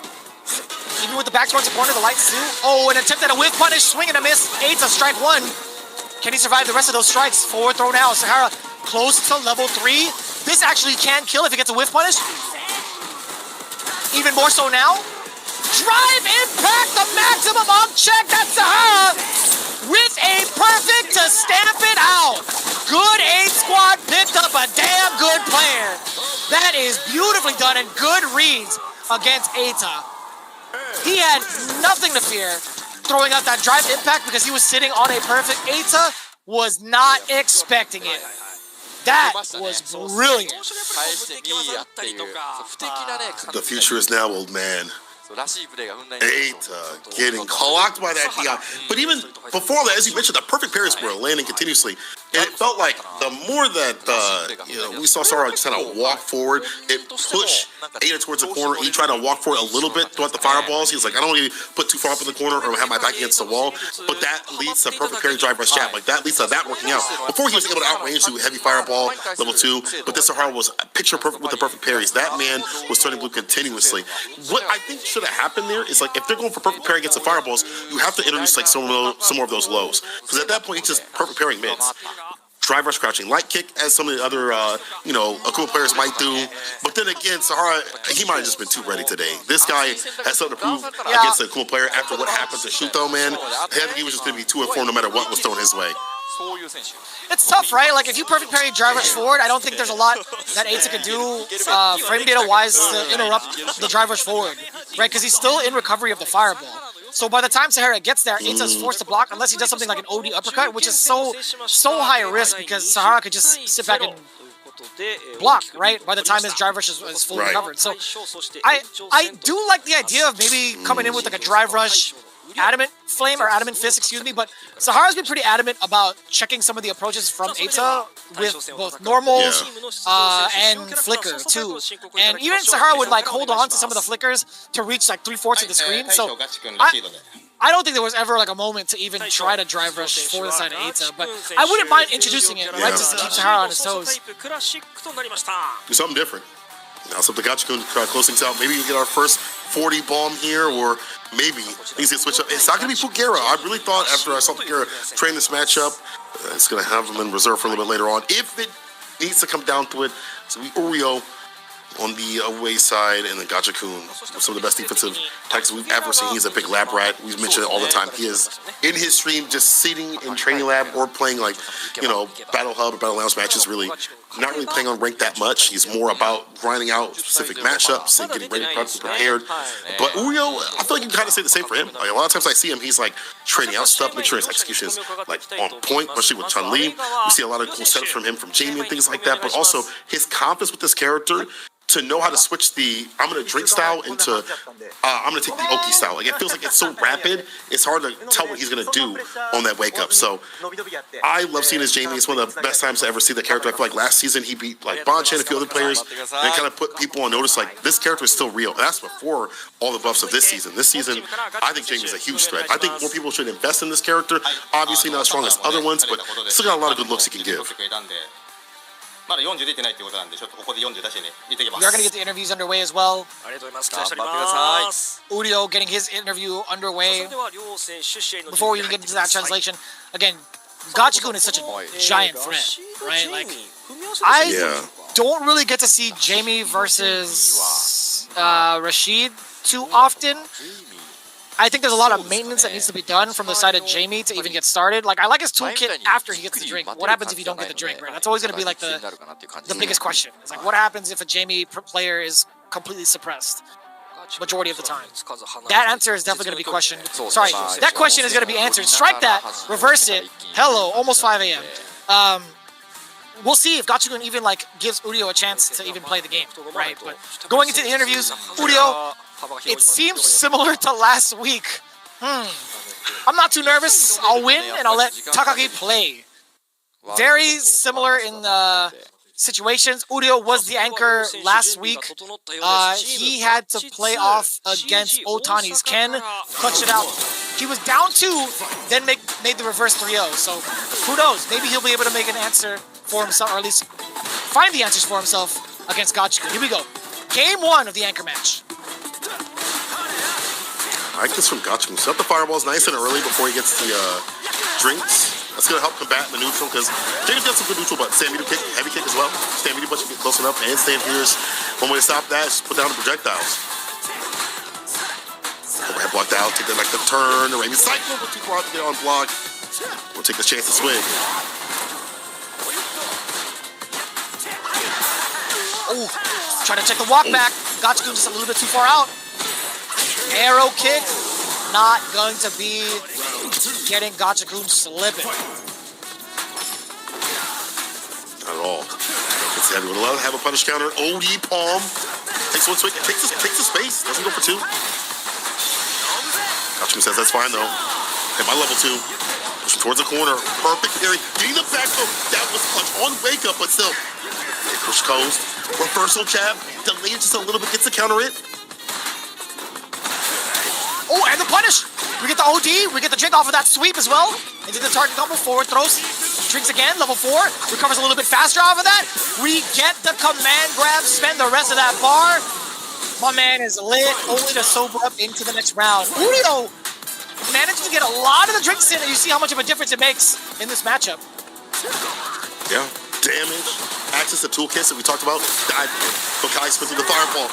Even with the back towards the corner, the light suit. Oh, an attempt at a whiff punish, swing and a miss. Eita, strike 1. Can he survive the rest of those strikes? Forward throw now. Sahara close to level 3. This actually can kill if he gets a whiff punish. Even more so now. Drive impact, the maximum up check. That's Sahara with a perfect to stamp it out. Good 8 squad picked up a damn good player. That is beautifully done and good reads against Eita. He had nothing to fear throwing out that drive impact because he was sitting on a perfect. Eita was not expecting it. That was brilliant. The future is now, old man. Eita getting clocked by that DI. But even before that, as you mentioned, the perfect parries were landing continuously. And it felt like the more that we saw Sahara just kind of walk forward, it pushed Eita towards the corner. He tried to walk forward a little bit throughout the fireballs. He was like, I don't want to put too far up in the corner or have my back against the wall. But that leads to perfect parry drive rush jab. Like that leads to that working out. Before he was able to outrange to heavy fireball, level 2. But this Sahara was picture perfect with the perfect parries. That man was turning blue continuously. What I think should have happened there is like if they're going for perfect parry against the fireballs, you have to introduce like some more of those lows. Because at that point, he's just perfect parrying mids. Drive rush crouching light kick, as some of the other Akuma players might do. But then again, Sahara, he might have just been too ready today. This guy has something to prove against the Akuma player after what happened to Shuto, man. I think he was just going to be too informed no matter what was thrown his way. It's tough, right? Like, if you perfect parry drive rush forward, I don't think there's a lot that Eita can do frame data-wise to interrupt the drive rush forward, right? Because he's still in recovery of the fireball. So by the time Sahara gets there, Eita's forced to block unless he does something like an OD uppercut, which is so high risk because Sahara could just sit back and block, right? By the time his drive rush is fully recovered. So I do like the idea of maybe coming in with like a drive rush adamant flame or adamant fist, excuse me, but Sahara's been pretty adamant about checking some of the approaches from Eita with both normals and flicker too. And even Sahara would like hold on to some of the flickers to reach like 3/4 of the screen. So I don't think there was ever like a moment to even try to drive rush for the side of Eita, but I wouldn't mind introducing it, right, just to keep Sahara on his toes. Do something different. Now, so the Gachikun close things out. Maybe you get our first 40 bomb here, or maybe things get switched up. It's not going to be Pugera. I really thought after I saw Pugera train this matchup, it's going to have him in reserve for a little bit later on. If it needs to come down to it, it's going to be Urio on the away side, and then Gachikun, some of the best defensive tactics we've ever seen. He's a big lab rat. We mention it all the time. He is in his stream just sitting in training lab or playing like, Battle Hub or Battle Lounge matches, really not really playing on rank that much. He's more about grinding out specific matchups and getting ready, prepared. But Urio, I feel like you can kind of say the same for him. Like, a lot of times I see him, he's like training out stuff, make sure his execution is like on point, especially with Chun-Li. We see a lot of cool setups from him, from Jamie and things like that, but also his confidence with this character to know how to switch the I'm going to drink style into I'm going to take the Oki style. Like, it feels like it's so rapid, it's hard to tell what he's going to do on that wake up. So I love seeing his Jamie. It's one of the best times to ever see the character. I feel like last season he beat like Bonchan and a few other players and kind of put people on notice like this character is still real. And that's before all the buffs of this season. This season, I think Jamie is a huge threat. I think more people should invest in this character. Obviously not as strong as other ones, but still got a lot of good looks he can give. We are going to get the interviews underway as well. Udio getting his interview underway. Before we even get into that translation, again, Gachikun is such a giant threat, right? Like, I don't really get to see Jamie versus Rashid too often. I think there's a lot of maintenance that needs to be done from the side of Jamie to even get started. Like, I like his toolkit after he gets the drink. What happens if you don't get the drink, right? That's always going to be like the biggest question. It's like, what happens if a Jamie player is completely suppressed majority of the time? That answer is definitely going to be questioned. Sorry, that question is going to be answered. Strike that, reverse it. Hello, almost 5 a.m. We'll see if Gachikun even like gives Udio a chance to even play the game, right? But going into the interviews, Udio, it seems similar to last week. I'm not too nervous. I'll win and I'll let Takagi play. Very similar in the situations. Udio was the anchor last week. He had to play off against Otani's Ken, clutch it out. He was down 2, then made the reverse 3-0. So who knows? Maybe he'll be able to make an answer for himself, or at least find the answers for himself against Gachikun. Here we go. Game 1 of the anchor match. I like this from Gachikun. Set the fireballs nice and early before he gets the drinks. That's going to help combat the neutral, because James got some good neutral buttons. Stand medium kick, heavy kick as well. Stand medium, but you get close enough, and stand here is one way to stop that. Just put down the projectiles. Overhead blocked out. Take that like the turn. The Raven cycle. Too far to get on block. We'll take the chance to swing. Oh, trying to check the walk back. Gachikun just a little bit too far out. Arrow kick, not going to be getting Gachikun slipping. Not at all. It's heavy with a lot. Have a punish counter. OD palm. Takes one swing. Takes the space. Doesn't go for 2. Gachikun says that's fine though. Hit my level 2. Pushing towards the corner. Perfect carry. Getting the back throw. That was clutch on wake up, but still. They push coast. Reversal jab. Delayed just a little bit. Gets to counter it. Oh, and the punish! We get the OD, we get the drink off of that sweep as well. Into the target combo, forward throws, drinks again, level 4, recovers a little bit faster off of that. We get the command grab, spend the rest of that bar. My man is lit, only to sober up into the next round. Udio managed to get a lot of the drinks in, and you see how much of a difference it makes in this matchup. Yeah, damage, access to toolkits that we talked about. Bokai spin through the fireball.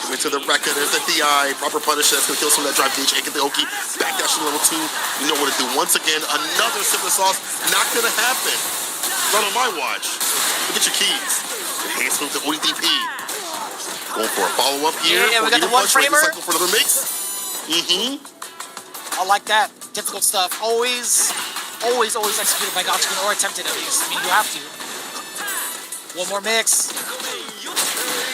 Coming to the record. There's the DI. Proper punish. That's going to kill some of that drive gauge. And get the Oki. Backdash to level 2. You know what to do. Once again, another sip of sauce. Not going to happen. Not on my watch. Look at your keys. Enhancement to ODP. Going for a follow-up here. Yeah, we got the one framer. Cycle for another mix. I like that. Difficult stuff. Always executed by Gachikun, or attempted at least. I mean, you have to. One more mix.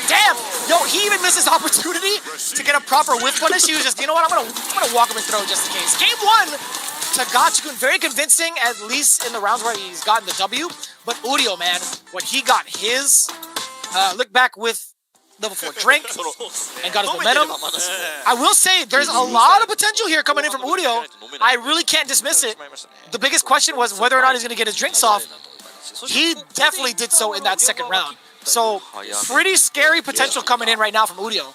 Damn! Yo, he even missed his opportunity to get a proper whiff punish. He was just, you know what, I'm gonna walk him and throw just in case. Game 1 to Gachikun, very convincing, at least in the rounds where he's gotten the W. But Urio, man, when he got his look back with level 4 drink and got his momentum, I will say there's a lot of potential here coming in from Urio. I really can't dismiss it. The biggest question was whether or not he's gonna get his drinks off. He definitely did so in that second round. So, pretty scary potential coming in right now from Urio.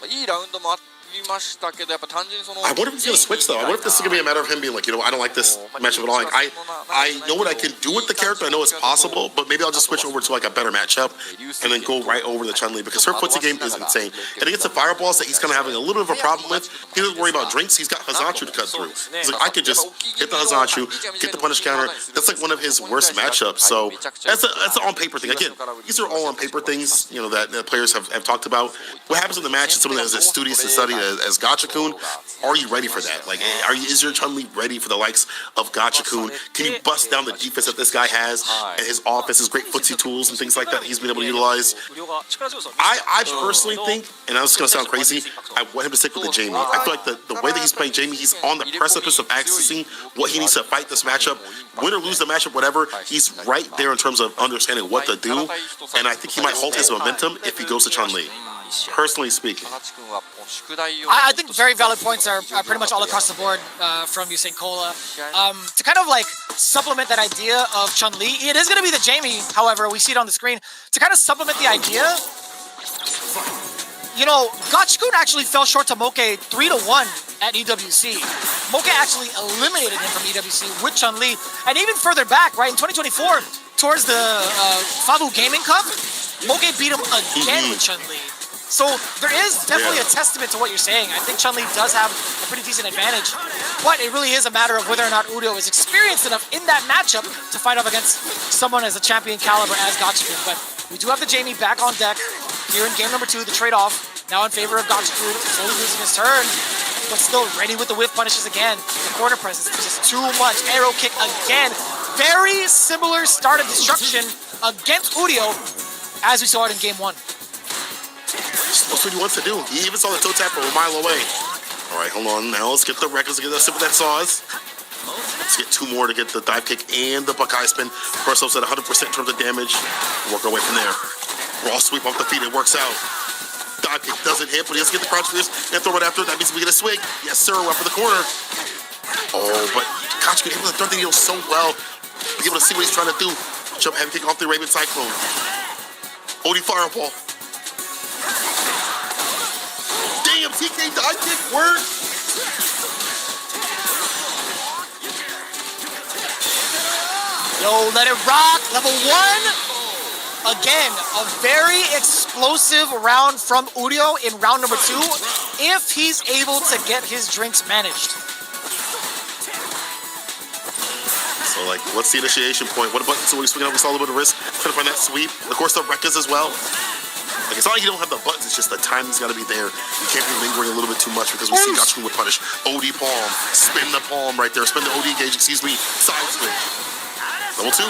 いいラウンドもありましたけど、やっぱ単純にその I wonder if he's going to switch, though. I wonder if this is going to be a matter of him being like, you know, I don't like this matchup at all. Like, I know what I can do with the character. I know it's possible, but maybe I'll just switch over to, like, a better matchup and then go right over the Chun-Li, because her footsie game is insane. And against the fireballs that he's kind of having a little bit of a problem with, he doesn't worry about drinks. He's got Hazachu to cut through. He's like, I could just hit the Hazachu, get the punish counter. That's, like, one of his worst matchups. So that's an on-paper thing. Again, these are all on-paper things, you know, that players have talked about. What happens in the match is someone that is as studious and studied as Gachikun. Are you ready for that? Like, is your Chun-Li ready for the likes of Gachikun? Can you bust down the defense that this guy has and his offense, his great footsie tools and things like that he's been able to utilize? I personally think, and I'm just going to sound crazy, I want him to stick with the Jamie. I feel like the way that he's playing Jamie, he's on the precipice of accessing what he needs to fight this matchup. Win or lose the matchup, whatever, he's right there in terms of understanding what to do. And I think he might hold his momentum if he goes to Chun-Li. Personally speaking. I think very valid points are pretty much all across the board from Usain Kola. To kind of like supplement that idea of Chun-Li, it is going to be the Jamie, however, we see it on the screen. To kind of supplement the idea, you know, Gachikun actually fell short to Moke 3-1 at EWC. Moke actually eliminated him from EWC with Chun-Li. And even further back, right, in 2024, towards the Fabu Gaming Cup, Moke beat him again with Chun-Li. So there is definitely a testament to what you're saying. I think Chun-Li does have a pretty decent advantage, but it really is a matter of whether or not Urio is experienced enough in that matchup to fight up against someone as a champion caliber as Gachikun. But we do have the Jamie back on deck here in game number 2, the trade-off, now in favor of Gachikun, slowly losing his turn, but still ready with the whiff punishes again. The corner presence is just too much. Arrow kick again. Very similar start of destruction against Urio as we saw it in game 1. That's what he wants to do. He even saw the toe tap from a mile away. All right, hold on. Now let's get the records, get that sip of that sauce. Let's get 2 more to get the dive kick and the Buckeye spin. For ourselves at 100% in terms of damage. Work our way from there. Raw sweep off the feet. It works out. Dive kick doesn't hit, but he has to get the crouch fierce and throw it after. That means we get a swing. Yes, sir. We're up in the corner. Oh, but Gachikun able to thread the needle so well. Be able to see what he's trying to do. Jump heavy kick off the Raven Cyclone. OD Fireball. Damn, TK dive kick worked. Yo, let it rock. Level 1. Again, a very explosive round from Urio in round number 2, if he's able to get his drinks managed. So, like, what's the initiation point? What about, so we're swinging out, we saw a little bit of risk, trying to find that sweep. Of course, the Rekkas as well. Like, it's not like you don't have the buttons, it's just the timing's got to be there. You can't be lingering a little bit too much because we see Gachikun would punish. OD palm, spin the palm right there, spin the OD gauge, excuse me, side switch. Level 2.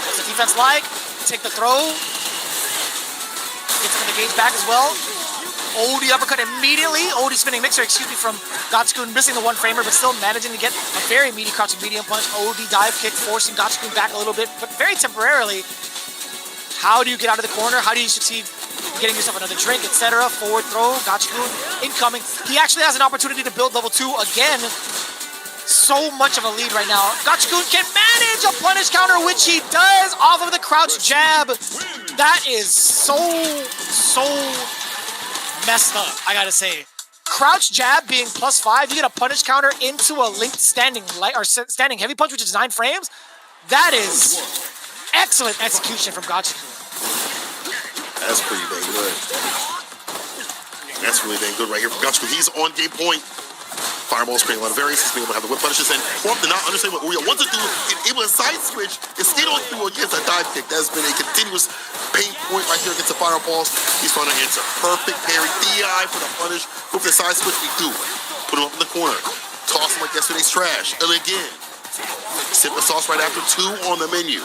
What's the defense like? Take the throw. Gets him in the gauge back as well. OD uppercut immediately. OD spinning mixer, excuse me, from Gachikun, missing the 1-framer, but still managing to get a very meaty crouching medium punch. OD dive kick, forcing Gachikun back a little bit, but very temporarily. How do you get out of the corner? How do you succeed getting yourself another drink, etc.? Forward throw, Gachikun incoming. He actually has an opportunity to build level 2 again. So much of a lead right now. Gachikun can manage a punish counter, which he does off of the crouch jab. That is so messed up, I gotta say. Crouch jab being +5, you get a punish counter into a linked standing light or standing heavy punch, which is 9 frames. That is excellent execution from Gachikun. That's pretty dang good. That's really dang good right here from Gachikun. He's on game point. Fireball's creating a lot of variance. He's being able to have the whip punishes and to not understand what Urio wants to do. Able to side switch and stay on through against a dive kick. That has been a continuous pain point right here against the fireballs. He's trying to answer. Perfect parry. DI for the punish. With the side switch, we do. Put him up in the corner. Toss him like yesterday's trash. And again, sip the sauce right after 2 on the menu.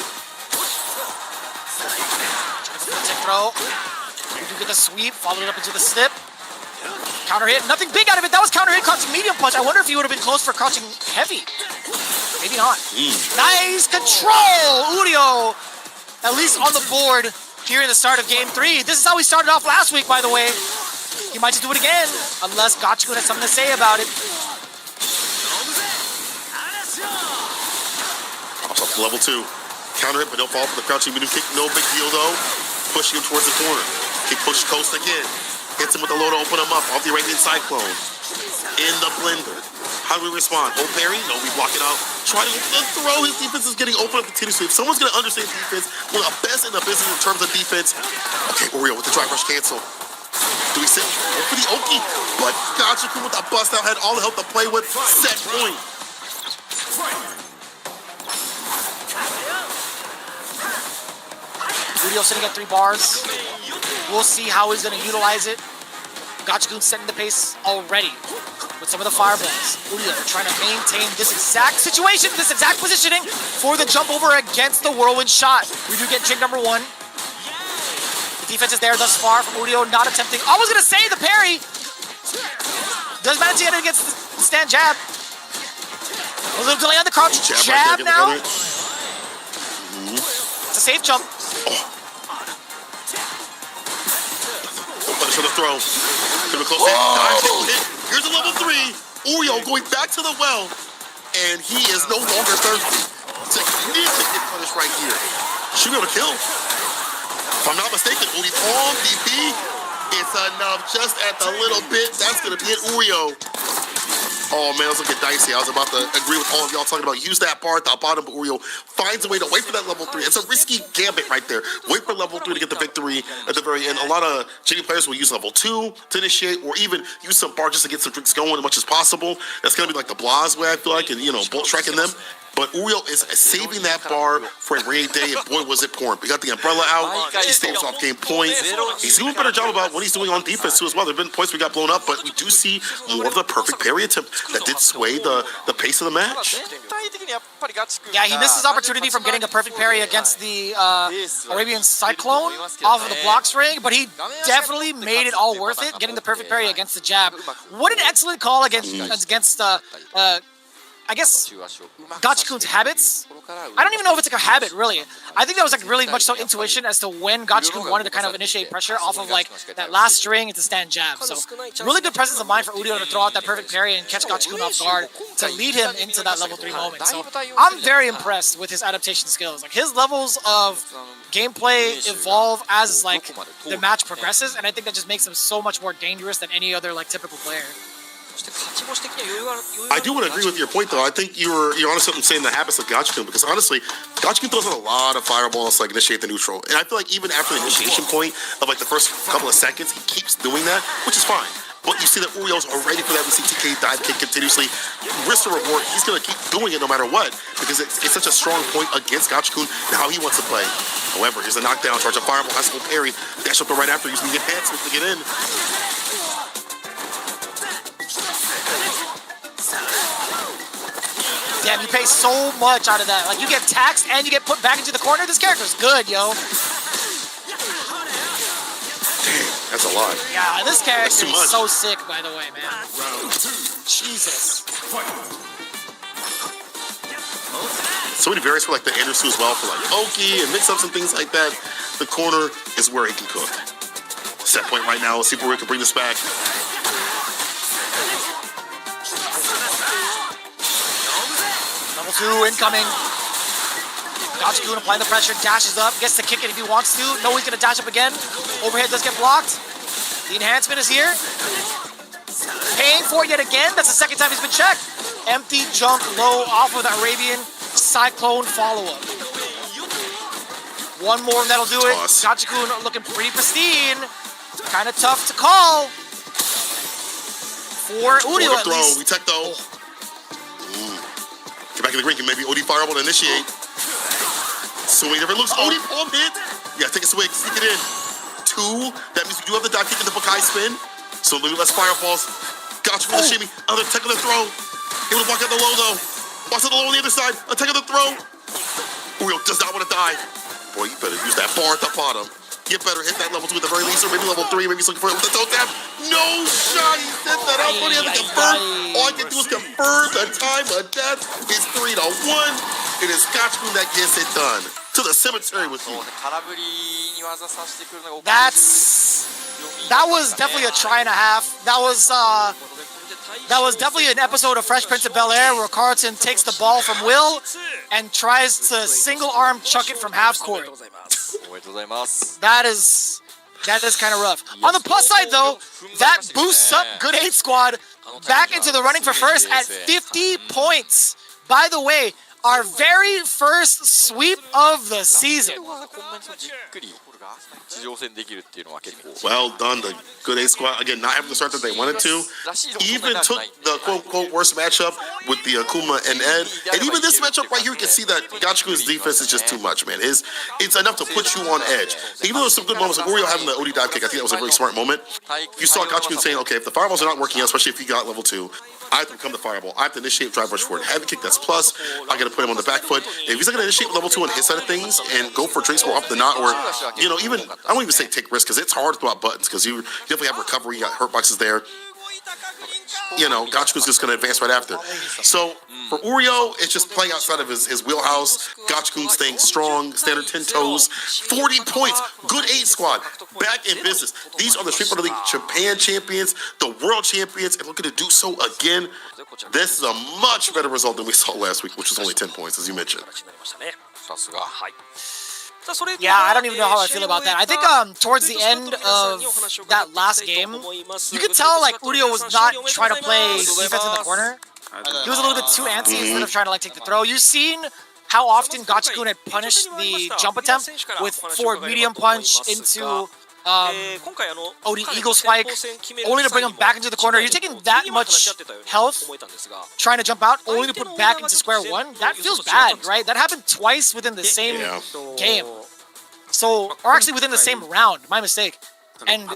Tech throw. We do get the sweep, followed it up into the slip. Counter hit, nothing big out of it. That was counter hit, crouching medium punch. I wonder if he would have been close for crouching heavy. Maybe not. Nice control, Urio. At least on the board here in the start of game 3. This is how we started off last week, by the way. He might just do it again, unless Gachikun has something to say about it. Also, level 2. Counter hit, but don't fall for the crouching medium kick. No big deal, though. Pushing him towards the corner. He push coast again. Hits him with the low to open him up off the Arabian Cyclone. In the blender. How do we respond? Hold parry? No, we block it out. Try to throw. His defense is getting open up continuously. If someone's going to understand defense, one of the best in the business in terms of defense. Okay, Oreo with the drive rush cancel. Do we sit? Go for the Oki. But Gachikun with the bust out had all the help to play with. Set point. Urio sitting at 3 bars. We'll see how he's going to utilize it. Gachikun setting the pace already with some of the fireballs. Urio trying to maintain this exact situation, this exact positioning for the jump over against the whirlwind shot. We do get jig number 1. The defense is there thus far from Urio, not attempting. I was going to say the parry. Does manage to get it against the stand jab. A little delay on the crouch jab right now. there, It's a safe jump. Punish on the throw. To the close hit. Dive hit. Here's a level 3. Oreo going back to the well. And he is no longer thirsty. Significant punish right here. Should be able to kill. If I'm not mistaken, Udi on DP. It's enough just at the little bit. That's going to be it, Oreo. Oh, man, let's look at dicey. I was about to agree with all of y'all talking about use that bar at the bottom, but Oreo finds a way to wait for that level 3. It's a risky gambit right there. Wait for level 3 to get the victory at the very end. A lot of JD players will use level 2 to initiate or even use some bar just to get some drinks going as much as possible. That's going to be like the Blah's way, I feel like, and, bolt striking them. But Oreo is saving that bar for a rainy day, and boy, was it pouring. We got the umbrella out. He staves off game point. He's doing a better job about what he's doing on defense, too, as well. There have been points we got blown up, but we do see more of the perfect parry attempt that did sway the pace of the match. Yeah, he missed his opportunity from getting a perfect parry against the Arabian Cyclone off of the blocks ring, but he definitely made it all worth it, getting the perfect parry against the jab. What an excellent call against I guess Gachikun's habits. I don't even know if it's like a habit, really. I think that was like really much so intuition as to when Gachikun wanted to kind of initiate pressure off of like that last string into stand jab. So really good presence of mind for Urio to throw out that perfect parry and catch Gachikun off guard to lead him into that level 3 moment. So I'm very impressed with his adaptation skills. Like his levels of gameplay evolve as like the match progresses, and I think that just makes him so much more dangerous than any other like typical player. I do want to agree with your point, though. I think you're onto something saying the habits of Gachikun, because honestly, Gachikun throws out a lot of fireballs to like initiate the neutral, and I feel like even after the initiation point of like the first couple of seconds, he keeps doing that, which is fine. But you see that Orio's already for that TK dive kick continuously. Risk the reward, he's going to keep doing it no matter what, because it's such a strong point against Gachikun and how he wants to play. However, here's a knockdown, charge a fireball, has to go parry, dash up right after, using the enhancement to get in. Damn, you pay so much out of that. Like, you get taxed and you get put back into the corner. This character's good, yo. Damn, that's a lot. Yeah, this character is so sick, by the way, man. Jesus. So many variants for like the Andersu as well, for like Oki and mix-ups and things like that. The corner is where he can cook. Set point right now. Let's see if we can bring this back. Level 2 incoming. Gachikun applying the pressure, dashes up, gets to kick it if he wants to. No, he's gonna dash up again. Overhead does get blocked. The enhancement is here. Paying for it yet again. That's the second time he's been checked. Empty jump low off of the Arabian Cyclone follow-up. One more and that'll do it. Gachikun looking pretty pristine. Kind of tough to call. For Urio at least. We tech though. Get back in the green. Can maybe OD fireball to initiate. So if it looks OD palm hit. Yeah, take a swig. Sneak it in. 2. That means we do have the dive kick and the Bukai spin. So a little less fireballs. Gotcha for the shimmy. Another tech on the throw. Able to block out the low though. Blocks out the low on the other side. A tech on the throw. Urio does not want to die. Boy, you better use that bar at the bottom. get better, hit that level 2 at the very least, or maybe level 3, maybe he's looking for it with the toe tap. No shot, he set that up, but he has to convert. All I can do is convert. The time of death is 3-1. It is Gachikun that gets it done. To the cemetery with you. That was definitely a try and a half. That was definitely an episode of Fresh Prince of Bel-Air where Carlton takes the ball from Will and tries to single arm chuck it from half court. That is kind of rough. On the plus side though, that boosts up Good 8 Squad back into the running for first at 50 points. By the way, our very first sweep of the season. Well done, the Good 8 Squad. Again, not having the start that they wanted to. Even took the quote-unquote worst matchup with the Akuma and Ed. And even this matchup right here, you can see that Gachikun's defense is just too much, man. It's enough to put you on edge. Even though there's some good moments, like Oreo having the OD dive kick, I think that was a really smart moment. You saw Gachikun saying, okay, if the fireballs are not working out, especially if you got level 2, I have to become the fireball. I have to initiate drive rush forward. Heavy kick, that's plus. I got to put him on the back foot. If he's not going to initiate level 2 on his side of things and go for drinks more up the knot, or, you know, even, I don't even say take risks because it's hard to throw out buttons because you definitely have recovery. You got hurt boxes there. You know, Gachikun's just going to advance right after. So for Oreo, it's just playing outside of his wheelhouse. Gachikun staying strong, standard 10 toes, 40 points. Good 8 Squad, back in business. These are the Street Fighter League Japan champions, the world champions, and looking to do so again. This is a much better result than we saw last week, which was only 10 points, as you mentioned. Yeah, I don't even know how I feel about that. I think towards the end of that last game, you could tell like Urio was not trying to play defense in the corner. He was a little bit too antsy instead of trying to like take the throw. You've seen how often Gachikun had punished the jump attempt with forward medium punch into OD Eagle Spike, only to bring him back into the corner. You're taking that much health, trying to jump out, only to put back into square one. That feels bad, right? That happened twice within the same game. So, or actually within the same round. My mistake. And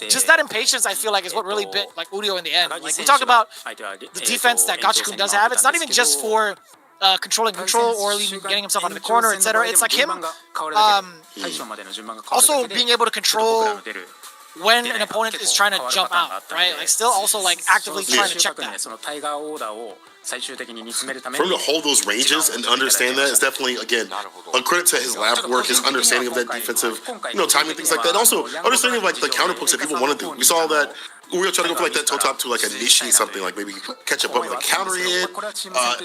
just that impatience, I feel like, is what really bit like Urio in the end. Like we talk about the defense that Gachikun does have. It's not even just for controlling neutral or even getting himself out of the corner, etc. It's like him also being able to control when an opponent is trying to jump out, right? Like still also like actively trying to check that. For him to hold those ranges and understand that is definitely, again, a credit to his lab work, his understanding of that defensive, timing, things like that. And also understanding of like the counter pokes that people want to do. We saw that Urio tried to go for like that toe top to like initiate something, like maybe catch up with a counter hit.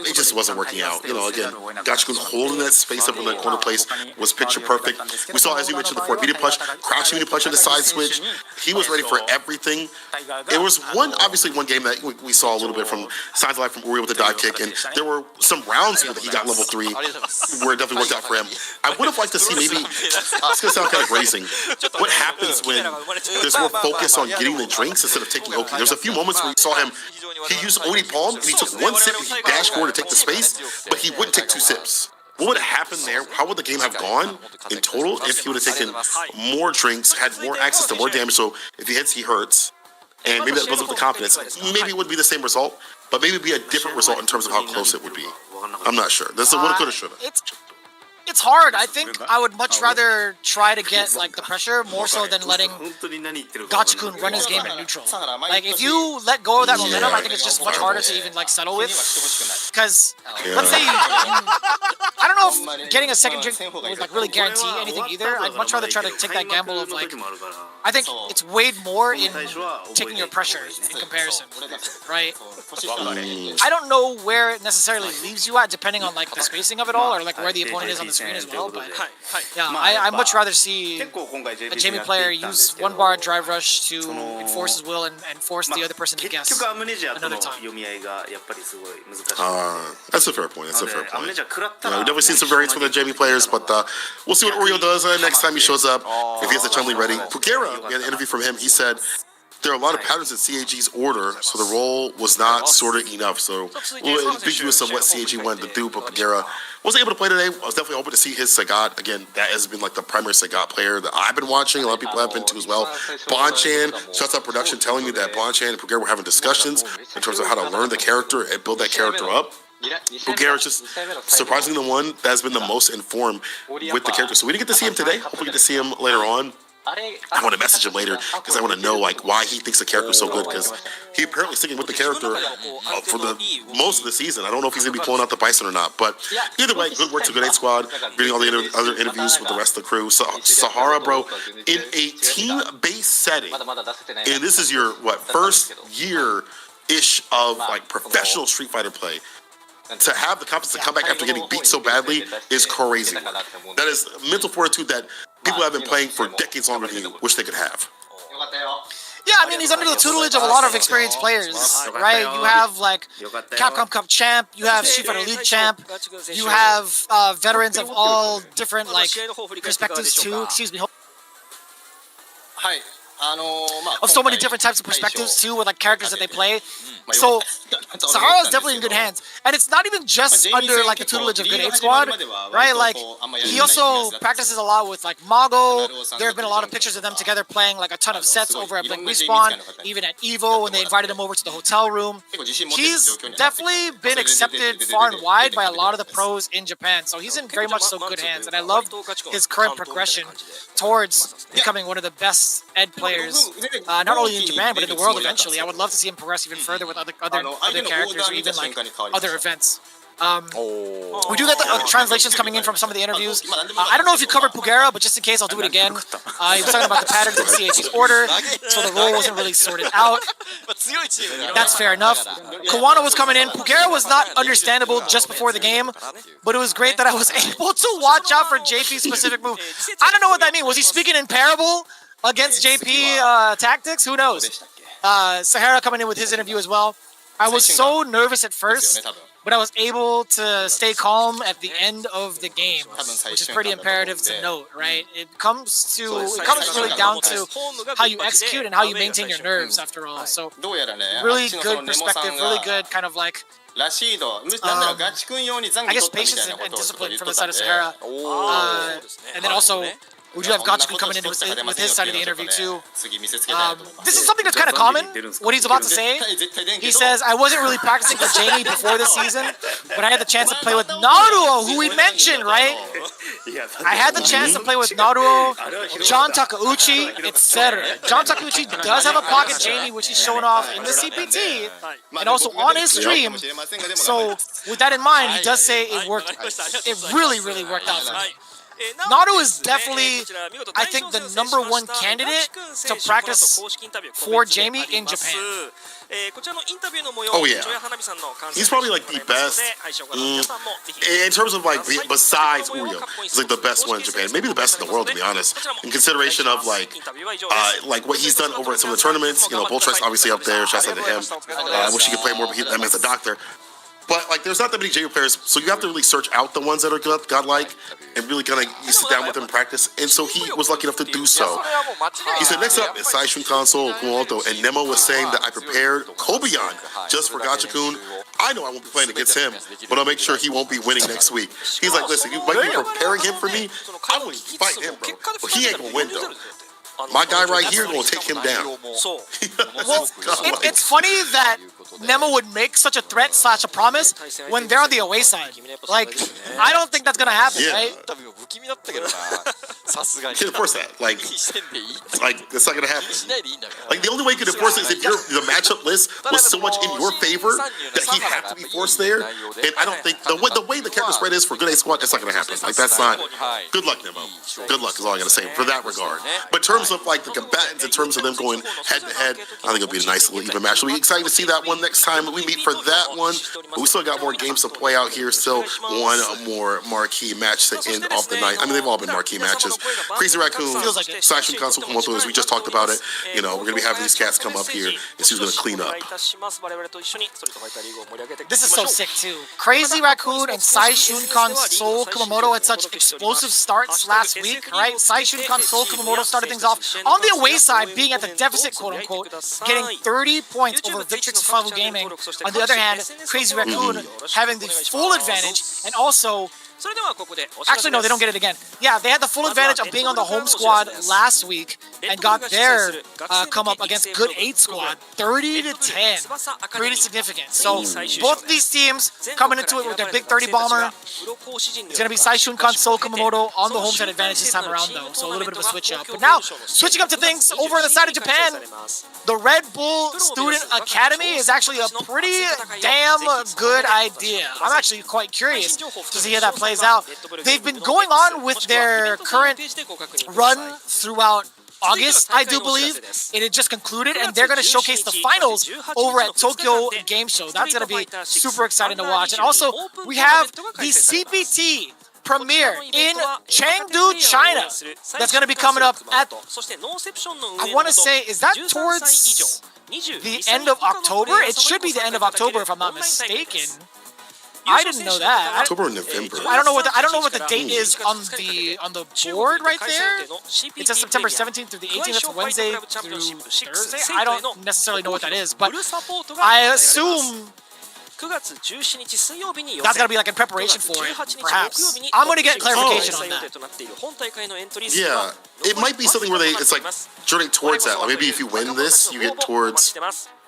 It just wasn't working out. Again, Gachikun holding that space up in that corner place was picture perfect. We saw, as you mentioned, the forward medium punch, crouching medium punch, and the side switch. He was ready for everything. It was obviously one game that we saw a little bit from signs of life from Urio with the dive kick, and there were some rounds where he got level 3 where it definitely worked out for him. I would have liked to see maybe, it's going to sound kind of grazing, what happens when there's more focus on getting the drinks instead of taking Oki. There's a few moments where you saw him, he used Oni Palm, and he took one sip and he dashed forward to take the space, but he wouldn't take 2 sips. What would have happened there? How would the game have gone in total if he would have taken more drinks, had more access to more damage, so if he hits, he hurts, and maybe that builds up the confidence. Maybe it wouldn't be the same result, but maybe it'd be a different result in terms of how close it would be. I'm not sure. This is what it could have, should have. It's hard. I think I would much rather try to get like the pressure more so than letting Gachikun run his game in neutral. Like if you let go of that momentum, I think it's just much harder to even like settle with. Because let's say I don't know if getting a second drink would like really guarantee anything either. I'd much rather try to take that gamble of like I think it's weighed more in taking your pressure in comparison, right? I don't know where it necessarily leaves you at depending on like the spacing of it all or like where the opponent is on the screen as well, but yeah, I'd much rather see a Jamie player use one bar drive rush to enforce his will and force the other person to guess another time. That's a fair point. We've definitely seen some variants from the Jamie players, but we'll see what Oreo does next time he shows up, if he has the Chun-Li ready. Pugera, we had an interview from him, he said, there are a lot of patterns in CAG's order, so the role was not sorted enough. So we'll ambiguous of what CAG wanted to do, but Pugera wasn't able to play today. I was definitely hoping to see his Sagat. Again, that has been like the primary Sagat player that I've been watching. A lot of people have been too as well. Bonchan, Shuts Up Production telling me that Bonchan and Pugera were having discussions in terms of how to learn the character and build that character up. Bulgaria is just surprisingly the one that's been the most informed with the character. So we didn't get to see him today. Hopefully we get to see him later on. I want to message him later because I want to know like why he thinks the character is so good, because he apparently sticking with the character for the most of the season. I don't know if he's gonna be pulling out the Bison or not, but either way, good work to Good 8 Squad, reading all the other interviews with the rest of the crew. So Sahara, bro, in a team-based setting, and this is your first year-ish of like professional Street Fighter play. To have the confidence to come back after getting beat so badly is crazy. That is mental fortitude that people have been playing for decades longer than you wish they could have. Yeah, I mean, he's under the tutelage of a lot of experienced players, right? You have, like, Capcom Cup champ, you have Street Fighter League champ, you have veterans of all different, like, perspectives, too. Excuse me. Of so many different types of perspectives, too, with, like, characters that they play. So, Sahara is definitely in good hands. And it's not even just under, like, the tutelage of Good 8 Squad, right? Like, he also practices a lot with, like, Mago. There have been a lot of pictures of them together playing, like, a ton of sets over at Blink Respawn, even at EVO when they invited him over to the hotel room. He's definitely been accepted far and wide by a lot of the pros in Japan. So he's in very much so good hands. And I love his current progression towards becoming one of the best Ed players, not only in Japan, but in the world eventually. I would love to see him progress even further with other characters or even like other events. We do get the translations coming in from some of the interviews. I don't know if you covered Pugera, but just in case, I'll do it again. He was talking about the patterns in CH's order, so the role wasn't really sorted out. That's fair enough. Kawano was coming in. Pugera was not understandable just before the game, but it was great that I was able to watch out for JP's specific move. I don't know what that means. Was he speaking in parable against JP tactics? Who knows? Sahara coming in with his interview as well. I was so nervous at first, but I was able to stay calm at the end of the game, which is pretty imperative to note, right? It comes really down to how you execute and how you maintain your nerves, after all. So, really good perspective, really good kind of like, I guess patience and discipline from the side of Sahara. And then also, we do have Gachikun coming in with his side of the interview too. This is something that's kind of common, what he's about to say. He says, I wasn't really practicing for Jamie before this season, but I had the chance to play with Naruto, who we mentioned, right? I had the chance to play with Naruto, John Takeuchi, etc. John Takeuchi does have a pocket Jamie, which he's showing off in the CPT, and also on his stream. So, with that in mind, he does say it worked. It really, really worked out for me. Naruto is definitely, I think, the #1 candidate to practice for Jamie in Japan. Oh yeah, he's probably like the best in terms of like besides Uryo. He's like the best one in Japan, maybe the best in the world, to be honest. In consideration of like what he's done over at some of the tournaments. You know, Boltrex obviously up there. Shouts out to him. I wish he could play more, but him as a doctor. But like, there's not that many JV players, so you have to really search out the ones that are godlike and really kind of sit down with them and practice. And so he was lucky enough to do so. He said, next up is Saishun Console, Kumamoto, and Nemo was saying that I prepared Kobayan just for Gachikun. I know I won't be playing against him, but I'll make sure he won't be winning next week. He's like, listen, you might be preparing him for me. I won't even fight him, bro. But he ain't gonna win though. My guy right here gonna take him down. Well, it's funny that Nemo would make such a threat / a promise when they're on the away side. Like, I don't think that's gonna happen, right? Can't enforce that. Like, it's not gonna happen. Like, the only way you can enforce it is if the matchup list was so much in your favor that he had to be forced there. And I don't think the way the character spread is for Good 8 Squad, that's not gonna happen. Like, that's not. Good luck, Nemo. Good luck is all I gotta say for that regard. But in terms of like the combatants, in terms of them going head to head, I think it'll be a nice little even match. We'll be excited to see that one next time we meet for that one. But we still got more games to play out here. Still one more marquee match to end off the night. I mean, they've all been marquee matches. Crazy Raccoon, Saishun Console Kumamoto, as we just talked about it. You know, we're gonna be having these cats come up here and see who's gonna clean up. This is so sick too. Crazy Raccoon and Saishun Console Kumamoto had such explosive starts last week, right? Saishun Console Kumamoto started things off on the away side, being at the deficit, quote unquote, getting 30 points over Victrix Favu Gaming. On the other hand, Crazy Raccoon having the full advantage, and also, actually no, they don't get it again. Yeah, they had the full advantage of being on the home squad last week, and got their come up against good 8 squad, 30-10. Pretty significant. So both of these teams coming into it with their big 30 bomber. It's going to be Saishun Kan, Sol Kumamoto on the home side advantage this time around, though. So a little bit of a switch up. But now, switching up to things over on the side of Japan, the Red Bull Student Academy is actually a pretty damn good idea. I'm actually quite curious to see how that plays out. They've been going on with their current run throughout August, I do believe. It had just concluded, and they're going to showcase the finals over at Tokyo Game Show. That's going to be super exciting to watch. And also, we have the CPT premiere in Chengdu, China. That's going to be coming up at, I want to say, is that towards the end of October? It should be the end of October, if I'm not mistaken. I didn't know that. October or November. I don't know what the date is on the board right there. It says September 17th through the 18th. That's Wednesday through Thursday. I don't necessarily know what that is, but I assume that's gotta be like in preparation for it, perhaps. I'm gonna get clarification on that. Yeah, it might be something where it's like journeying towards that. Like maybe if you win this, you get towards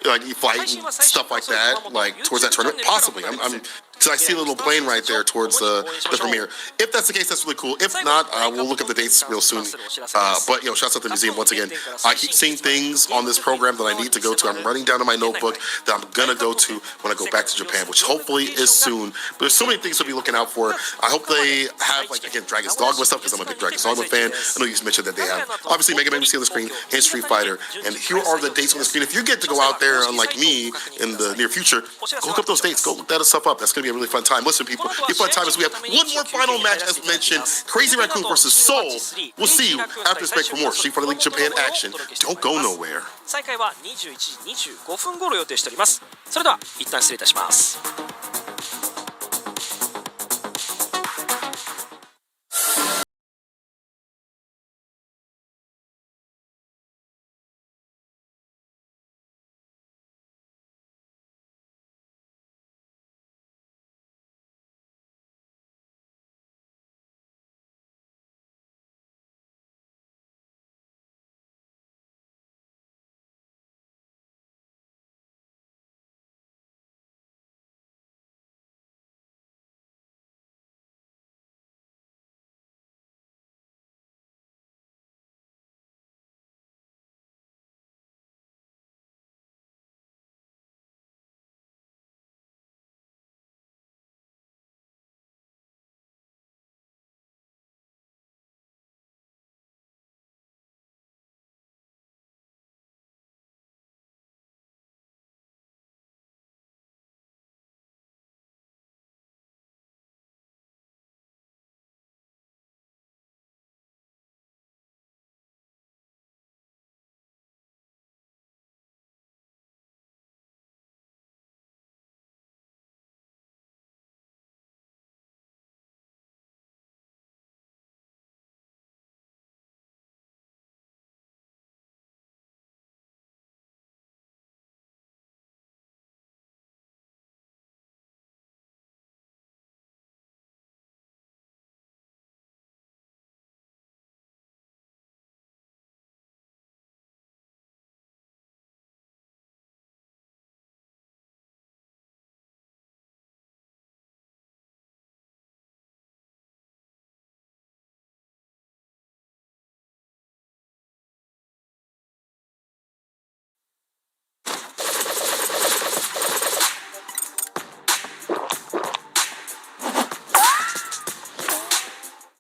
like you fight and stuff like that, like towards that tournament. Possibly, I'm because I see a little plane right there towards the premiere. If that's the case, that's really cool. If not, we'll look at the dates real soon. But shouts out to the museum once again. I keep seeing things on this program that I need to go to. I'm writing down in my notebook that I'm gonna go to when I go back to Japan, which hopefully is soon. But there's so many things to be looking out for. I hope they have Dragon's Dogma stuff, because I'm a big Dragon's Dogma fan. I know you just mentioned that they have obviously Mega Man we see on the screen and Street Fighter. And here are the dates on the screen. If you get to go out there, unlike me, in the near future, go look up those dates. Go look that stuff up. That's gonna be a really fun time. Listen, people, be fun time as we have one more final match as mentioned. Crazy Raccoon versus Soul. We'll see you after this break for more Street Fighter League Japan action. Don't go nowhere. 再開は21時25分頃予定しております。それでは一旦失礼いたします。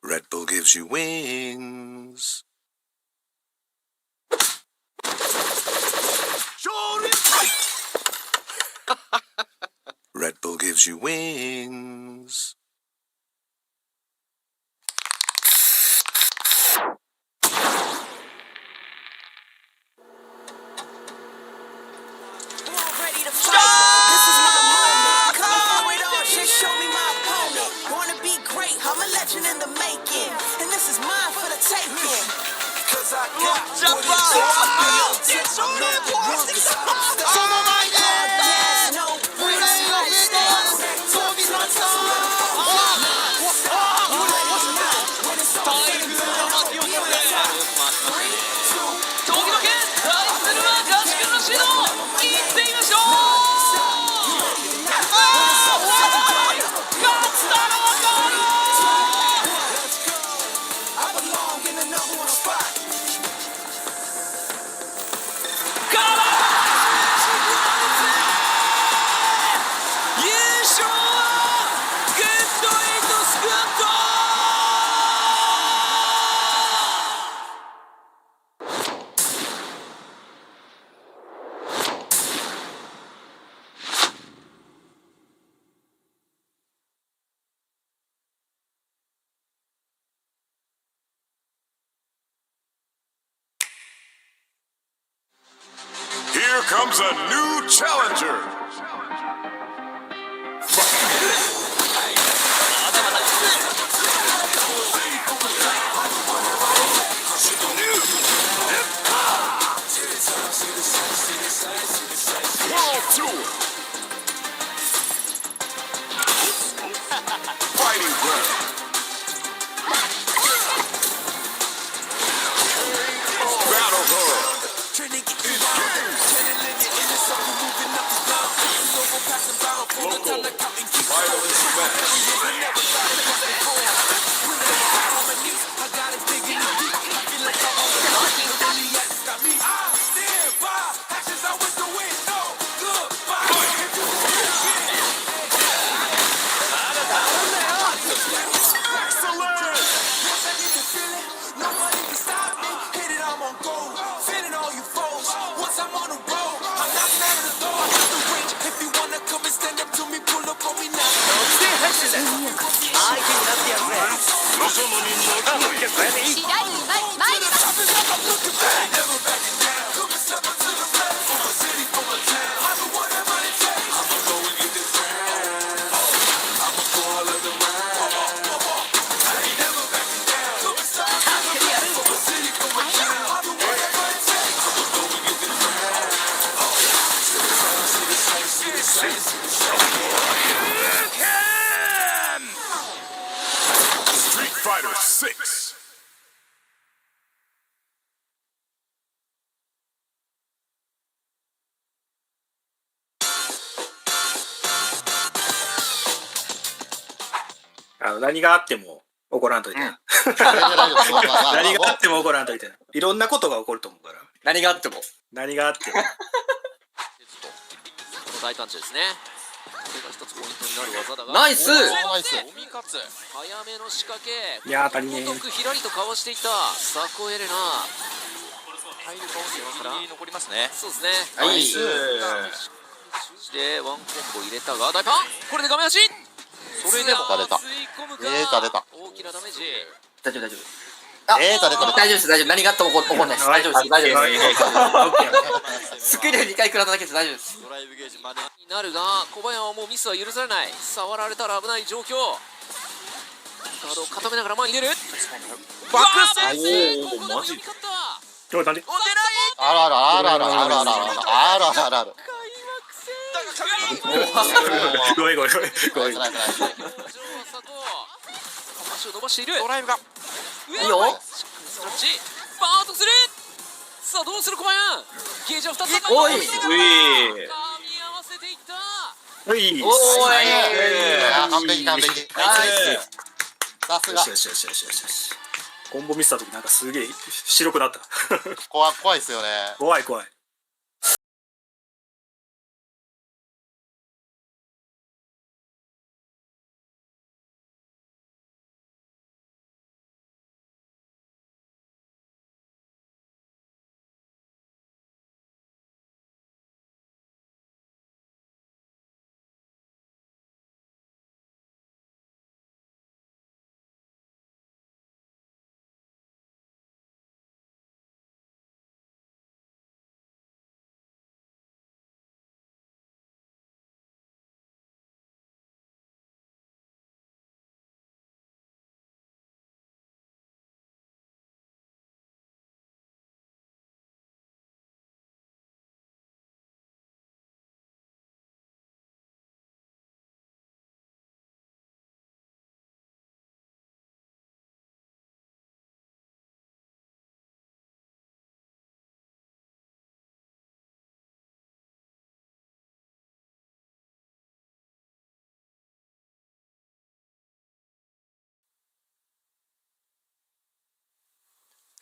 Red Bull gives you wings. Red Bull gives you wings. I'm a legend in the making, and this is mine for the taking. Cause I got what it takes. I'm number one, cause I'm no bricks, no stars. Toby's my time. Here comes a new challenger. World Tour. Fighting well. Battle Hall. Local violence match. Street Fighter 6.あの何があっても怒らんといてな。何があっても怒らんといてな。いろんなことが起こると思うから。何があっても。何があっても。この大パンチですね。これが一つポイントになる技だが、ナイス。ナイス。おみかつ。早めの仕掛け。いや当たりね。ごとくひらりとかわしていたサコエレナ。入るかもしれません。残りますね。そうですね。ナイス。そしてワンコンボ入れたが大パン。これで画面足。それでも出た。出た。大きなダメージ。大丈夫大丈夫。大丈夫です大丈夫。何があっても怒んないです。大丈夫です大丈夫です。スクリュー2回食らっただけです大丈夫です。ドライブゲージまでになるが小林はもうミスは許されない。触られたら危ない状況。ガードを固めながら前に出る。バックステージ。マジ。どうだね。あららあららあららあらあらら。ごめん。足を伸ばしている。ドライブが。いいよ。スクラッチ。バーンとする。さあどうする小林。ゲージは2つ。おい。噛み合わせていった。おい。おい。完璧。ナイス。さすが。よし。コンボ見せた時なんかすげえ白くなった。怖いですよね。怖い。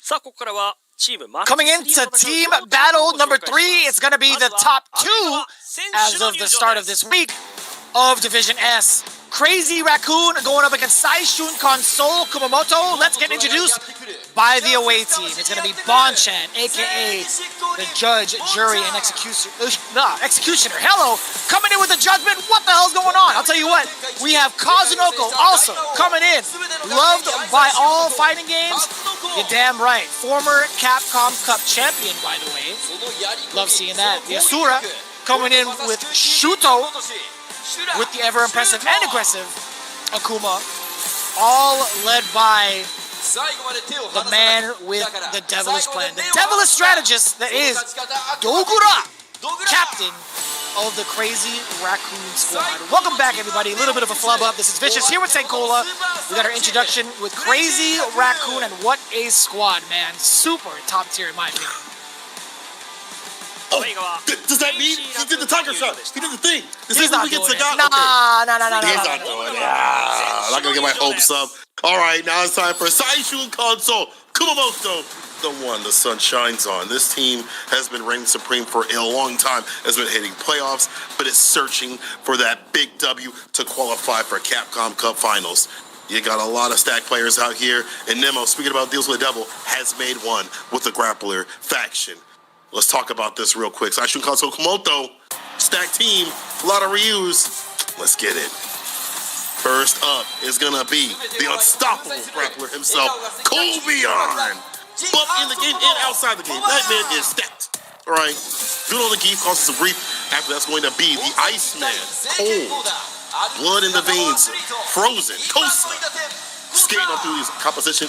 さあここからはチームマッチ Coming into team battle number 3, it's going to be the top 2 as of the start of this week of Division S. Crazy Raccoon going up against Saishun Console Kumamoto. Let's get introduced by the away team. It's going to be Bonchan, aka the judge, jury, and executioner. Hello, coming in with the judgment. What the hell's going on? I'll tell you what, we have Kazunoko also coming in. Loved by all fighting games. You're damn right. Former Capcom Cup champion, by the way. Love seeing that. The Asura coming in with Shuto with the ever impressive and aggressive Akuma. All led by the man with the devilish plan. The devilish strategist that is Dogura, captain of the Crazy Raccoon Squad. Welcome back, everybody. A little bit of a flub up. This is Vicious here with Senkola. We got our introduction with Crazy Raccoon, and what a squad, man. Super top tier, in my opinion. Oh, does that mean he did the tiger shot? He did the thing. Does He's that not mean we get doing it. Sagat? Nah. He's not doing it. I'm not gonna get my hopes up. All right, now it's time for Saishun Console Kumamoto. The one the sun shines on. This team has been reigning supreme for a long time, has been hitting playoffs, but is searching for that big W to qualify for Capcom Cup Finals. You got a lot of stack players out here, and Nemo, speaking about deals with the devil, has made one with the Grappler faction. Let's talk about this real quick. Saishun Console Kumamoto, stack team, a lot of reuse. Let's get it. First up is gonna be the unstoppable grappler himself, Kobion. But in the game and outside the game, that man is stacked. All right, doing all the geef causes some grief. After that's going to be the Iceman, cold, blood in the veins, frozen, Kosa, skating on through his composition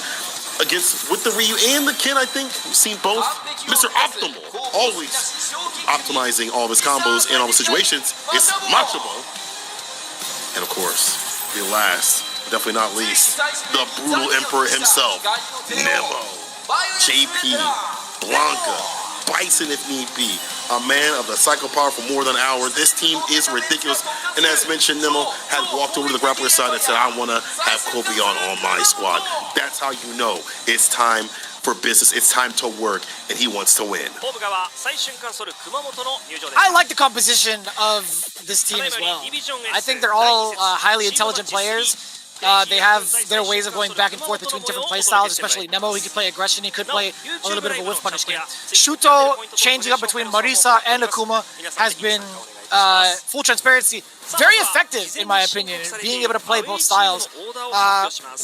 against with the Ryu and the Ken. I think we've seen both. Mr. Optimal, always optimizing all of his combos in all the situations. It's Machabo, and of course, the last, but definitely not least, the brutal Emperor himself, Nemo. JP, Blanca, Bison if need be, a man of the psycho power for more than an hour. This team is ridiculous, and as mentioned, Nemo had walked over to the grappler side and said, I want to have Kobion on my squad. That's how you know it's time for business, it's time to work, and he wants to win. I like the composition of this team as well. I think they're all highly intelligent players. They have their ways of going back and forth between different play styles, especially Nemo. He could play aggression, he could play a little bit of a whiff punish game. Shuto changing up between Marisa and Akuma has been, full transparency, very effective in my opinion, being able to play both styles.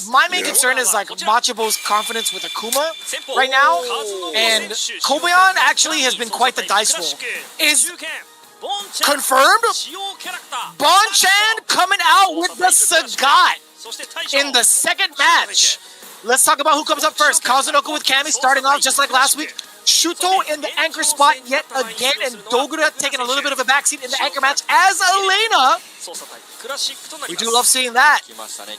My main concern is like Machabo's confidence with Akuma right now, and Kobion actually has been quite the dice roll. Is confirmed Bon-chan coming out with the Sagat in the second match. Let's talk about who comes up first. Kazunoko with Kami starting off just like last week. Shuto in the anchor spot yet again, and Dogura taking a little bit of a backseat in the anchor match as Elena. We do love seeing that.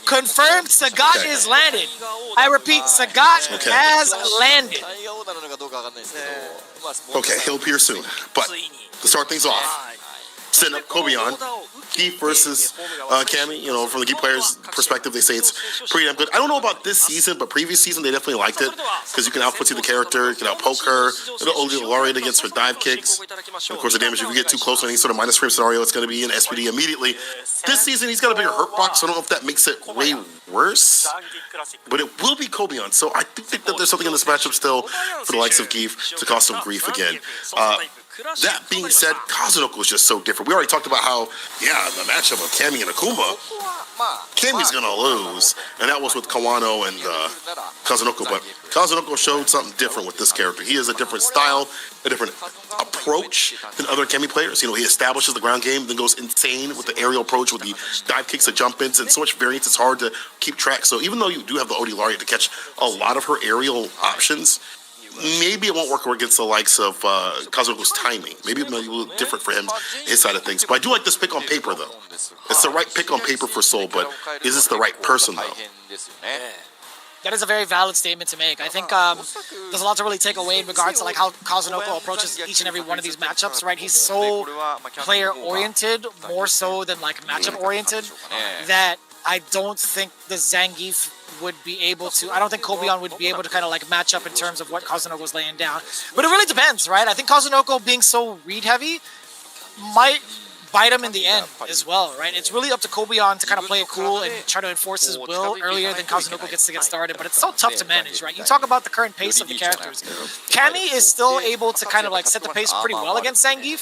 Confirmed, Sagat is landed. I repeat, Sagat has landed. Okay, he'll appear soon, but to start things off, setting up Kobion, Geef versus Kami. You know, from the Geef players' perspective, they say it's pretty damn good. I don't know about this season, but previous season they definitely liked it because you can outfoot the character, you can outpoke her, it'll laureate against her dive kicks. And of course, the damage if you get too close to any sort of minus frame scenario, it's going to be an SPD immediately. This season he's got a bigger hurt box, so I don't know if that makes it way worse, but it will be Kobion. So I think that there's something in this matchup still for the likes of Geef to cause some grief again. That being said, Kazunoko is just so different. We already talked about how, the matchup of Kami and Akuma, Kami's going to lose, and that was with Kawano and Kazunoko, but Kazunoko showed something different with this character. He has a different style, a different approach than other Kami players. You know, he establishes the ground game, then goes insane with the aerial approach, with the dive kicks, the jump ins, and so much variance, it's hard to keep track. So even though you do have the OD Laureate to catch a lot of her aerial options, maybe it won't work against the likes of Kazuko's timing. Maybe it might be a little different for him, his side of things. But I do like this pick on paper, though. It's the right pick on paper for Soul, but is this the right person, though? That is a very valid statement to make. I think there's a lot to really take away in regards to like how Kazunoko approaches each and every one of these matchups, right? He's so player-oriented, more so than like matchup-oriented, that I don't think the Zangief would be able to, I don't think Kobion would be able to kind of like match up in terms of what Kazunoko's laying down. But it really depends, right? I think Kazunoko being so read heavy might bite him in the end as well, right? It's really up to Kobeon to kind of play it cool and try to enforce his will earlier than Kazunoko gets to get started, but it's so tough to manage, right? You talk about the current pace of the characters. Cammy is still able to kind of like set the pace pretty well against Zangief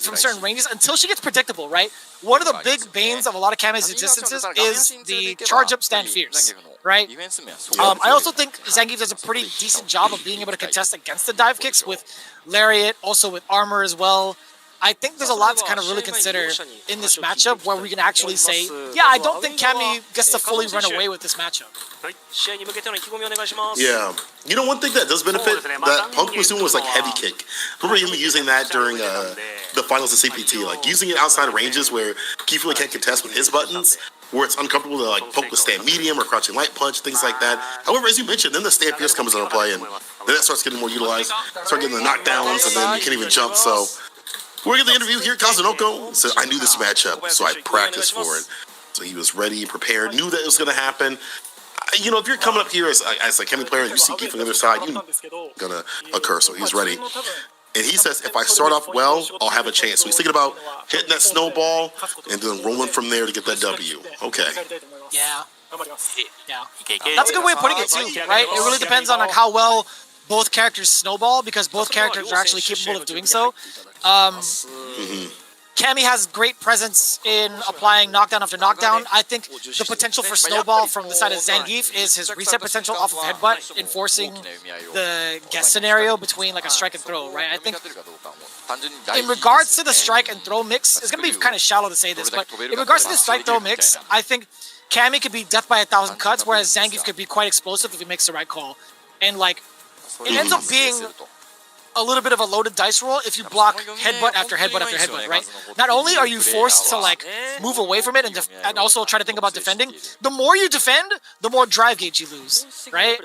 from certain ranges until she gets predictable, right? One of the big banes of a lot of Cammy's existences is the charge up stand fierce, right? I also think Zangief does a pretty decent job of being able to contest against the dive kicks with Lariat, also with armor as well. I think there's a lot to kind of really consider in this matchup where we can actually say, yeah, I don't think Cammy gets to fully run away with this matchup. Yeah. You know, one thing that does benefit that Punk was doing was like heavy kick. Remember him using that during the finals of CPT, like using it outside of ranges where Keith really can't contest with his buttons, where it's uncomfortable to like poke with stand medium or crouching light punch, things like that. However, as you mentioned, then the stand fierce comes into play and then that starts getting more utilized, start getting the knockdowns, and then you can't even jump. So we're getting the interview here. Kazunoko said, I knew this matchup, so I practiced for it. So he was ready, prepared, knew that it was going to happen. You know, if you're coming up here as a Cammy player and you see Keith on the other side, you know it's going to occur. So he's ready. And he says, if I start off well, I'll have a chance. So he's thinking about hitting that snowball and then rolling from there to get that W. Okay. Yeah. Yeah. That's a good way of putting it too, right? It really depends on like how well both characters snowball, because both characters are actually capable of doing so. Cammy has great presence in applying knockdown after knockdown. I think the potential for snowball from the side of Zangief is his reset potential off of headbutt, enforcing the guess scenario between like a strike and throw, right? I think in regards to the strike and throw mix, it's going to be kind of shallow to say this, but in regards to the strike throw mix, I think Cammy could be death by 1,000 cuts, whereas Zangief could be quite explosive if he makes the right call. And like, it ends up being a little bit of a loaded dice roll if you block headbutt after headbutt after headbutt, right? Not only are you forced to like move away from it and also try to think about defending, the more you defend, the more drive gauge you lose, right?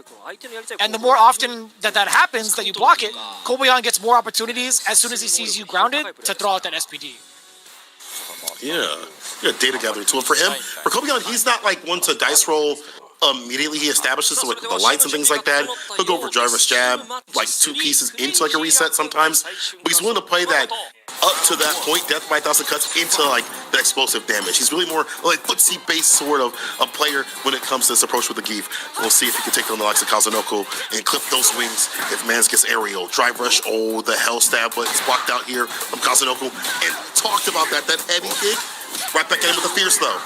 And the more often that happens, that you block it, Kobeon gets more opportunities as soon as he sees you grounded to throw out that SPD. Yeah, data gathering tool. For him, for Kobeon, he's not like one to dice roll immediately. He establishes with the lights and things like that. He'll go for driver's jab, like 2 pieces into like a reset sometimes. But he's willing to play that up to that point, death by 1,000 cuts, into like the explosive damage. He's really more like footsie-based sort of a player when it comes to this approach with the Geef. We'll see if he can take on the likes of Kazunoko and clip those wings if Mans gets aerial. Drive rush, oh, the hell stab, but it's blocked out here from Kazunoko. And talked about that heavy kick. Right back at him with the fierce though.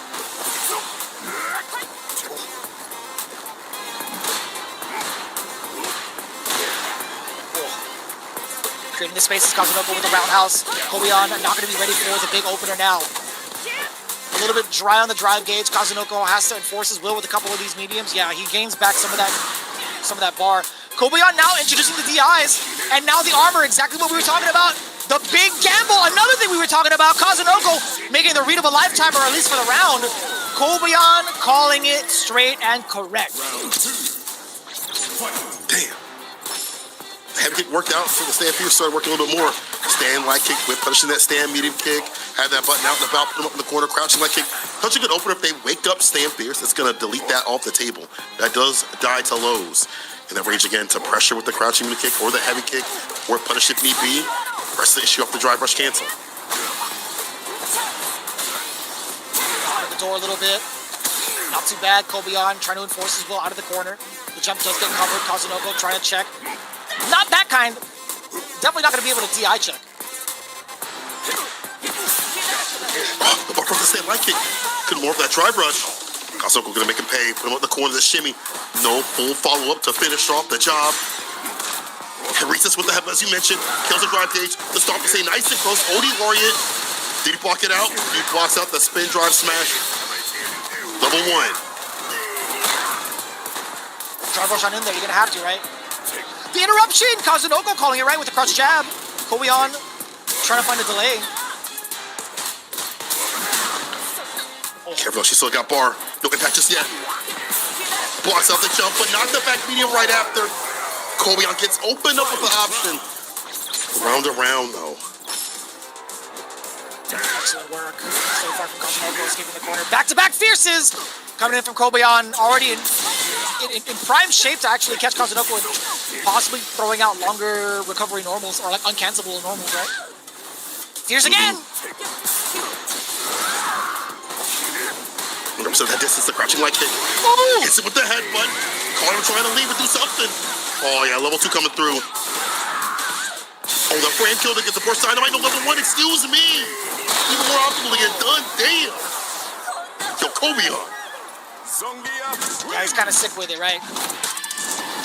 Creating the spaces, Kazunoko with the roundhouse. Kobeon not going to be ready for the big opener now. A little bit dry on the drive gauge. Kazunoko has to enforce his will with a couple of these mediums. Yeah, he gains back some of that bar. Kobeon now introducing the DIs, and now the armor, exactly what we were talking about. The big gamble, another thing we were talking about. Kazunoko making the read of a lifetime, or at least for the round. Kobeon calling it straight and correct. Damn. Heavy kick worked out for the stand fierce, started working a little bit more. Stand light kick, whip, punishing that stand medium kick. Had that button out in the bow, put him up in the corner, crouching light kick. Such a good opener. If they wake up stand fierce, it's going to delete that off the table. That does die to lows. And then range again to pressure with the crouching mid kick or the heavy kick, or punish if need be. Press the issue off the drive rush cancel. Out of the door a little bit. Not too bad. Kobeon trying to enforce his will out of the corner. The jump does get covered. Kazunoko trying to check. Not that kind. Definitely not going to be able to DI check. The bar from the stand light kick. Couldn't more of that drive rush. Kazunoko going to make him pay. Put him up the corner of the shimmy. No full follow-up to finish off the job. And resets with the headbutt, as you mentioned. Kills the drive gauge. The stomp to say nice and close. OD Lariat. Did he block it out? He blocks out the spin drive smash. Level 1. Drive rush on in there. You're going to have to, right? The interruption! Kazunoko calling it right with the crouch jab. Kobeon trying to find a delay. Careful, she still got bar. No impact just yet. Blocks out the jump, but not the back medium right after. Kobeon gets opened up with the option. Round around, though. Excellent work so far from Kazunoko, escaping the corner. Back-to-back fierces coming in from Kobeon, already in prime shape to actually catch Kazunoko and possibly throwing out longer recovery normals, or like uncancelable normals, right? Fierce again. Represent that distance, the crouching light kick. Hits it with the headbutt. Carter trying to leave and do something. Oh yeah, level 2 coming through. Oh, the frame kill to get the first dynamite. No, level 1, excuse me. Even more optimal to get done. Damn. Yo, Kobe on. Yeah, he's kind of sick with it, right?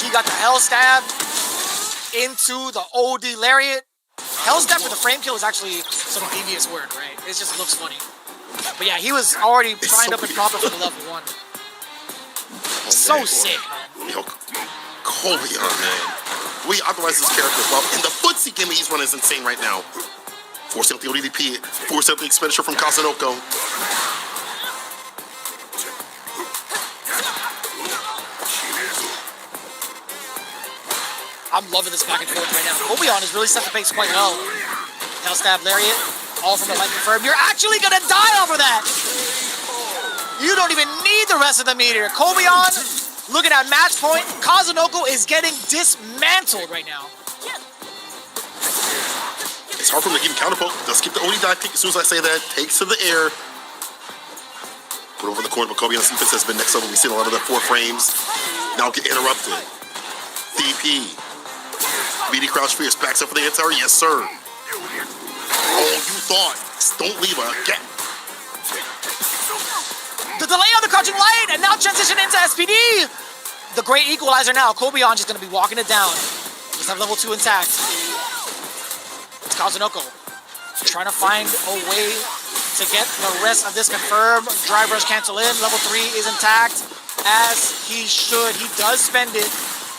He got the Hell Stab into the OD Lariat. Hell Stab for the frame kill is actually some devious word, right? It just looks funny. But yeah, he was already primed up and proper for the level 1. So sick, man. Yo, Kobe on, man. We optimize this character as well. And the footsie game he's running is insane right now. Forcing out the ODDP, forcing out the expenditure from Kazunoko. I'm loving this back and forth right now. Kobeon has really set the pace quite well. Hell Stab Lariat, all from the light confirm. You're actually gonna die over that! You don't even need the rest of the meter. Kobeon looking at match point. Kazunoko is getting dismantled right now. It's hard for him to keep counterpoke. Does keep the OD dive kick as soon as I say that. Takes to the air. Put over the corner, but Kobeon's defense has been next level. We've seen a lot of the 4 frames. Now get interrupted. DP. BD Crouch Fierce backs up for the anti-tower. Yes, sir. Oh, you thought. Don't leave a gap. The delay on the crouching light, and now transition into SPD. The great equalizer now. Kobeon just going to be walking it down. Just have level 2 intact. It's Kazunoko trying to find a way to get the rest of this confirmed. Drive rush cancel in. Level 3 is intact, as he should. He does spend it.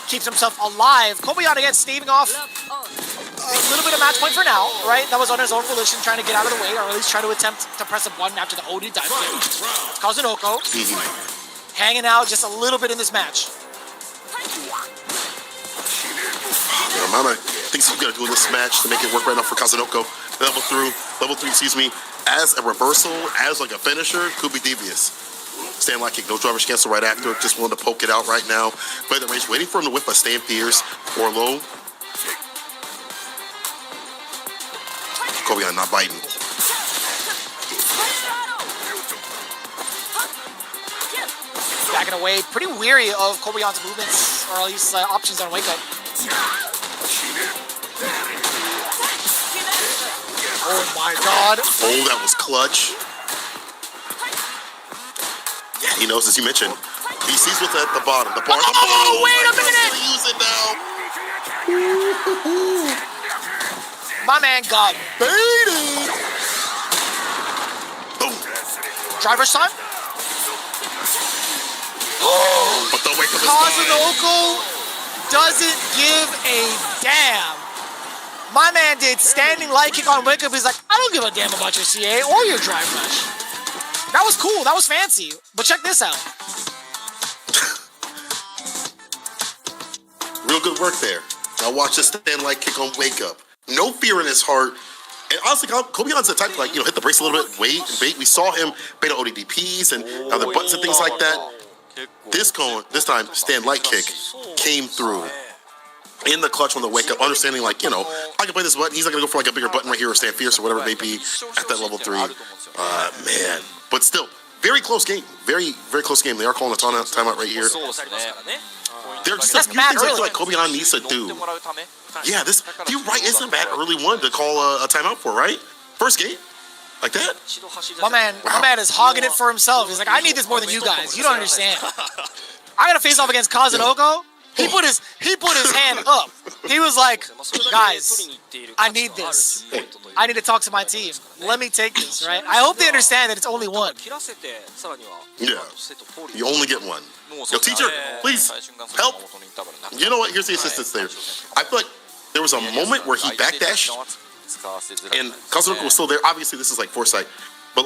Keeps himself alive. Kobeon again staving off a little bit of match point for now, right? That was on his own volition, trying to get out of the way, or at least try to attempt to press a button after the OD dive kick. It's Kazunoko hanging out just a little bit in this match. The amount of things you got to do in this match to make it work right now for Kazunoko. Level 3, excuse me, as a reversal, as like a finisher, could be devious. Stand light kick, no driver's cancel right after. Just willing to poke it out right now. Play the range, waiting for him to whip a stand Pierce or low. Kobeon not biting. Backing away, pretty weary of Kobeon's movements, or at least options on wake up. Oh my god. Oh, that was clutch. Yeah, he knows, as you mentioned. He sees what's at the bottom. The bar. Oh, wait a minute! Use it now. My man got baited. Boom. Driver's time. But the wake up is Kazunoko doesn't give a damn. My man did standing light kick on wake up. He's like, I don't give a damn about your CA or your drive rush. That was cool. That was fancy. But check this out. Real good work there. Now watch this stand light kick on wake up. No fear in his heart. And honestly, Kobeon's the type to hit the brakes a little bit, wait and bait. We saw him bait ODDPs and other buttons and things like that. This time, stand light kick came through in the clutch on the wake up, understanding I can play this button. He's not gonna go for a bigger button right here or stand fierce or whatever it may be at that level 3. Man, but still, very close game. Very, very close game. They are calling a timeout right here. There are just a few things I feel like Kobeon needs to do. Yeah, you're right. It's a bad early one to call a timeout for, right? First game? Like that? My man is hogging it for himself. He's like, I need this more than you guys. You don't understand. I gotta face off against Kazunoko. He put his hand up. He was like, guys, I need this. I need to talk to my team. Let me take this, right? I hope they understand that it's only one. Yeah. You only get one. Yo, teacher, please help. You know what? Here's the assistance there. I feel like there was a moment where he backdashed and Kazunoko was still there. Obviously, this is foresight, but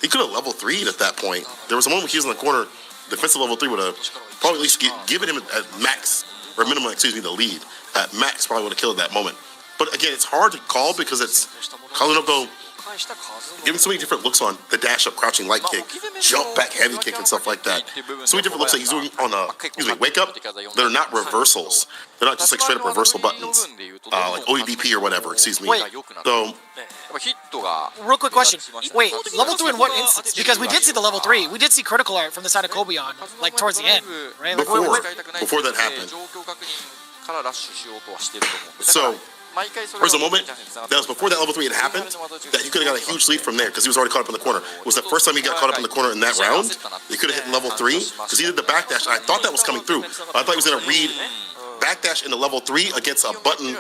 he could have level 3'd at that point. There was a moment when he was in the corner. Defensive level 3 would have probably at least given him at max, or minimum, the lead. At max, probably would have killed that moment. But again, it's hard to call because it's Kazunoko Giving so many different looks on the dash up, crouching light kick, jump back heavy kick, and stuff like that. So many different looks that he's doing on wake up. They're not reversals. They're not just like straight up reversal buttons, like OEDP or whatever. Excuse me. Wait. So Real quick question. Wait, level 3 in what instance? Because we did see the level 3. We did see critical art from the side of Kobion, like towards the end, right? Like, before that happened. So there was a moment that was before that level 3 had happened that he could have got a huge lead from there because he was already caught up in the corner. It was the first time he got caught up in the corner in that round. He could have hit level 3 because he did the backdash. I thought that was coming through. I thought he was going to read backdash into level 3 against a button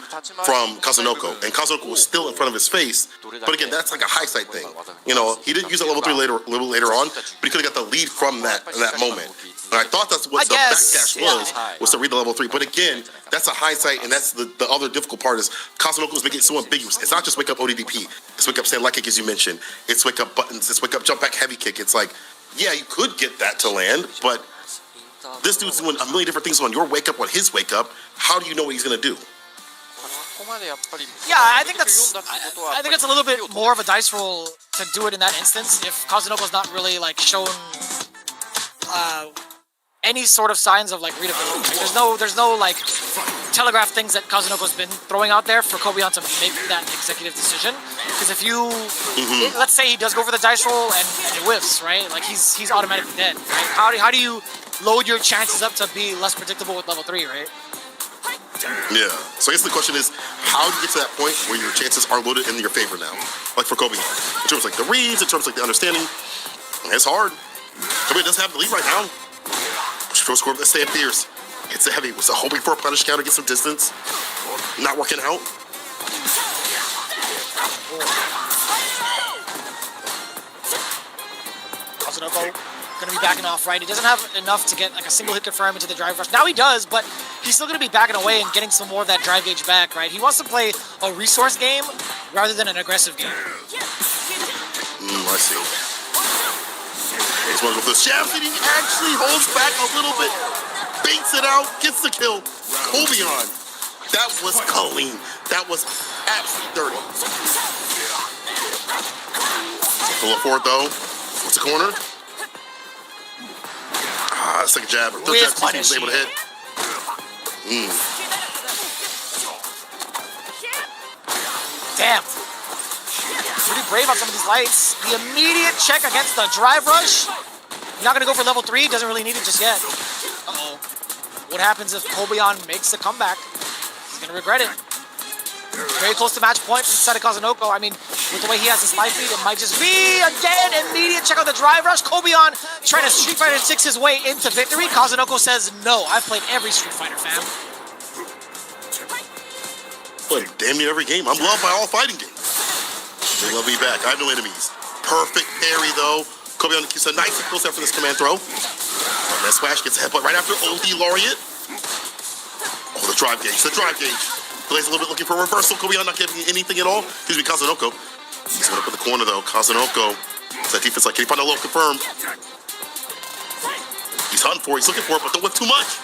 from Kazunoko, and Kazunoko was still in front of his face. But again, that's like a high sight thing. You know, he didn't use that level 3 a little later on, but he could have got the lead from that in that moment. And I thought that's what the backdash was to read the level 3. But again, that's a hindsight, and that's the other difficult part is Kazunoko is making it so ambiguous. It's not just wake up ODDP. It's wake up stand light kick, as you mentioned. It's wake up buttons. It's wake up jump back heavy kick. It's like, yeah, you could get that to land, but this dude's doing a million different things on your wake up, on his wake up. How do you know what he's going to do? Yeah, I think it's a little bit more of a dice roll to do it in that instance. If Kazunoko's not really like shown any sort of signs of like readability, there's no like telegraph things that Kazunoko's been throwing out there for Kobion to make that executive decision. Because if you, let's say he does go for the dice roll and it whiffs, right? Like he's automatically dead. Right? How do you load your chances up to be less predictable with level 3, right? Yeah. So I guess the question is, how do you get to that point where your chances are loaded in your favor now? Like for Kobe, in terms of like the reads, in terms of like the understanding, it's hard. Kobe doesn't have the lead right now. Score with the stand fierce. It's a heavy. Was hoping for a punish counter, get some distance. Not working out. Kazunoko going to be backing off, right? He doesn't have enough to get like a single hit confirm into the drive rush. Now he does, but he's still going to be backing away and getting some more of that drive gauge back, right? He wants to play a resource game rather than an aggressive game. I see. He's going to go for the shaft, and he actually holds back a little bit, baits it out, gets the kill. Kobion. That was clean. That was absolutely dirty. Pull it forward though. What's the corner? Second jab. Third jab, he was able to hit. Damn. Pretty brave on some of these lights. The immediate check against the drive rush. Not going to go for level 3. Doesn't really need it just yet. Uh-oh. What happens if Kobion makes the comeback? He's going to regret it. Very close to match point inside of Kazunoko. I mean, with the way he has his life feed, it might just be, again, immediate check on the drive rush. Kobion trying to Street Fighter 6 his way into victory. Kazunoko says, no, I've played every Street Fighter, fam. Played damn near every game. I'm loved by all fighting games. They love me back. I have no enemies. Perfect parry, though. Kobion keeps a nice close after this command throw. That smash gets a headbutt right after OD Laureate. Oh, the drive gauge. The drive gauge. Plays a little bit looking for a reversal. Kobion not giving anything at all. Excuse me, Kazunoko. He's going up in the corner, though. Kazunoko. That defense, like, can he find a low confirm? He's hunting for it. He's looking for it, but don't whip too much.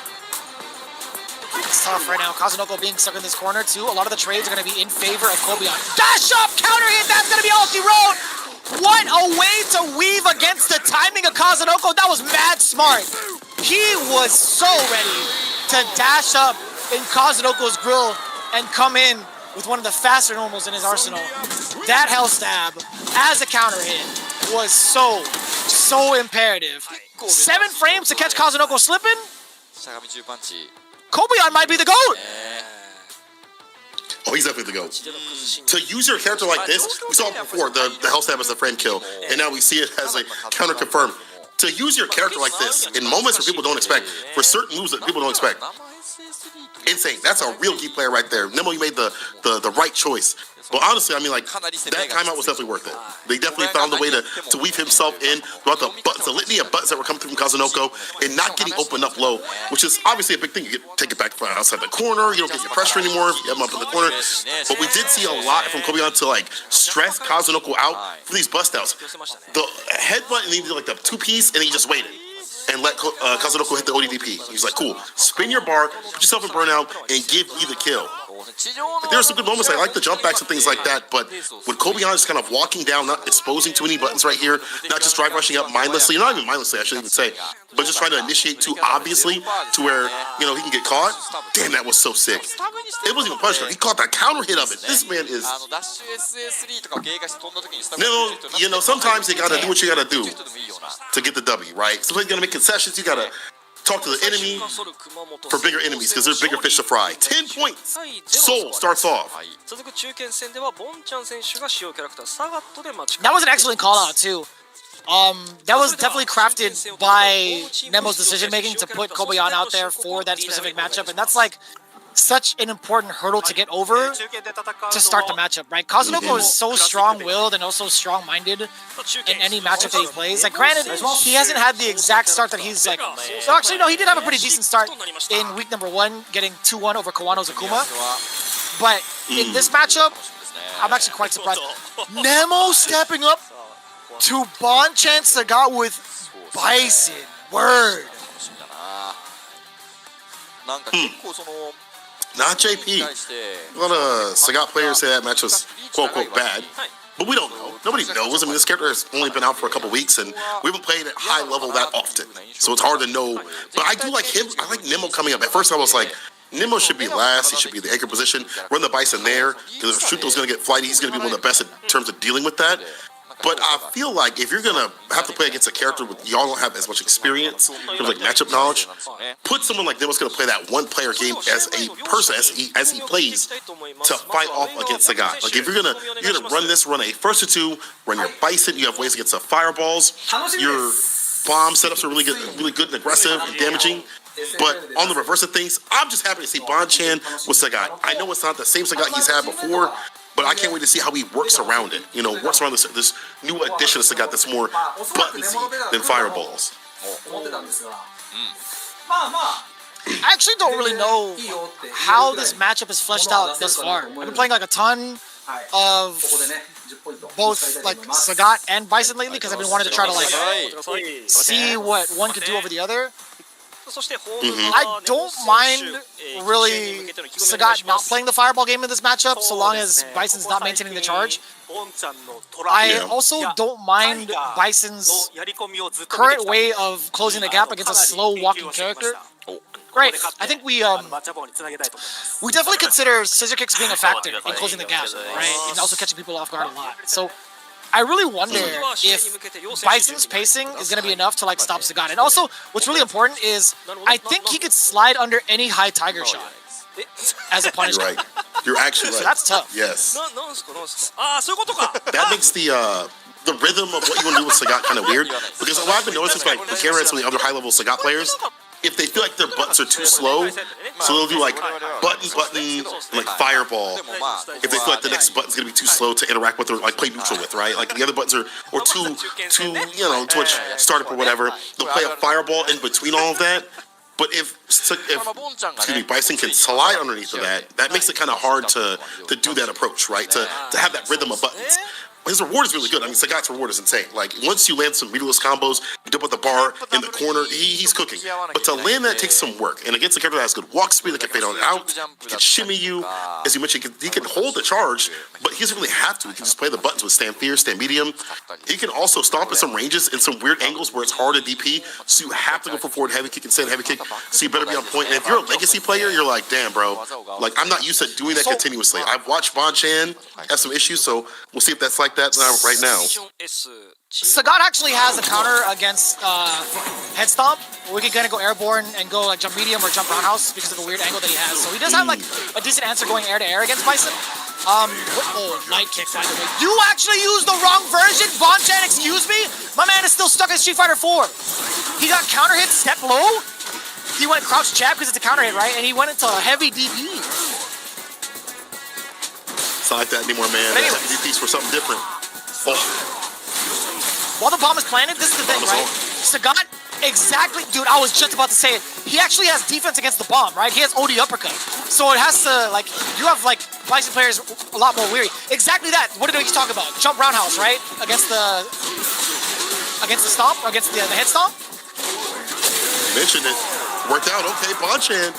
It's tough right now. Kazunoko being stuck in this corner, too. A lot of the trades are going to be in favor of Kobion. Dash up! Counter hit! That's going to be ulti road! What a way to weave against the timing of Kazunoko. That was mad smart. He was so ready to dash up in Kazunoko's grill and come in with one of the faster normals in his arsenal. That hell stab as a counter hit was so imperative. 7 frames to catch Kazunoko slipping? Kobion might be the GOAT! Oh, he's definitely the GOAT. To use your character like this, we saw it before, the hell stab as a frame kill, and now we see it as a counter confirm. To use your character like this, in moments where people don't expect, for certain moves that people don't expect, insane. That's a real key player right there. Nemo, you made the right choice. But honestly, I mean, like, that timeout was definitely worth it. They definitely found a way to weave himself in throughout the litany of buttons that were coming through from Kazunoko and not getting opened up low, which is obviously a big thing. You take it back from outside the corner. You don't get your pressure anymore if you have him up in the corner. But we did see a lot from Kobion to, like, stress Kazunoko out for these bust outs. The headbutt, and he did, like, the 2-piece, and he just waited and let Kazunoko hit the ODDP. He's like, cool, spin your bar, put yourself in burnout, and give me the kill. There are some good moments. I like the jump backs and things like that, but when Kobayashi is kind of walking down, not exposing too many buttons right here, not just drive rushing up mindlessly, not even mindlessly, I shouldn't even say, but just trying to initiate too obviously to where, he can get caught. Damn, that was so sick. It wasn't even punch. He caught that counter hit of it. This man is... No, sometimes you gotta do what you gotta do to get the W, right? Sometimes you gotta make concessions. You gotta talk to the enemy for bigger enemies because they're bigger fish to fry. 10 points. Soul starts off. That was an excellent call out too. That was definitely crafted by Nemo's decision making to put Kobayashi out there for that specific matchup, and that's like such an important hurdle to get over to start the matchup, right? Kazunoko is so strong-willed and also strong-minded in any matchup that he plays. Like, granted, he hasn't had the exact start that he's like... So actually, no, he did have a pretty decent start in week number 1, getting 2-1 over Kawano's Akuma. But in this matchup, I'm actually quite surprised. Nemo stepping up to Bonchan Sagat with Bison. Word. Not JP. A lot of Sagat players say that match was quote-unquote bad, but we don't know. Nobody knows. I mean, this character has only been out for a couple weeks, and we haven't played at high level that often, so it's hard to know. But I do like him. I like Nemo coming up. At first, I was like, Nemo should be last. He should be the anchor position. Run the Bison there, because if Shuto's going to get flighty, he's going to be one of the best in terms of dealing with that. But I feel like if you're going to have to play against a character with y'all don't have as much experience, in terms of like matchup knowledge, put someone like Nemo's going to play that one-player game as a person, as he plays, to fight off against Sagat. Like if you're gonna run this, run a first or two, run your Bison, you have ways against the fireballs, your bomb setups are really good and aggressive and damaging. But on the reverse of things, I'm just happy to see Bonchan with Sagat. I know it's not the same Sagat he's had before, but I can't wait to see how he works around it. Works around this new addition to Sagat that's more buttonsy than fireballs. I actually don't really know how this matchup is fleshed out thus far. I've been playing like a ton of both like Sagat and Bison lately because I've been wanting to try to like see what one could do over the other. I don't mind really Sagat not playing the fireball game in this matchup so long as Bison's not maintaining the charge. I also don't mind Bison's current way of closing the gap against a slow walking character. Great. I think we definitely consider scissor kicks being a factor in closing the gap, right? And also catching people off guard a lot. So I really wonder if Bison's pacing is going to be enough to like stop Sagat. And also, what's really important is I think he could slide under any high tiger shot as a punishment. You're right. You're actually right. So that's tough. Yes. That makes the rhythm of what you want to do with Sagat kind of weird. Because what I've been noticing is like comparing it to some of the other high-level Sagat players, if they feel like their buttons are too slow, so they'll do like button, and like fireball. If they feel like the next button's gonna be too slow to interact with or like play neutral with, right? Like the other buttons are too too much startup or whatever. They'll play a fireball in between all of that. But if Bison can slide underneath of that makes it kind of hard to do that approach, right? To have that rhythm of buttons. His reward is really good. I mean, Sagat's reward is insane. Like, once you land some meatless combos, you dump at the bar, in the corner, he's cooking. But to land that takes some work. And against a character that has good walk speed, that can fade on and out, he can shimmy you. As you mentioned, he can hold the charge, but he doesn't really have to. He can just play the buttons with stand fierce, stand medium. He can also stomp in some ranges in some weird angles where it's hard to DP, so you have to go for forward heavy kick and stand heavy kick, so you better be on point. And if you're a legacy player, you're like, damn, bro. Like, I'm not used to doing that continuously. I've watched Bonchan have some issues, so we'll see if that's like that right now. Sagat actually has a counter against head stomp, where we can kind of go airborne and go like jump medium or jump roundhouse because of a weird angle that he has. So he does have like a decent answer going air to air against Bison. Light kick by the way. You actually used the wrong version, Bonchan, excuse me? My man is still stuck in Street Fighter 4. He got counter hit, step low. He went crouch jab because it's a counter hit, right? And he went into a heavy DP. It's not like that anymore, man. DP's for something different. Oh. While the bomb is planted, this is the thing, right? Sagat, exactly, dude, I was just about to say it. He actually has defense against the bomb, right? He has OD uppercut. So it has to, like, you have, like, Bison players a lot more weary. Exactly that. What did we talk about? Jump roundhouse, right? Against the stomp? Against the head stomp? Mentioned it. Worked out. Okay, Bonchan.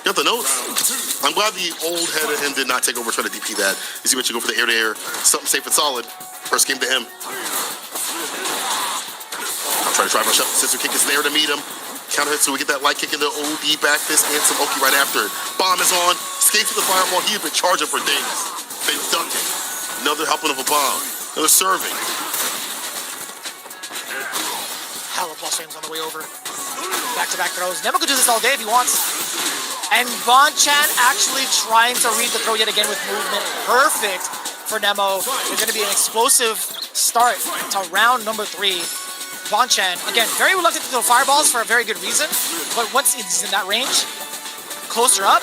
got the notes. I'm glad the old head of him did not take over trying to DP that. You see what you go for the air-to-air. Something safe and solid. First game to him. I'll try to drive rush up. Scissor kick is there to meet him. Counter hit so we get that light kick into OD back fist and some Oki right after it. Bomb is on. Skates to the fireball. He has been charging for days. They dunked it. Another helping of a bomb. Another serving. Hella plus frames on the way over. Back-to-back throws. Nemo could do this all day if he wants. And Bonchan actually trying to read the throw yet again with movement. Perfect for Nemo. There's going to be an explosive start to round number 3. Bonchan, again, very reluctant to throw fireballs for a very good reason. But once he's in that range, closer up,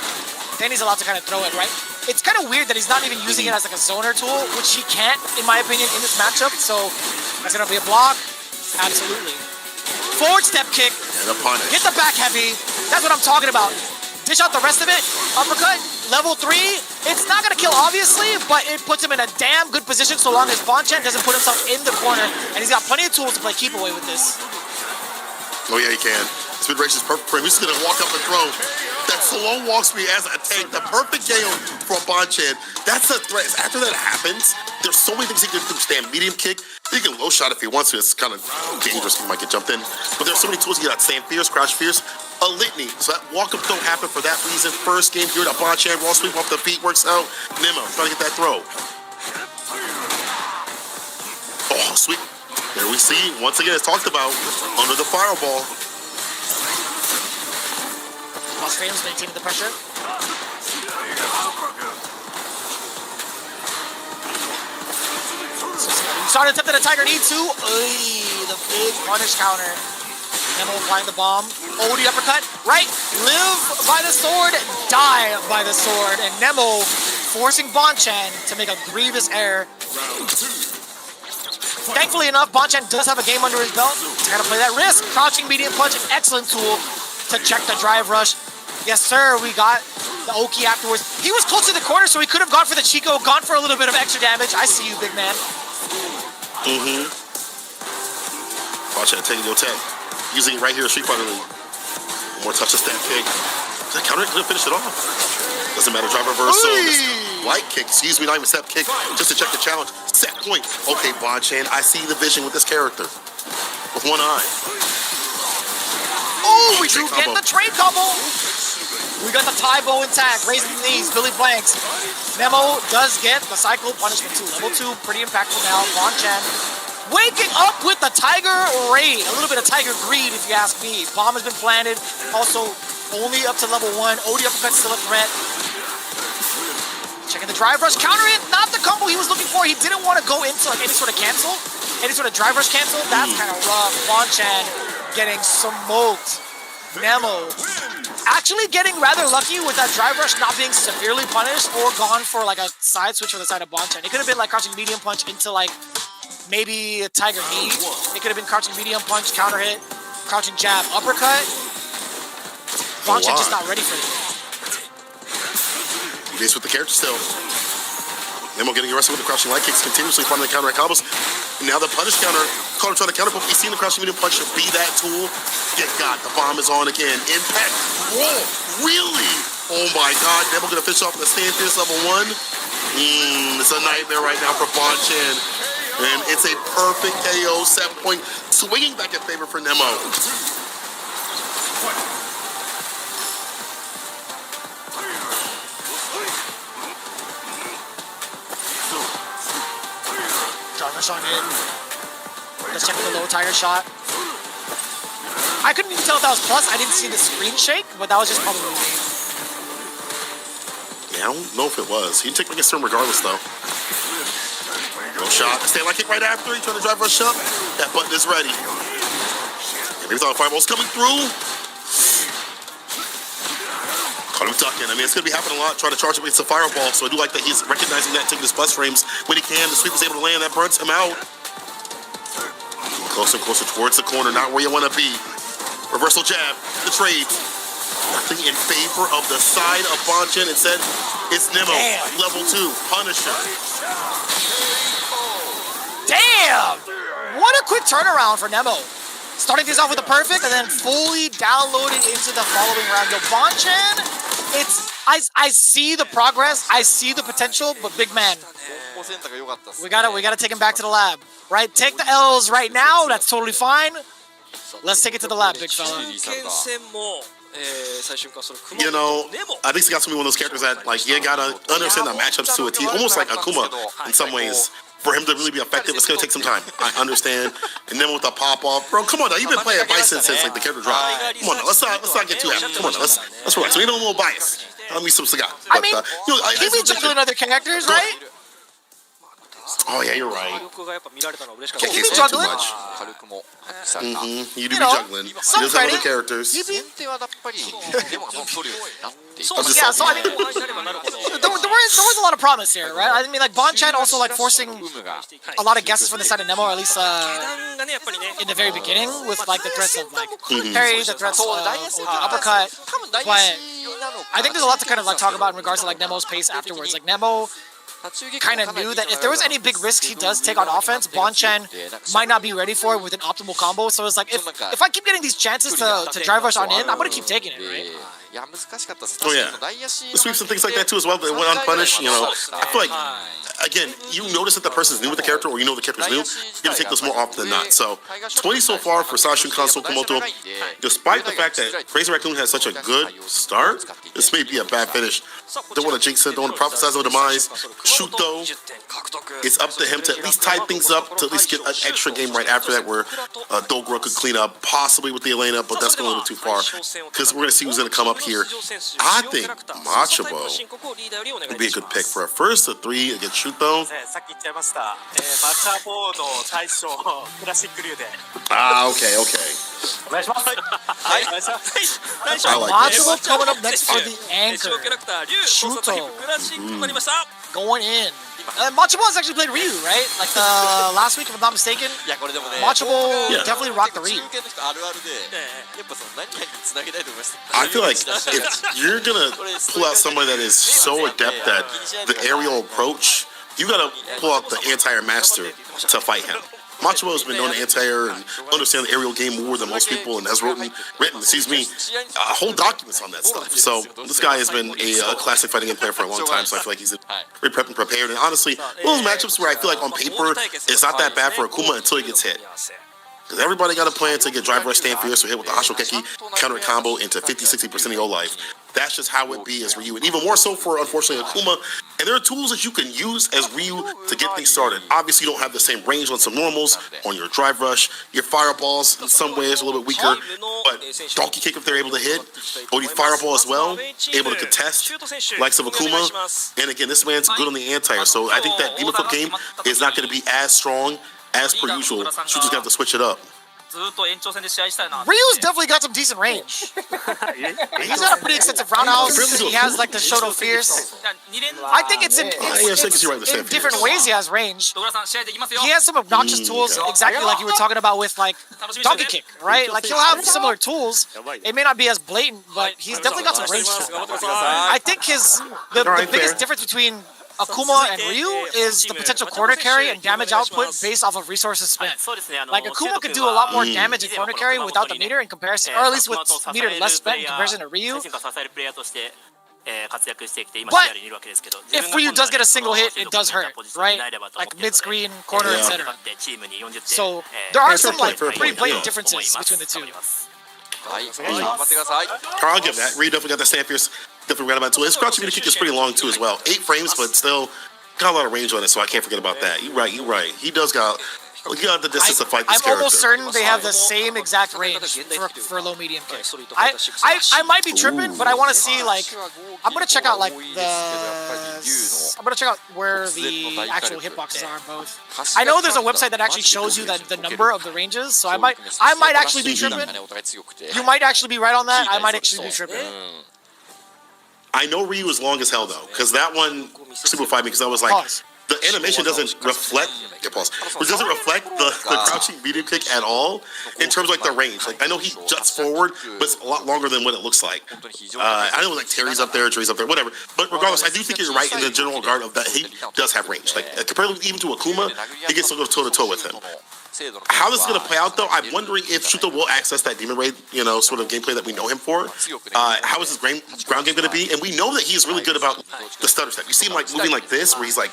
then he's allowed to kind of throw it, right? It's kind of weird that he's not even using it as like a zoner tool, which he can't, in my opinion, in this matchup. So that's going to be a block. Absolutely. Forward step kick. And a punish. Get the back heavy. That's what I'm talking about. Dish out the rest of it. Uppercut. Level 3. It's not going to kill, obviously, but it puts him in a damn good position so long as Bonchan doesn't put himself in the corner. And he's got plenty of tools to play keep away with this. Oh, yeah, he can. This mid-range is perfect for him. He's just going to walk up and throw. That slow walk speed as a tank. The perfect KO for Bonchan. That's the threat. After that happens, there's so many things he can do. Stand medium kick. He can low shot if he wants to. It's kind of dangerous. He might get jumped in. But there's so many tools. He got stand fierce, crouch fierce, a litany. So that walk-up don't happen for that reason. First game here at Bonchan. Raw sweep off the feet works out. Nemo trying to get that throw. Oh, sweet. There we see, once again, it's talked about, under the fireball. Plus frames, maintaining the pressure. Started attempting a Tiger E2. The big punish counter. Nemo applying the bomb. OD uppercut. Right. Live by the sword. Die by the sword. And Nemo forcing Bonchan to make a grievous error. Thankfully enough, Bonchan does have a game under his belt. He's got to play that risk. Crouching medium punch, an excellent tool to check the drive rush. Yes, sir. We got the Oki afterwards. He was close to the corner, so he could have gone for the Chico, gone for a little bit of extra damage. I see you, big man. Bonchan taking your tech. Using it right here, Street Fighter League. More touch of step kick. That counter couldn't finish it off. Doesn't matter, drive reversal. Light kick, excuse me, not even step kick, just to check the challenge. Set point. Okay, Bonchan, I see the vision with this character. With one eye. Oh, we do get the trade combo. We got the Taibo intact, raising the knees, Billy Blanks. Nemo does get the cycle punishment 2. Level 2, pretty impactful now. Bonchan waking up with the Tiger Raid. A little bit of Tiger Greed, if you ask me. Bomb has been planted. Also, only up to level 1. OD uppercut still a threat. Checking the drive rush. Counter it. Not the combo he was looking for. He didn't want to go into like any sort of cancel. Any sort of drive rush cancel. That's kind of rough. Bonchan getting smoked. Nemo actually getting rather lucky with that drive rush not being severely punished or gone for like a side switch for the side of Bonchan. It could have been like crouching medium punch into like maybe a Tiger knee. It could have been crouching medium punch, counter hit, crouching jab, uppercut. Bonchan just not ready for it. He is with the character still. Nemo getting arrested with the crouching light kicks, continuously finding the counter at combos. And now the punish counter. Carter trying to counter, but we've seen the crouching medium punch be that tool. Get got. The bomb is on again. Impact. Whoa. Really? Oh my god. Nemo gonna finish off the stand fierce level 1. It's a nightmare right now for Bonchan. And it's a perfect KO set point. Swinging back in favor for Nemo. Rush on in. Let's check the low Tiger shot. I couldn't even tell if that was plus. I didn't see the screen shake, but that was just probably me. Yeah, I don't know if it was. He didn't take against him regardless, though. No shot. Stand light kick right after. He trying to drive rush up. That button is ready. And maybe thought the fireball's coming through. Caught him ducking. I mean, it's going to be happening a lot, trying to charge him against the fireball. So I do like that he's recognizing that, taking his plus frames when he can. The sweep is able to land. That burns him out. Closer and closer towards the corner. Not where you want to be. Reversal jab. The trade. Nothing in favor of the side of Bonchan. Instead, it's Nemo. Damn. Level 2. Punisher. Damn! What a quick turnaround for Nemo. Starting things off with a perfect and then fully downloaded into the following round. Yo, Bonchan is I see the progress, I see the potential, but big man, 方向選択が良かったですね we gotta take him back to the lab, right? Take the L's right now. That's totally fine. Let's take it to the lab, big fella. 剣戦も、最終回それ熊 You 本 know, でも I think Scott's gonna be one of those characters that, like, you gotta understand the matchups to a T, almost like Akuma in some ways. For him to really be effective, it's gonna take some time. I understand. And then with the pop off, bro, come on now. You've been playing Bison since like the character dropped. Come on now, let's not get too happy. Come on now, let's relax. We need a little bias. Let me some cigar. I mean, he be juggling other characters, right? Oh yeah, you're right. 力がやっぱ見られたのは嬉しかった Can't he keep be saying too juggling? much. 火力も発揮された You do be You know, juggling. He some does have other credit. characters. 先手はやっぱりでも取るようになっていた そうです Yeah, so I mean, 後半になればなるほど there was a lot of promise here, right? I mean, like Bonchan also like forcing ブームが a lot of guesses from the side of Nemo, or at least 下段がねやっぱりね in the very beginning, with like the threats of like parry, the threats of uppercut. 多分大 But 事なのか I think there's a lot to kind of like talk about in regards to like Nemo's pace afterwards. Like Nemo kind of knew that if there was any big risks he does take on offense, Bonchan might not be ready for it with an optimal combo. So it's like if I keep getting these chances to drive rush on in, I'm gonna keep taking it, right? いや難しかったです Oh yeah. 内野手 The sweeps and things like that too as well. They went unpunished. You know, I feel like again, you notice that the person's new with the character, or you know the character's new. You're gonna take this more often than not. So 20 so far for Sashun Kan Sokomoto. Despite the fact that Crazy Raccoon has such a good start, this may be a bad finish. Don't want to jinx it. Don't want to prophesize on demise. Shoot though. 20点獲得 It's up to him to at least tie things up, to at least get an extra game right after that where Dogra could clean up, possibly with the Elena, but that's going a little too far. Because we're going to see who's going to come up here. I think Machabo would be a good pick for a first to 3 against Shuto. さっき言っちゃいました、マチャボード大将クラシック流で Ah, okay, okay. お願いしますはいお願いします I like that. Machado coming up next for the 主要キャ anchor, ラクター竜交差タイプクラシックとなりました going in. Machado has actually played Ryu, right? Like last week, if I'm not mistaken. いやこれでもね Machado Yeah. definitely rocked the Ryu. 中堅の人あるあるでやっぱその何々につなげたいと思います I feel like if you're going to pull out somebody that is so adept at the aerial approach, you got to pull out the anti-air master to fight him. Macho has been known to anti-air and understand the aerial game more than most people, and has written, whole documents on that stuff. So this guy has been a classic fighting game player for a long time. So I feel like he's very prepped and prepared. And honestly, one of those matchups where I feel like on paper it's not that bad for Akuma until he gets hit. Because everybody got a plan to get drive rush stand fierce or hit with the Hashokeki counter combo into 50-60% of your life. That's just how it be as Ryu. And even more so for, unfortunately, Akuma. And there are tools that you can use as Ryu to get things started. Obviously, you don't have the same range on some normals, on your drive rush. Your fireballs, in some ways, a little bit weaker. But donkey kick, if they're able to hit. Or the fireball as well, able to contest, likes of Akuma. And again, this man's good on the anti-air. So I think that Demon Flip game is not going to be as strong as per usual. You just have to switch it up. ずっと延長戦で試合したいな Ryu's definitely got some decent range. He's got a pretty extensive roundhouse. He has like the Shoto Fierce. I think it's in different ways he has range. 小倉さん試合できますよ He has some obnoxious tools, exactly like you were talking about with like donkey kick, right? Like he'll have similar tools. It may not be as blatant, but he's definitely got some range to him. I think the biggest difference between Akuma and Ryu is the potential corner carry and damage output based off of resources spent. Like Akuma could do a lot more damage in corner carry without the meter in comparison, or at least with meter less spent in comparison to Ryu. But if Ryu does get a single hit, it does hurt, right? Like mid-screen, corner, etc. So there are some like pretty blatant differences between the two. はい頑張ってください I'll give that. Ryu definitely got the stand fierce. Definitely forgot about it too. His crouching kick is pretty long too as well. 8 frames, but still got a lot of range on it, so I can't forget about that. You're right. He does got the distance to fight this character. I'm almost certain they have the same exact range for low medium kick. I might be tripping, but I want to see like I'm gonna check out like I'm gonna check out where the actual hitboxes are both. I know there's a website that actually shows you the number of the ranges, so I might actually be tripping. You might actually be right on that. I might actually be tripping. I know Ryu is long as hell though, because that one simplified me because I was like. Pause. The animation doesn't reflect. It doesn't reflect the crouching medium kick at all in terms of like the range. Like I know he juts forward, but it's a lot longer than what it looks like. I know like Terry's up there, Dre's up there, whatever. But regardless, I do think you're right in the general regard of that he does have range. Like compared even to Akuma, he gets to go toe to toe with him. How this is going to play out, though, I'm wondering if Shuto will access that Demon Raid, sort of gameplay that we know him for. How is his ground game going to be? And we know that he's really good about the stutter step. You see him like moving like this, where he's like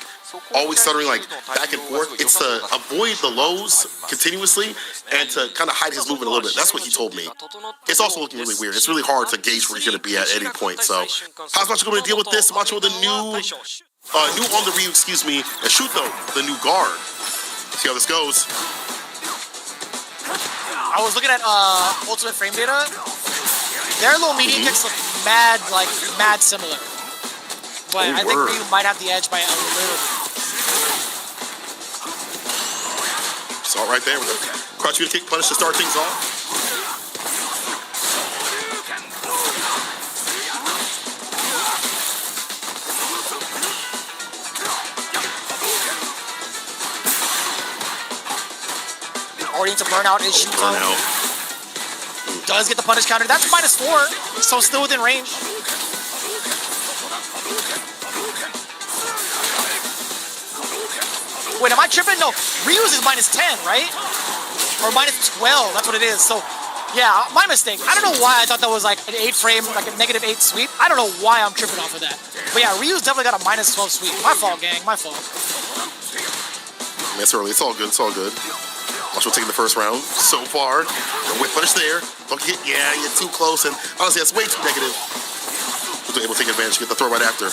always stuttering like back and forth. It's to avoid the lows continuously and to kind of hide his movement a little bit. That's what he told me. It's also looking really weird. It's really hard to gauge where he's going to be at any point. So, how's Macho going to deal with this? Macho with a new on the Ryu, and Shuto, the new guard. See how this goes. I was looking at Ultimate Frame Data. Their little medium kicks look mad similar. But I think Ryu might have the edge by a little bit. Saw it right there with a crouch medium kick punish to start things off. Already into burnout is Shuto. Does get the punish counter. That's -4, so still within range. Wait, am I tripping? No, Ryu's is -10, right? Or -12, that's what it is. So, yeah, my mistake. I don't know why I thought that was like an 8 frame, like a -8 sweep. I don't know why I'm tripping off of that. But yeah, Ryu's definitely got a -12 sweep. My fault, gang, my fault. That's early, it's all good, it's all good. Macho taking the first round so far. Whip punish there. Don't get, you're too close, and honestly, that's way too negative. Able to take advantage, get the throw right after.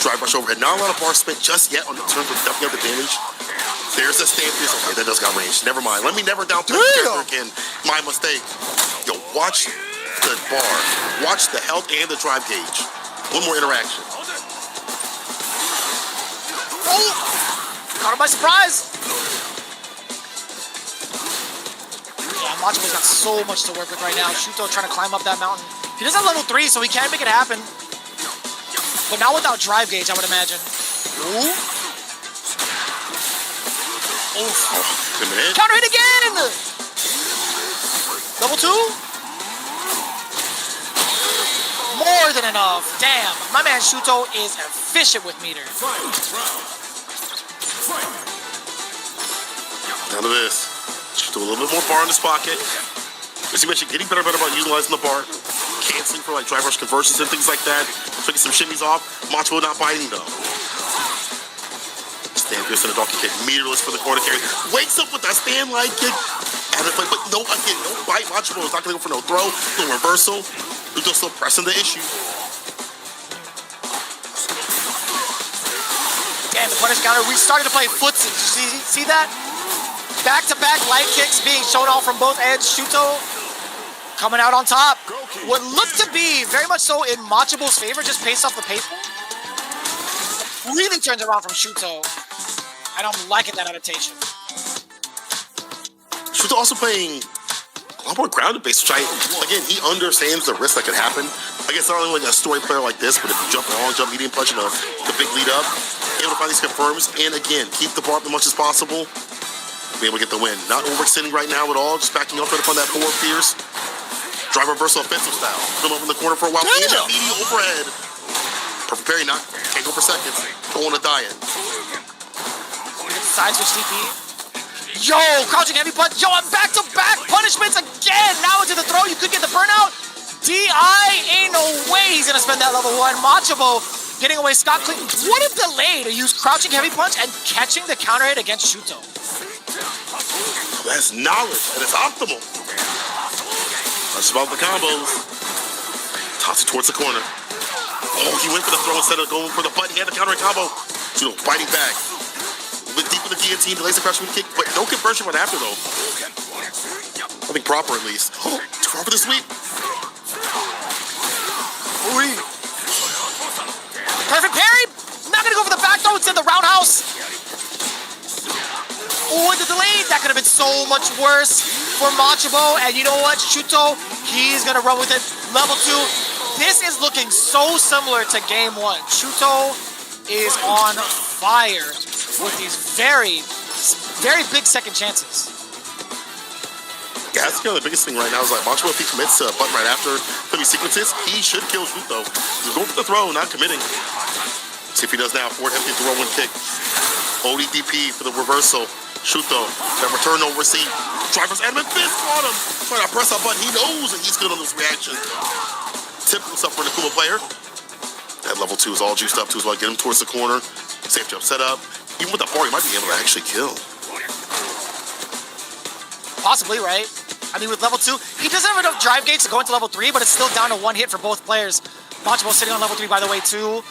Drive rush overhead. Not a lot of bar spent just yet on the turn for ducking out the damage. There's a stand piece. Okay, that does got range. Never mind. Let me never down the character again. My mistake. Yo, watch the bar. Watch the health and the drive gauge. One more interaction. Oh! Caught him by surprise. Yeah, Machibo's got so much to work with right now. Shuto trying to climb up that mountain. He does have level 3, so he can make it happen. But not without drive gauge, I would imagine. Ooh. Oof. Counter hit again! Level 2? More than enough. Damn. My man Shuto is efficient with meter. Down to this. Shuto a little bit more bar in his pocket. As you mentioned, getting better about utilizing the bar. Canceling for like drive rush conversions and things like that. Taking some shimmies off. Macho not biting though. Stand fierce and a donkey kick. Meterless for the corner carry. Wakes up with that stand line kick. And it's like, but no, again, no bite. Macho is not going to go for no throw, no reversal. They're just still pressing the issue. Damn, the punish counter. We started to play footsie. Did you see that? Back-to-back light kicks being shown off from both ends. Shuto coming out on top. What looked to be very much so in Machibo's favor, just based off the pace. Really turns around from Shuto. And I'm liking that adaptation. Shuto also playing a lot more grounded base, which again, he understands the risk that could happen. I guess not only like a story player like this, but if you jump long, jump medium punch, and the big lead up, able to find these confirms, and again, keep the bar up as much as possible, be able to get the win. Not overextending right now at all, just backing up right upon that forward fierce. Drive reversal offensive style. Fill up in the corner for a while. And immediate overhead. Perfect parry, can't go for seconds. Don't want to die it. Side switch DP. Yo, crouching heavy punch. Yo, I'm back-to-back punishments again. Now into the throw. You could get the burnout. DI, ain't no way he's going to spend that level 1. Machibo getting away scot-clean. What a delay to use crouching heavy punch and catching the counter hit against Shuto. That's knowledge, and it's optimal. That's about the combos. Toss it towards the corner. Oh, he went for the throw instead of going for the button. He had the counter combo. Shuto fighting back. A bit deep in the guillotine, delays the crouching kick, but no conversion right after, though. I think proper, at least. Oh, too far for the sweep. Ooh. Perfect parry. Not going to go for the back throw. Instead, the roundhouse. Oh, the delay. That could have been so much worse for Machibo. And you know what? Shuto, he's going to run with it. Level 2. This is looking so similar to game 1. Shuto is on fire with these very, very big second chances. Yeah, that's kind of the biggest thing right now is like Machibo, if he commits to a button right after these sequences, he should kill Shuto. He's going for the throw, not committing. See if he does now. Forward empty throw, 1 kick. ODDP for the reversal. Shuto, that return over C. Driver's adamant fist on him. Trying to press that button. He knows that he's good on those reactions. Typical stuff for the Kuma player. That level 2 is all juiced up too as well. Get him towards the corner. Safe jump set up. Even with the bar, he might be able to actually kill. Possibly, right? I mean, with level 2, he doesn't have enough drive gates to go into level 3, but it's still down to 1 hit for both players. Machibo sitting on level 3, by the way, too.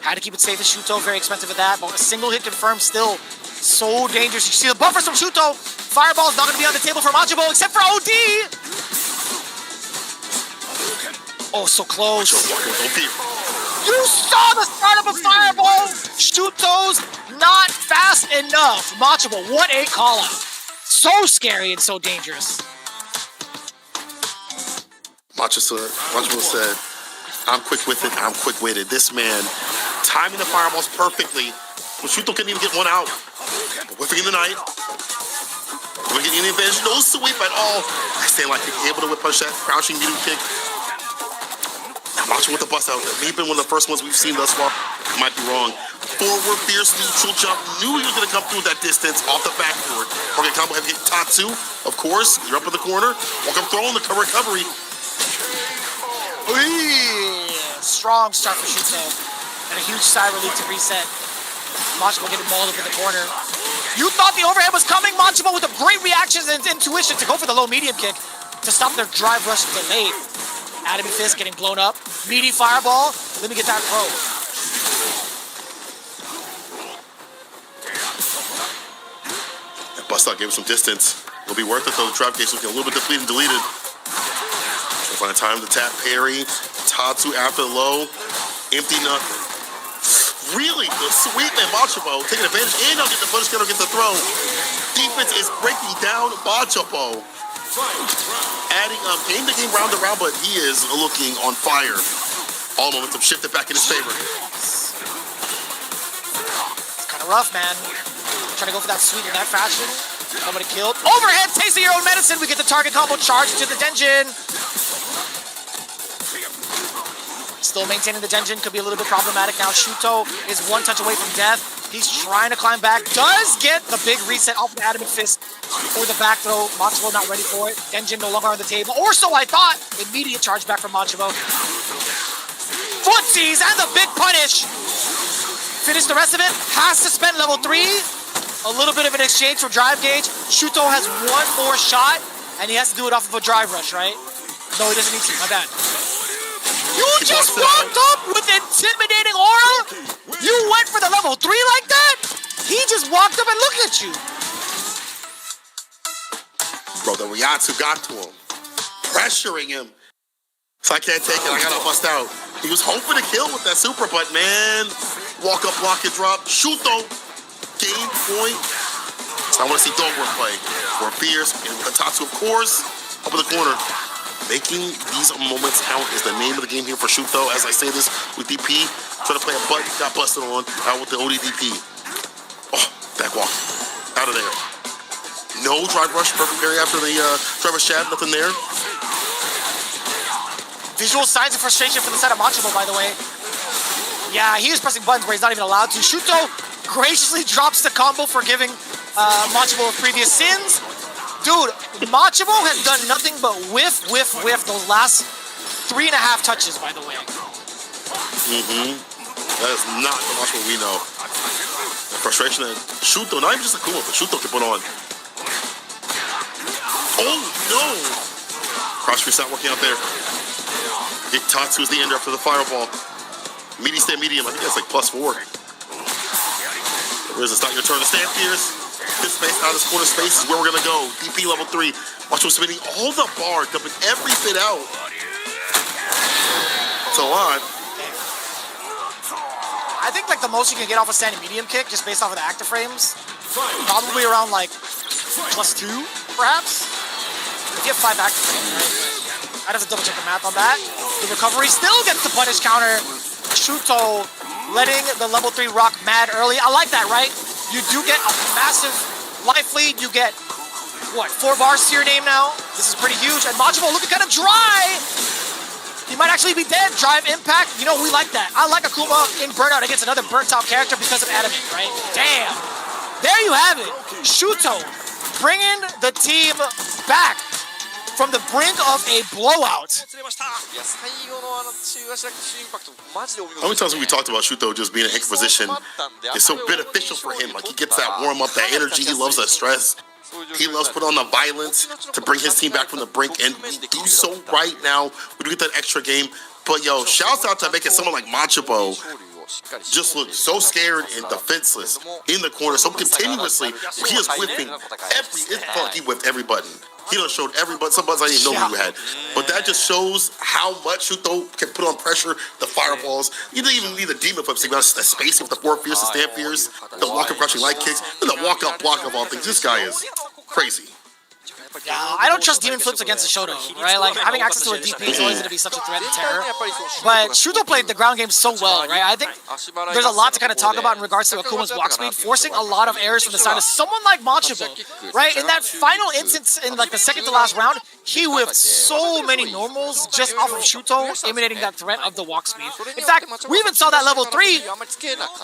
Had to keep it safe as Shuto, very expensive at that, but a single hit confirmed still so dangerous. You see the buffers from Shuto. Fireball is not going to be on the table for Machibo, except for OD. Oh, so close. You saw the start of a Fireball. Shuto's not fast enough. Machibo, what a call out. So scary and so dangerous. Machibo said, I'm quick with it, I'm quick-witted. This man timing the fireballs perfectly. Well, Shuto couldn't even get one out. But whipping in the night. We're getting any advantage. No sweep at all. I stand like he's able to whip punch that crouching medium kick. Now Machibo with the bust out. Maybe been one of the first ones we've seen thus far. Might be wrong. Forward, fierce, neutral jump. Knew he was going to come through that distance off the backboard. Okay, combo heavy hit Tatsu, of course. You're up in the corner. Walk up throwing the recovery. Strong start for Shuto. And a huge side relief to reset. Machibo getting mauled up in the corner. You thought the overhead was coming. Machibo with the great reactions and intuition to go for the low medium kick to stop their drive rush delayed. Adamant fist getting blown up. Meaty fireball. Let me get that pro. That bust out gave him some distance. It'll be worth it though. The trap case looking a little bit depleted and deleted. Find time to tap parry. Tatsu after the low. Empty nothing. Really, the sweep and Machibo taking advantage, and they'll get the punish, they'll get the throw. Defense is breaking down Machibo. Adding game to game, round to round, but he is looking on fire. All momentum shifted back in his favor. It's kind of rough, man. Trying to go for that sweep in that fashion. Nobody killed. Overhead, taste of your own medicine. We get the target combo charge to the Denjin. Still maintaining the Denjin could be a little bit problematic now. Shuto is one touch away from death. He's trying to climb back. Does get the big reset off the Adamant Fist for the back throw. Machibo not ready for it. Denjin no longer on the table. Or so I thought. Immediate charge back from Machibo. Footsies and the big punish. Finish the rest of it. Has to spend level 3. A little bit of an exchange for drive gauge. Shuto has one more shot. And he has to do it off of a drive rush, right? No, he doesn't need to. My bad. You just walked up with intimidating aura? You went for the level 3 like that? He just walked up and looked at you. Bro, the Ryatsu got to him. Pressuring him. So I can't take it. I gotta bust out. He was hoping to kill with that super, but man, walk up, block, and drop. Shuto. Game point. So I want to see Dogwork play. For Fierce and Tatsu, of course, up in the corner. Making these moments count is the name of the game here for Shuto. As I say this with DP, trying to play a button, got busted on out with the ODDP. Oh, back walk. Out of there. No drive rush, perfect parry after the driver jab, nothing there. Visual signs of frustration from the side of Machibo, by the way. Yeah, he was pressing buttons where he's not even allowed to. Shuto graciously drops the combo, forgiving Machibo of previous sins. Dude, Machibo has done nothing but whiff those last 3.5 touches, by the way. That is not the Machibo we know. The frustration that Shuto, not even just a cool one, but Shuto can put on. Oh, no! Cross reset working out there. Get Tatsu is the ender after the fireball. Meaty stay medium, I think that's like +4. Where's it? It's not your turn to stand, Fierce. This space, out of this corner space is where we're gonna go. DP level 3. Machibo spinning all the bar, dumping every bit out. It's a lot. I think like the most you can get off a standing medium kick, just based off of the active frames, probably around like +2, perhaps. If you have 5 active frames, right? I'd have to double check the math on that. The recovery still gets the punish counter. Shuto letting the level 3 rock mad early. I like that, right? You do get a massive life lead. You get, what, 4 bars to your name now? This is pretty huge. And Machibo looking kind of dry. He might actually be dead. Drive impact. You know, we like that. I like Akuma in Burnout against another burnt out character because of Adamant, right? Damn. there you have it. Shuto bringing the team back from the brink of a blowout. How many times have we talked about Shuto just being in anchor position? It's so beneficial for him. Like, he gets that warm up, that energy. He loves that stress. He loves putting on the violence to bring his team back from the brink, and we do so right now. We do get that extra game. But yo, shouts out to making someone like Machibo just look so scared and defenseless in the corner so continuously. He is whipping it felt like he whipped every button. He done showed every button. Some buttons I didn't know he had. But that just shows how much Shuto can put on pressure. The fireballs. You didn't even need the demon flips. You got the spacing with the 4 fierce, the stand fierce, the walk-up crushing light kicks, and the walk-up block of all things. This guy is crazy. Yeah, I don't trust demon flips against the Shoto, right? Like, having access to a DP is always going to be such a threat and terror. But Shuto played the ground game so well, right? I think there's a lot to kind of talk about in regards to Akuma's block speed, forcing a lot of errors from the side of someone like Machibo, right? In that final instance, in like the second to last round, he whiffed so many normals just off of Shuto, emanating that threat of the walk speed. In fact, we even saw that level 3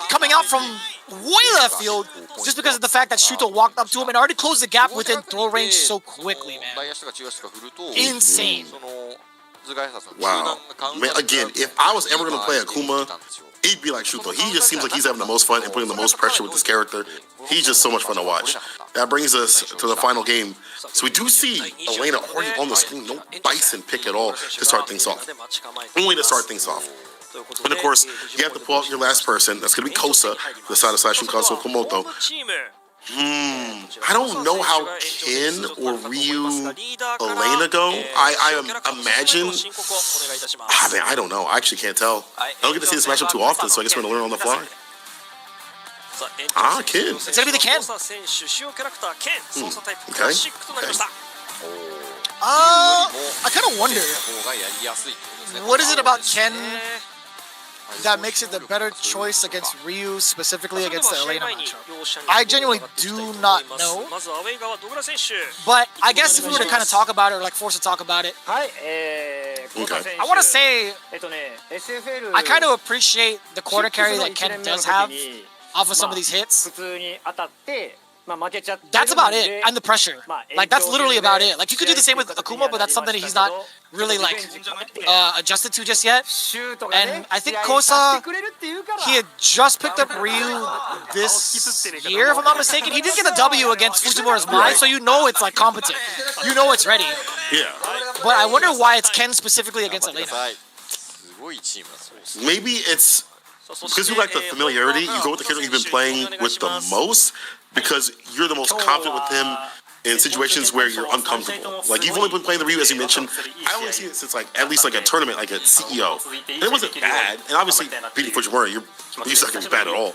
coming out from way left field just because of the fact that Shuto walked up to him and already closed the gap within throw range so quickly, man. Insane. Wow. Man, again, if I was ever going to play Akuma, he'd be like Shuto. He just seems like he's having the most fun and putting the most pressure with this character. He's just so much fun to watch. That brings us to the final game. So we do see Elena already on the screen. No Bison pick at all to start things off. Only to start things off. And of course, you have to pull out your last person. That's going to be Kosa, the side of Sashun Kazuo Komoto. I don't know how Ken or Ryu Elena go. I imagine. Man, I don't know. I actually can't tell. I don't get to see this matchup too often, so I guess we're going to learn on the fly. Ken. It's going to be the Ken. Okay. I kind of wonder, what is it about Ken that makes it the better choice against Ryu, specifically against the Elena matchup? I genuinely do not know. But I guess if we were to kind of talk about it, or like force to talk about it, I want to say I kind of appreciate the quarter carry that Ken does have off of some of these hits. That's about it, and the pressure. Like, that's literally about it. Like, you could do the same with Akuma, but that's something that he's not really, like, adjusted to just yet. And I think Kosa, he had just picked up Ryu this year, if I'm not mistaken. He did get a W against Fujimura's Mai, so you know it's, like, competent. You know it's ready. Yeah. But I wonder why it's Ken specifically against Elena. Maybe it's because you like the familiarity. You go with the character you've been playing with the most, because you're the most confident with him in situations where you're uncomfortable. Like, you've only been playing the Ryu, as you mentioned. I only seen it since, like, at least, like, a tournament, like a CEO. And it wasn't bad. And obviously, beating Fujimura, you're not going to be bad at all.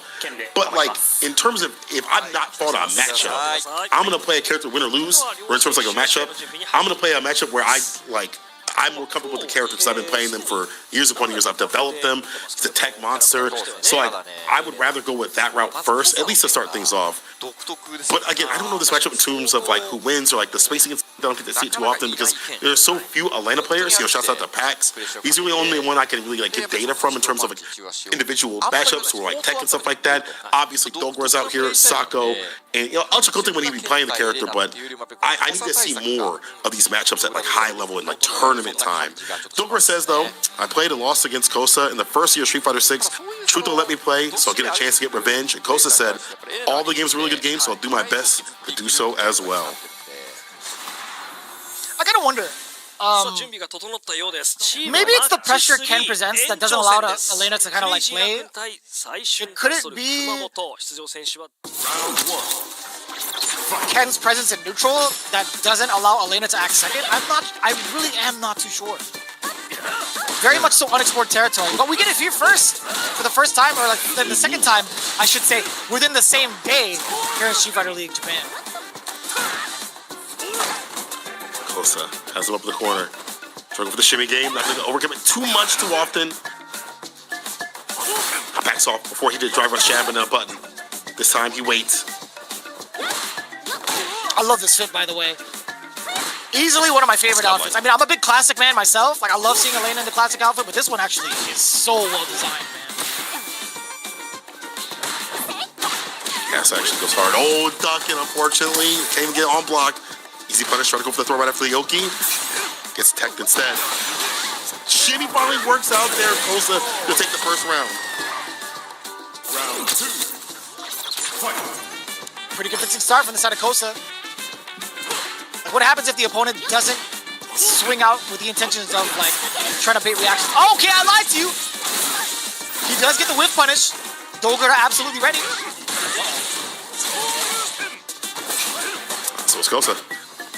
But, like, in terms of, if I'm not fought a matchup, I'm going to play a character win or lose, or in terms of, like, a matchup, I'm going to play a matchup where I'm more comfortable with the character because I've been playing them for years upon years. I've developed them. It's a tech monster. So, like, I would rather go with that route first, at least to start things off. But again, I don't know this matchup in terms of, like, who wins or, like, the spacing. I don't get to see it too often because there's so few Atlanta players. You know, shouts out to Pax. He's really the only one I can really, like, get data from in terms of, like, individual matchups or, like, tech and stuff like that. Obviously, Dogura's out here, Sako, and, you know, Ultra Cool thing when he'd be playing the character, but I need to see more of these matchups at, like, high level and, like, tournament time. Dogura says, though, I played and lost against Kosa in the first year of Street Fighter 6. Shuto let me play, so I'll get a chance to get revenge. And Kosa said, all the games are really good games, so I'll do my best to do so as well. I kind of wonder, maybe it's the pressure Ken presents that doesn't allow Elena to kind of, like, play. Could it be Ken's presence in neutral that doesn't allow Elena to act second? I really am not too sure. Very much so unexplored territory, but we get it here first for the first time, or like the second time, I should say, within the same day here in Street Fighter League Japan. Kosa has him up in the corner. Trying for the shimmy game, not going to overcome it too much too often. Backs off before he did drive rush jab and a button. This time he waits. I love this fit, by the way. Easily one of my favorite outfits. I mean, I'm a big classic man myself. Like, I love seeing Elena in the classic outfit, but this one actually is so well designed, man. Gas actually goes hard. Oh, ducking, unfortunately. Can't even get on block. Easy punish, trying to go for the throw right after the Yoki. Gets teched instead. Shimmy finally works out there. Kosa to take the first round. Round 2. Fight. Pretty convincing start from the side of Kosa. Like, what happens if the opponent doesn't swing out with the intentions of, like, trying to bait reactions? Oh, okay, I lied to you. He does get the whiff punish. Dogura absolutely ready. So it's Kosa.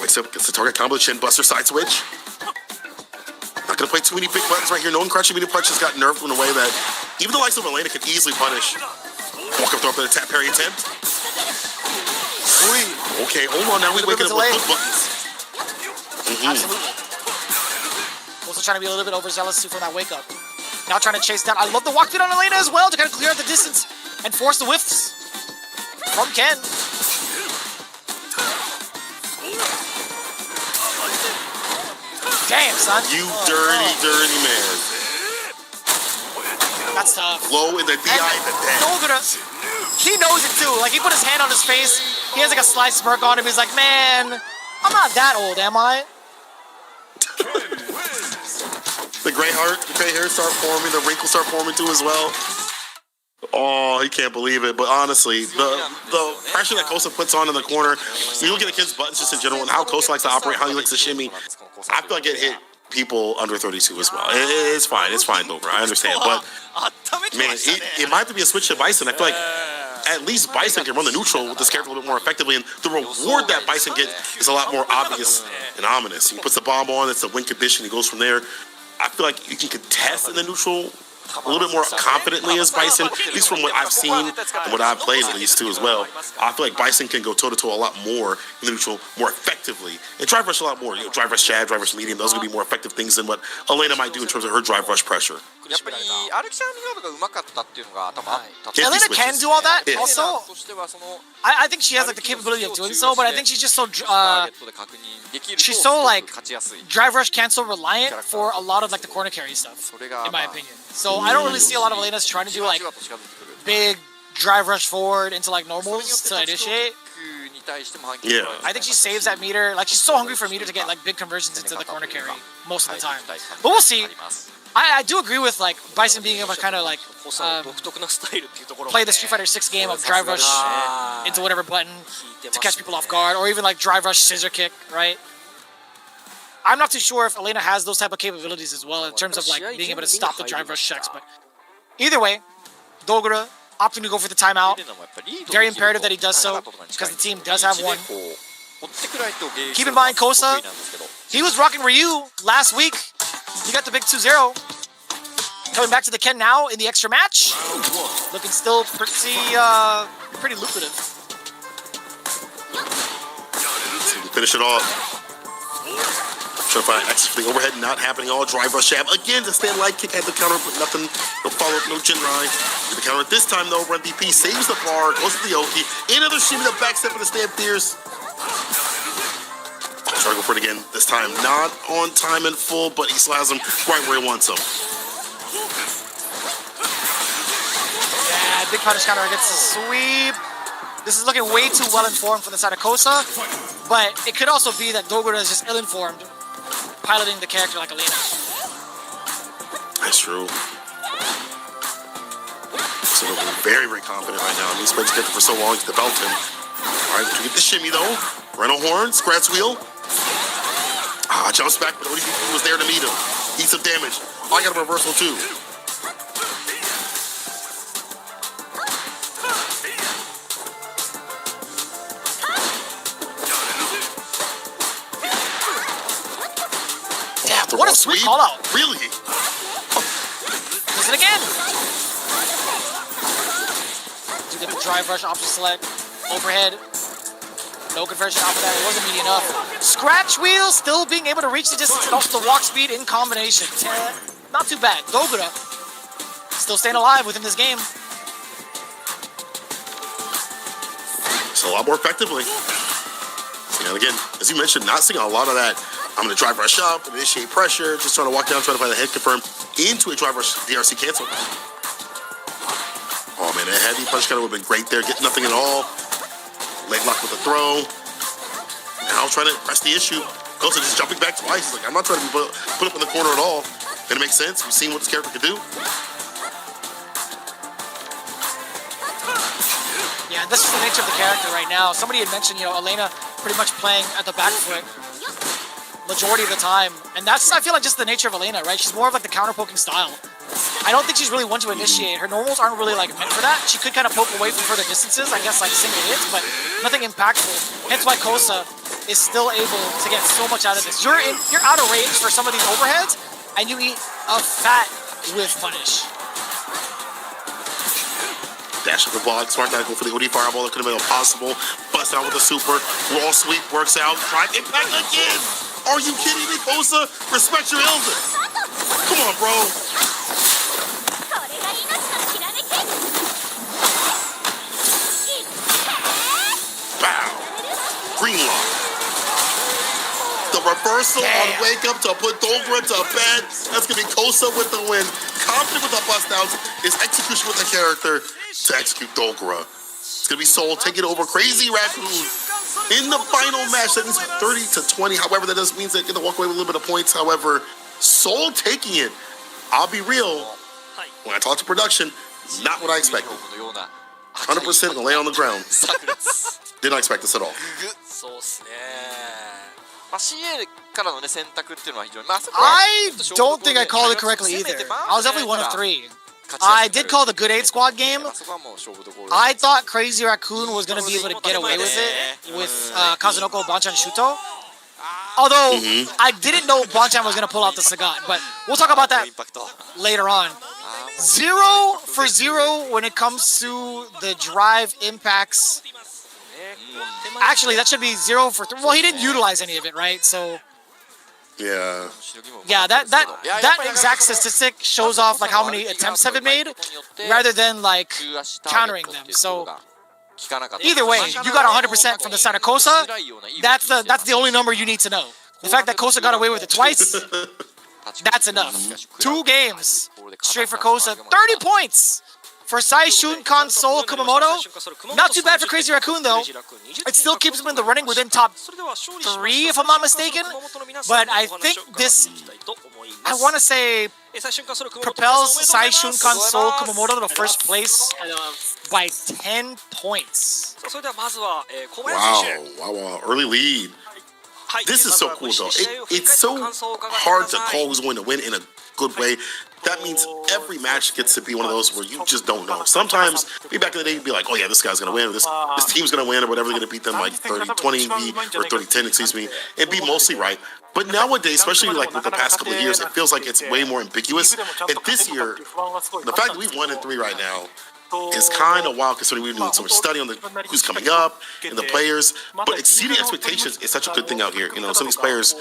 Wakes up, gets the target combo, chin buster, side switch. Not gonna play too many big buttons right here. No crushing medium punches got nerfed in a way that even the likes of Elena could easily punish. Walk up, throw up the tap parry attempt. Okay, hold on. Now we're waking up with good buttons. Absolutely. Also trying to be a little bit overzealous too from that wake up. Now trying to chase down. I love the walk feed on Elena as well to kind of clear out the distance and force the whiffs from Ken. Damn, son. You dirty man. That's tough. Low in the DI in the dead. Dogura, he knows it too. Like, he put his hand on his face. He has like a sly smirk on him. He's like, man, I'm not that old, am I? The gray hairs start forming. The wrinkles start forming too as well. Oh, he can't believe it. But honestly, the pressure that Kosa puts on in the corner, you look at the kid's buttons just in general and how Kosa likes to operate, how he likes to shimmy, I feel like it hit people under 32 as well. It's fine. It's fine, Dover. I understand. But, man, it might have to be a switch to Bison. I feel like at least Bison can run the neutral with this character a little bit more effectively, and the reward that Bison gets is a lot more obvious and ominous. He puts the bomb on, it's a win condition, he goes from there. I feel like you can contest in the neutral a little bit more confidently as Bison, at least from what I've seen and what I've played at least too as well. I feel like Bison can go toe-to-toe a lot more in the neutral, more effectively. And drive rush a lot more. You know, drive rush jab, drive rush medium, those are going to be more effective things than what Elena might do in terms of her drive rush pressure. やっぱり歩きちゃんの方が上手かったっていうのが多分あった。 Elena can do all that. Yeah. Also, I think she has like the capability of doing so, but I think she's just so she's so like drive rush cancel reliant for a lot of like the corner carry stuff, in my opinion. So I don't really see a lot of Elena's trying to do like big drive rush forward into like normals to initiate. Yeah. I think she saves that meter. Like, she's so hungry for meter to get like big conversions into the corner carry most of the time. But we'll see. I do agree with like Bison being able to kind of like play the Street Fighter 6 game of drive rush into whatever button to catch people off guard, or even like drive rush scissor kick, right? I'm not too sure if Elena has those type of capabilities as well in terms of like being able to stop the drive rush checks, but either way, Dogura opting to go for the timeout. Very imperative that he does so because the team does have one. Keep in mind, Kosa, he was rocking Ryu last week. He got the big 2-0. Coming back to the Ken now in the extra match. Looking still pretty lucrative. Finish it off. Trying to find actually overhead not happening. All drive rush jab. Again, the stand light kick had the counter, but nothing. No follow-up, no Jinrai. The counter this time, though, MVP saves the bar, goes to the Oki. Another shimmy, the back step of the stamp Fierce. Try to go for it again. This time, not on time and full, but he still has him right where he wants him. Yeah, big punish counter against the sweep. This is looking way too well-informed from the side of Kosa, but it could also be that Dogura is just ill-informed, piloting the character like Elena. That's true. So looking very, very confident right now. He's played together for so long, he's developed him. All right, we get the shimmy though. Rhino horn, scratch wheel. Jumps back, but ODP was there to meet him. Eats some damage. Oh, I got a reversal too. Damn, what a sweet call out. Really? Does it again. Do get the drive rush option select. Overhead. No conversion off of that. It wasn't meaty enough. Scratch wheel still being able to reach the distance and also the walk speed in combination. Not too bad. Dogura still staying alive within this game. So a lot more effectively. And again, as you mentioned, not seeing a lot of that. I'm going to drive rush up, initiate pressure, just trying to walk down, trying to find the head confirm into a drive rush DRC cancel. Oh man, a heavy punch cutter would have been great there. Get nothing at all. Leg lock with the throw. Now trying to press the issue. Kosa just jumping back twice. He's like, I'm not trying to be put up in the corner at all. And it makes sense. We've seen what this character could do. Yeah, this is the nature of the character right now. Somebody had mentioned, you know, Elena pretty much playing at the back foot majority of the time. And that's, I feel like, just the nature of Elena, right? She's more of like the counter-poking style. I don't think she's really one to initiate. Her normals aren't really like meant for that. She could kind of poke away from further distances, I guess like single hits, but nothing impactful. Hence why Kosa is still able to get so much out of this. You're out of range for some of these overheads, and you eat a fat whiff punish. Dash up the block, smart guy go for the OD fireball. That could have been impossible. Bust out with the super. Raw sweep works out. Drive impact again. Are you kidding me, Kosa? Respect your elders. Come on, bro. Wow. Green lock. The reversal on wake up to put Dogra to bed. That's going to be Kosa with the win. Confident with the bust downs. His execution with the character to execute Dogra. It's going to be Soul taking over Crazy Raccoon in the final match. That means 30 to 20. However, that just means they're going to walk away with a little bit of points. However, Soul taking it. I'll be real. When I talk to production, not what I expected. 100% going to lay on the ground. Did not expect this at all. そうっすね。まあ CA からのね選択っていうのは非常にまあ I don't think I called it correctly either. I was definitely 1 of 3. I did call the Good 8 Squad game. I thought Crazy Raccoon was going to be able to get away with it with Kazunoko, Bonchan, Shuto. Although, I didn't know Bonchan was going to pull out the Sagat, but we'll talk about that later on. 0 for 0 when it comes to the drive impacts. Actually, that should be 0 for 3. Well, he didn't utilize any of it, right? So... Yeah, that exact statistic shows off like how many attempts have been made, rather than like countering them. So either way, you got 100% from the side of Kosa. That's the only number you need to know. The fact that Kosa got away with it twice, that's enough. 2 games straight for Kosa, 30 points. For Saishun Console Kumamoto, not too bad for Crazy Raccoon though. It still keeps him in the running within top 3 if I'm not mistaken. But I think this, I want to say, propels Saishun Console Kumamoto to the first place by 10 points. Wow, early lead. This is so cool though. It's so hard to call who's going to win in a good way. That means every match gets to be one of those where you just don't know. Sometimes, maybe back in the day, you'd be like, oh yeah, this guy's going to win, or this team's going to win, or whatever, they're going to beat them like 30-20 or 30-10, excuse me, and be mostly right. But nowadays, especially like with the past couple of years, it feels like it's way more ambiguous. And this year, the fact that we've 1 and 3 right now is kind of wild, considering we're doing so much study on who's coming up and the players. But exceeding expectations is such a good thing out here. You know, some of these players,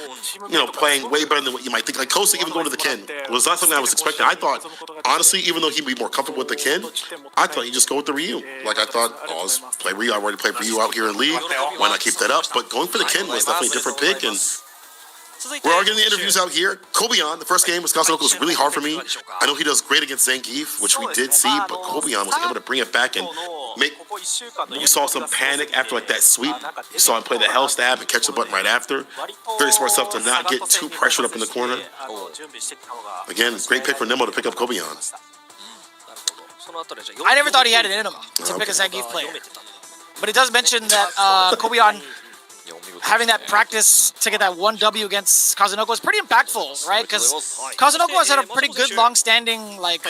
you know, playing way better than what you might think. Like Kosa even going to the Ken was not something I was expecting. I thought, honestly, even though he'd be more comfortable with the Ken, I thought he'd just go with the Ryu. Like I thought, oh, let's play Ryu. I already played Ryu out here in League. Why not keep that up? But going for the Ken was definitely a different pick. And we're all getting the interviews out here. Kobion, the first game with Kazunoko was really hard for me. I know he does great against Zangief, which we did see, but Kobion was able to bring it back and make... We saw some panic after like that sweep. You saw him play the Hell Stab and catch the button right after. Very smart stuff to not get too pressured up in the corner. Again, great pick for Nemo to pick up Kobion. I never thought he had it in him to pick a Zangief player. But it does mention that Kobion having that practice to get that 1W against Kazunoko is pretty impactful, right? Because Kazunoko has had a pretty good long-standing like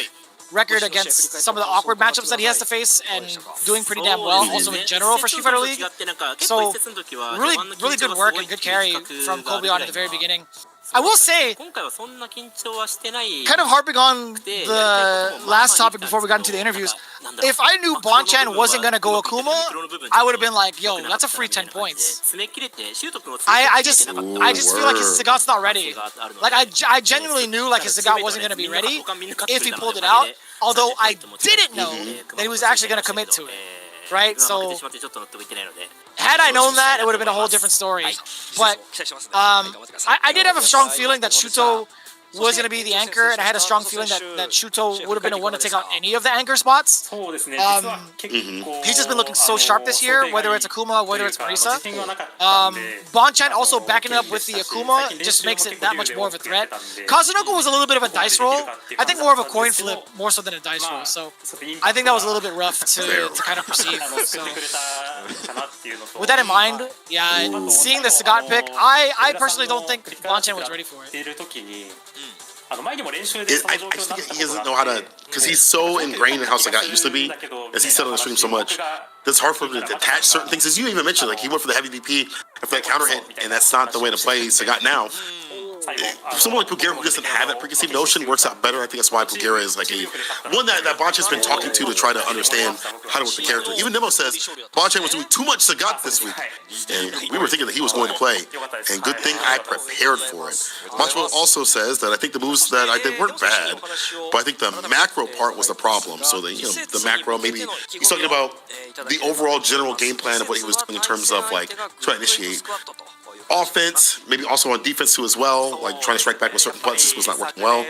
record against some of the awkward matchups that he has to face, and doing pretty damn well also in general for Street Fighter League. So really good work and good carry from Kobion at the very beginning. I will say, kind of harping on the last topic before we got into the interviews, if I knew Bonchan wasn't going to go Akuma, I would have been like, yo, that's a free 10 points. I just feel like his Sagat's not ready. Like, I genuinely knew like his Sagat wasn't going to be ready if he pulled it out, although I didn't know that he was actually going to commit to it. Right? So, had I known that, it would have been a whole different story. But I did have a strong feeling that Shuto was going to be the anchor, and I had a strong feeling that Shuto would have been the one to take out any of the anchor spots. He's just been looking so sharp this year, whether it's Akuma, whether it's Marisa. Bonchan also backing up with the Akuma just makes it that much more of a threat. Kazunoko was a little bit of a dice roll. I think more of a coin flip, more so than a dice roll. So I think that was a little bit rough to kind of perceive. So with that in mind, yeah, and seeing the Sagat pick, I personally don't think Bonchan was ready for it. I just think he doesn't know how to, because he's so ingrained in how Sagat used to be, as he said on the stream so much, it's hard for him to detach certain things. As you even mentioned, like he went for the heavy DP for that counter hit, and that's not the way to play Sagat now. Someone like Pugera who doesn't have that preconceived notion works out better. I think that's why Pugera is like one that Bonchan's been talking to try to understand how to work the character. Even Nemo says Bonchan was doing too much Sagat this week, and we were thinking that he was going to play. And good thing I prepared for it. Macho also says that I think the moves that I did weren't bad, but I think the macro part was the problem. So the macro, maybe he's talking about the overall general game plan of what he was doing in terms of like trying to initiate offense, maybe also on defense too as well, like trying to strike back with certain punches was not working well.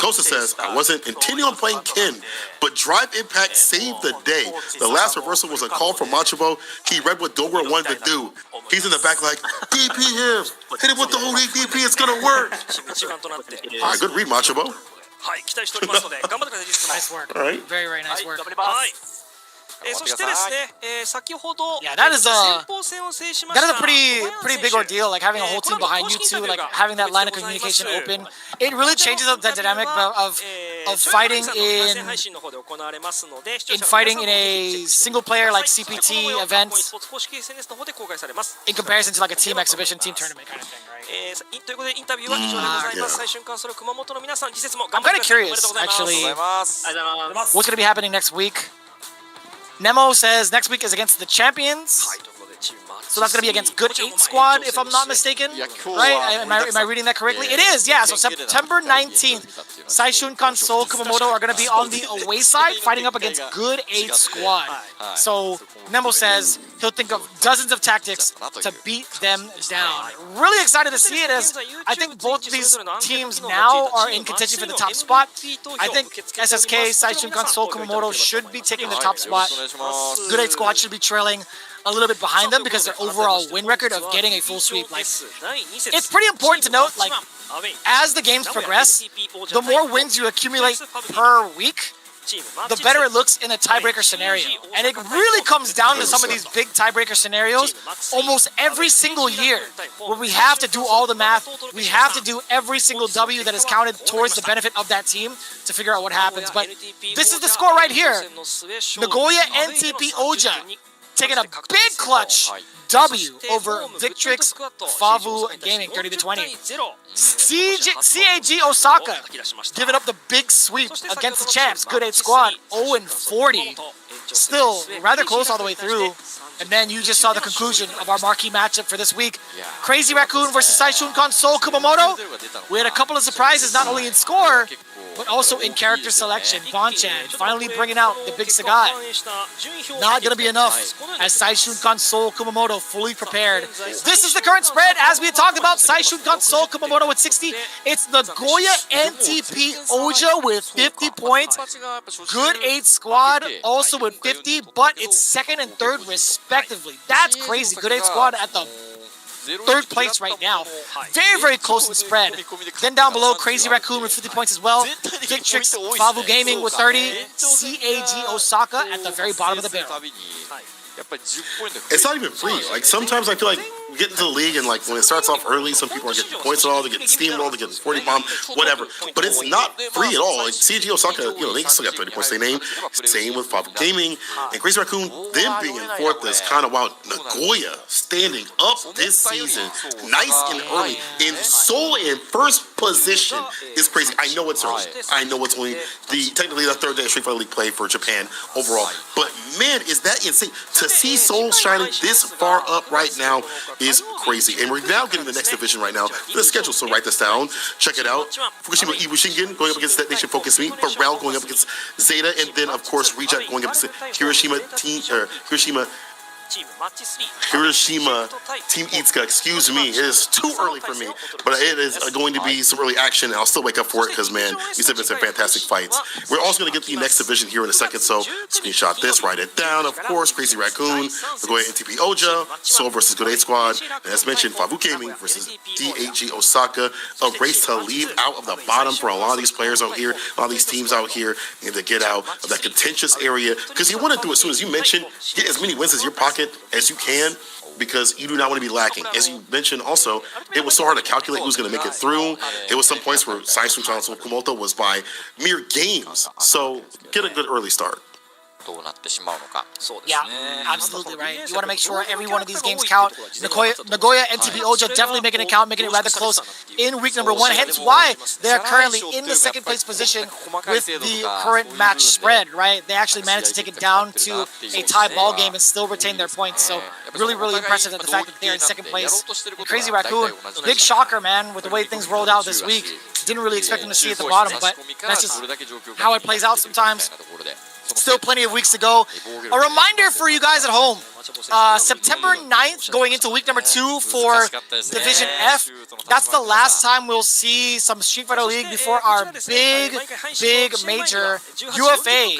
Kosa says, I wasn't intending on playing Ken, but Drive Impact saved the day. The last reversal was a call from Machibo. He read what Dogura wanted to do. He's in the back like, DP him, hit him with the whole DP, it's gonna work. All right, good read, Machibo. Nice work. All right. Very, very nice work. そしてですね、先ほど Yeah, that is 先鋒戦を制しました a pretty big ordeal, like having a whole team behind you two, like having that line of communication open. It really changes up the dynamic of fighting in a single player like CPT event in comparison to like a team exhibition, team tournament kind of thing, right? ということでインタビューは以上でございます。最春から熊本の皆さん、次節も I'm kind of curious, actually, what's going to be happening next week. Nemo says next week is against the champions. So that's going to be against Good 8 Squad, if I'm not mistaken. Right? Am I reading that correctly? It is, yeah. So September 19th, Saishunkan Seoul Kumamoto are going to be on the away side fighting up against Good 8 Squad. So Nemo says he'll think of dozens of tactics to beat them down. Really excited to see it, as I think both of these teams now are in contention for the top spot. I think SSK, Saishunkan Seoul Kumamoto should be taking the top spot. Good 8 Squad should be trailing a little bit behind them because their overall win record of getting a full sweep, like, it's pretty important to note, like, as the games progress, the more wins you accumulate per week, the better it looks in a tiebreaker scenario. And it really comes down to some of these big tiebreaker scenarios almost every single year, where we have to do all the math, we have to do every single W that is counted towards the benefit of that team to figure out what happens. But this is the score right here. Nagoya NTP Oja taking a big clutch W over Victrix Favu Gaming, 30-20. CAG Osaka giving up the big sweep against the champs. Good 8 Squad, 0-40. Still rather close all the way through. And then you just saw the conclusion of our marquee matchup for this week. Crazy Raccoon versus Saishunkan Seoul Kumamoto. We had a couple of surprises, not only in score, but also in character selection. Bonchan finally bringing out the big Sagat. Not going to be enough, as Saishunkan Seoul Kumamoto fully prepared. This is the current spread, as we had talked about. Saishunkan Seoul Kumamoto with 60. It's Nagoya NTP Oja with 50 points. Good 8 Squad also with 50, but it's second and third respectively. That's crazy. Good 8 Squad at the third place right now. Very, very close in spread. Then down below, Crazy Raccoon with 50 points as well. Victrix Favu Gaming with 30. CAG Osaka at the very bottom of the barrel. It's not even free. Like, sometimes I feel like we get into the league and, like, when it starts off early, some people are getting points and all, they're getting steamrolled, they're getting 40 bomb, whatever. But it's not free at all. Like, CG Osaka, they still got 30 points to their name. Same with Favu Gaming. And Crazy Raccoon, them being in fourth is kind of wild. Nagoya standing up this season, nice and early, in Seoul in first position is crazy. I know it's early. I know it's only technically the third day of Street Fighter League play for Japan overall. But, man, is that insane. To see Seoul shining this far up right now is crazy. And we're now getting the next division right now. The schedule, so write this down. Check it out. Fukushima Iwashingen going up against That Nation Focus Me. Burrell going up against Zeta. And then, of course, Reject going up against Hiroshima Hiroshima Team Itsuka, excuse me, it is too early for me, but it is going to be some early action, and I'll still wake up for it because, man, these have been some fantastic fights. We're also going to get the next division here in a second, so screenshot this, write it down. Of course, Crazy Raccoon, Nagoya NTP Oja, Seoul versus Good 8 Squad, and as mentioned, Fabu Gaming versus DHG Osaka. A race to leave out of the bottom for a lot of these players out here, a lot of these teams out here, and to get out of that contentious area, because you want to do, as soon as you mentioned, get as many wins as your pocket as you can, because you do not want to be lacking. As you mentioned also, it was so hard to calculate who's going to make it through. It was some points where Science from Chancellor Kumoto was by mere games. So get a good early start. Yeah, absolutely right. You want to make sure every one of these games count. Nagoya NTP Ojo definitely making it count, making it rather close in week number 1. Hence why they're currently in the second place position with the current match spread, right? They actually managed to take it down to a tie ball game and still retain their points. So really, really impressive that the fact that they're in second place. And Crazy Raccoon, big shocker, man, with the way things rolled out this week. Didn't really expect them to see at the bottom, but that's just how it plays out sometimes. Still plenty of weeks to go. A reminder for you guys at home. September 9th, going into week number 2 for Division F. That's the last time we'll see some Street Fighter League before our big major UFA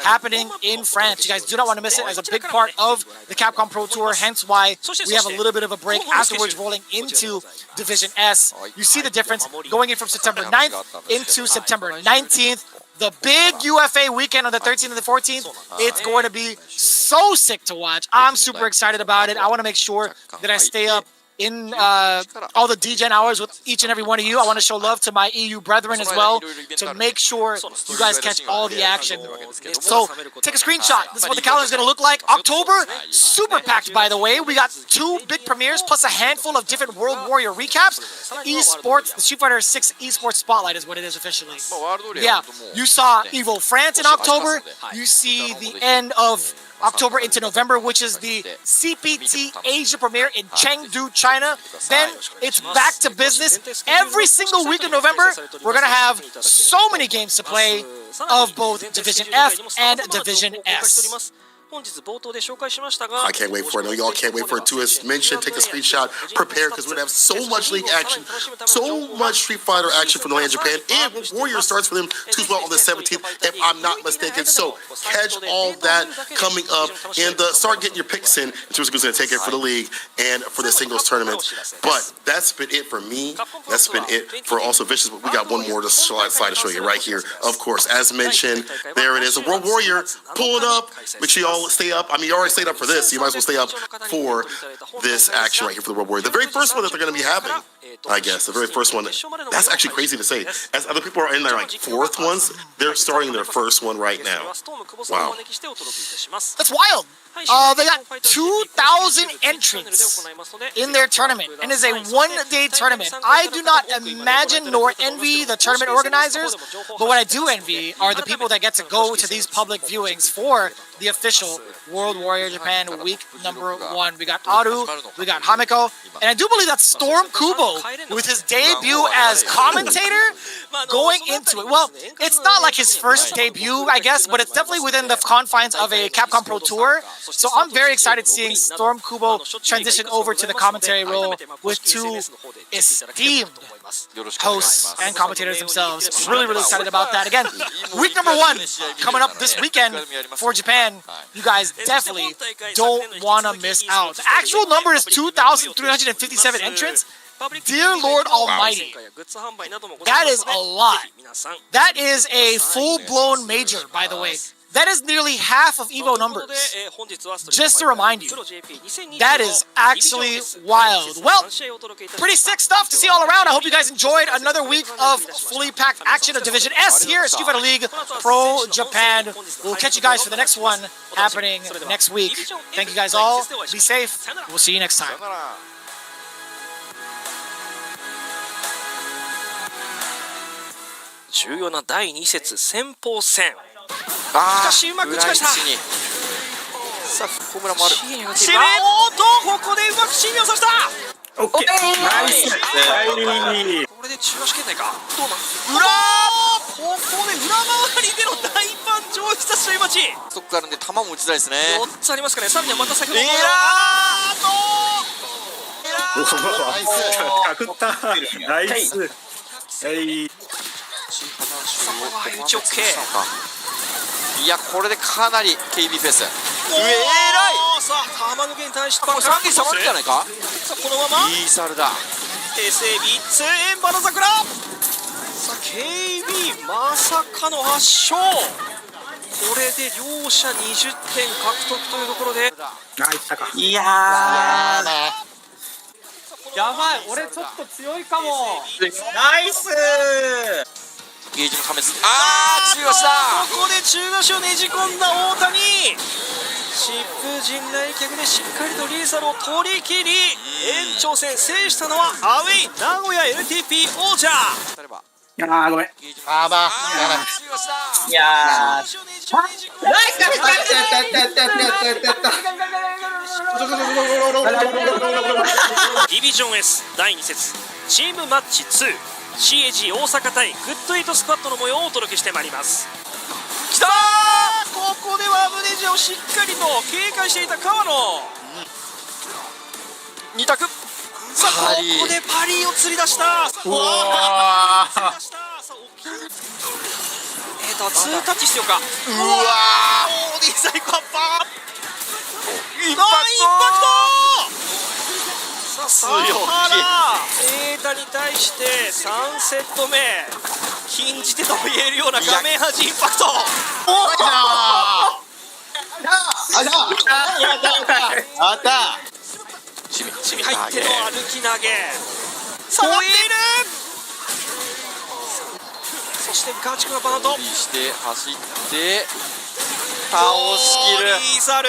happening in France. You guys do not want to miss it as a big part of the Capcom Pro Tour, hence why we have a little bit of a break afterwards rolling into Division S. You see the difference going in from September 9th into September 19th. The big UFA weekend on the 13th and the 14th, it's going to be so sick to watch. I'm super excited about it. I want to make sure that I stay up in all the DGen hours with each and every one of you. I want to show love to my EU brethren as well to make sure you guys catch all the action. So take a screenshot. This is what the calendar is going to look like. October, super packed, by the way. We got 2 big premieres plus a handful of different World Warrior recaps. Esports, the Street Fighter 6 Esports Spotlight is what it is officially. Yeah, you saw Evo France in October. You see the end of October into November, which is the CPT Asia premiere in Chengdu, China. Then it's back to business. Every single week in November, we're going to have so many games to play of both Division F and Division S. I can't wait for it. I know y'all can't wait for it too. As mentioned, take a screenshot, prepare, because we're going to have so much league action, so much Street Fighter action from the land of Japan, and Warrior starts for them too as well on the 17th, if I'm not mistaken. So catch all that coming up, and start getting your picks in terms of who's going to take it for the league and for the singles tournament. But that's been it for me. That's been it for also Vicious, but we got one more to slide to show you right here. Of course, as mentioned, there it is. The World Warrior, pull it up. Make sure y'all stay up. I mean, you already stayed up for this, so you might as well stay up for this action right here for the World Warrior. The very first one that they're going to be having, I guess, the very first one. That's actually crazy to say. As other people are in their like 4th ones, they're starting their first one right now. Wow. That's wild. They got 2,000 entrants in their tournament, and it's a one-day tournament. I do not imagine nor envy the tournament organizers, but what I do envy are the people that get to go to these public viewings for the official World Warrior Japan week number 1. We got Aru, we got Hameko, and I do believe that Storm Kubo, with his debut as commentator, going into it. Well, it's not like his first debut, I guess, but it's definitely within the confines of a Capcom Pro Tour. So I'm very excited seeing Storm Kubo transition over to the commentary role with 2 esteemed hosts and commentators themselves. Really, really excited about that. Again, week number 1 coming up this weekend for Japan. You guys definitely don't want to miss out. The actual number is 2,357 entrants. Dear Lord Almighty, that is a lot. That is a full-blown major, by the way. That is nearly half of EVO numbers. Just to remind you, that is actually wild. Well, pretty sick stuff to see all around. I hope you guys enjoyed another week of fully packed action of Division S here at Street Fighter League Pro Japan. We'll catch you guys for the next one happening next week. Thank you guys all. Be safe. We'll see you next time. 重要な第2節先鋒戦。しかしうまく打ちました。さあホームランもある。シメおっとここでうまくシメを刺した。オッケー。ナイス。これで中足圏内か。どうなん？裏。ここで裏回りでの大パンチ。超久しぶり待ち。ストックあるんで球も打ちづらいですね。4つありますかね。さらにはまた先ほどのかくったナイス。はい打ち OK。いやこれでかなり KB ペース。えらい。さあ玉抜けに対してこれ3撃下がるんじゃないか。さあこのままいいサルだ。平成3つ円バラ桜。さあ KB まさかの圧勝。これで両者20点獲得というところで。いややばい、俺ちょっと強いかも。ナイス。ゲージも試す。中和した。ここで中和をねじ込んだ大谷。疾風陣来客でしっかりとリーサルを取り切り、延長戦制したのはアウェイ名古屋 LTP 王者。ごめん。いやディビジョン S 第2節チームマッチ 2CAG 大阪対グッドイートスクワットの模様をお届けしてまいります。きたー。ここではアブネジをしっかりと警戒していた川野。2択。さあここでパリーを釣り出した。うわー2タッチ必要か。うわー OD 最高アッパー。インパクト。さあサハラエータに対して3セット目禁じ手と言えるような画面端インパクト。チミ入っての歩き投げ。下がっている。そしてガチ君がバウンドして走って倒しきる。リーサル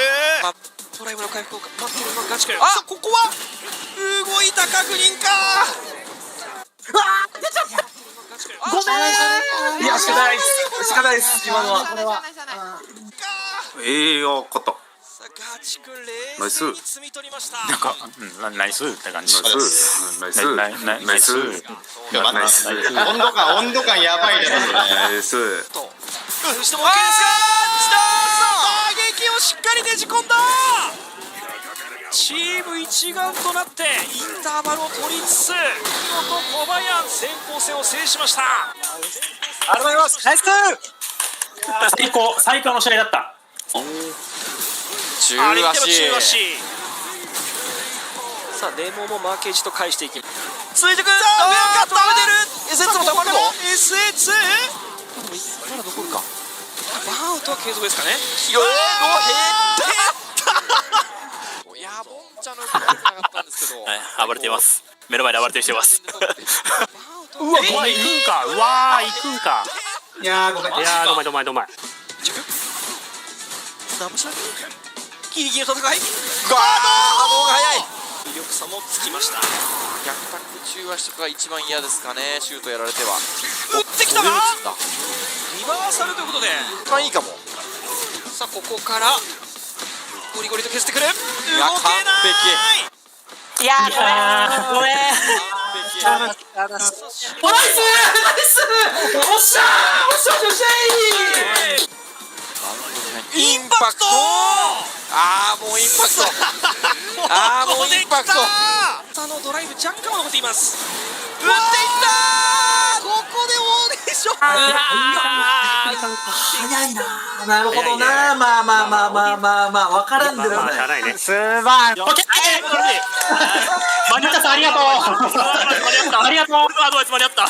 トライブの回復を待っているのはガチ君。さあここは動いた確認か。ごめん。いや仕方ないです。今のは。これは。勝った。ガチ君ナイス。冷静に摘み取りました。なんかナイスって感じ。ナイス。温度感やばいね。ナイス。崩しても OK ですか。打撃をしっかりねじ込んだ。チーム一丸となってインターバルを取りつつ見事小林先鋒戦を制しました。ありがとうございます。ナイス。最高の試合だった。中あれの足。中足。さあデモもマーケージと返していきます。続いてくる。さあ上が食べてる。 SS もたまるの。 SS まだ残るか。バウトは継続ですかね。いやボンちゃんの良くなかったんですけど。暴れています。目の前で暴れてる人います。うわ、行くんか。うわー、行くんか。いやー、ごめん。どまい。ギリギリの戦い。ガードが早い。威力差もつきました。逆タック中足とかが一番嫌ですかね。シュートやられては。打ってきたがリバーサルということで一番いいかも。さあここからゴリゴリと削ってくる。動け完ない。いやーごめん。ナイスおっしゃー。インパクト。もうインパクト。もうインパクト。あのドライブ若干は残っています。打っていった。ここでオーディション。早いな。なるほどな。まあ分からんでもない。すばん。オッケー。間に合った。ありがとう。アドバイス間に合った。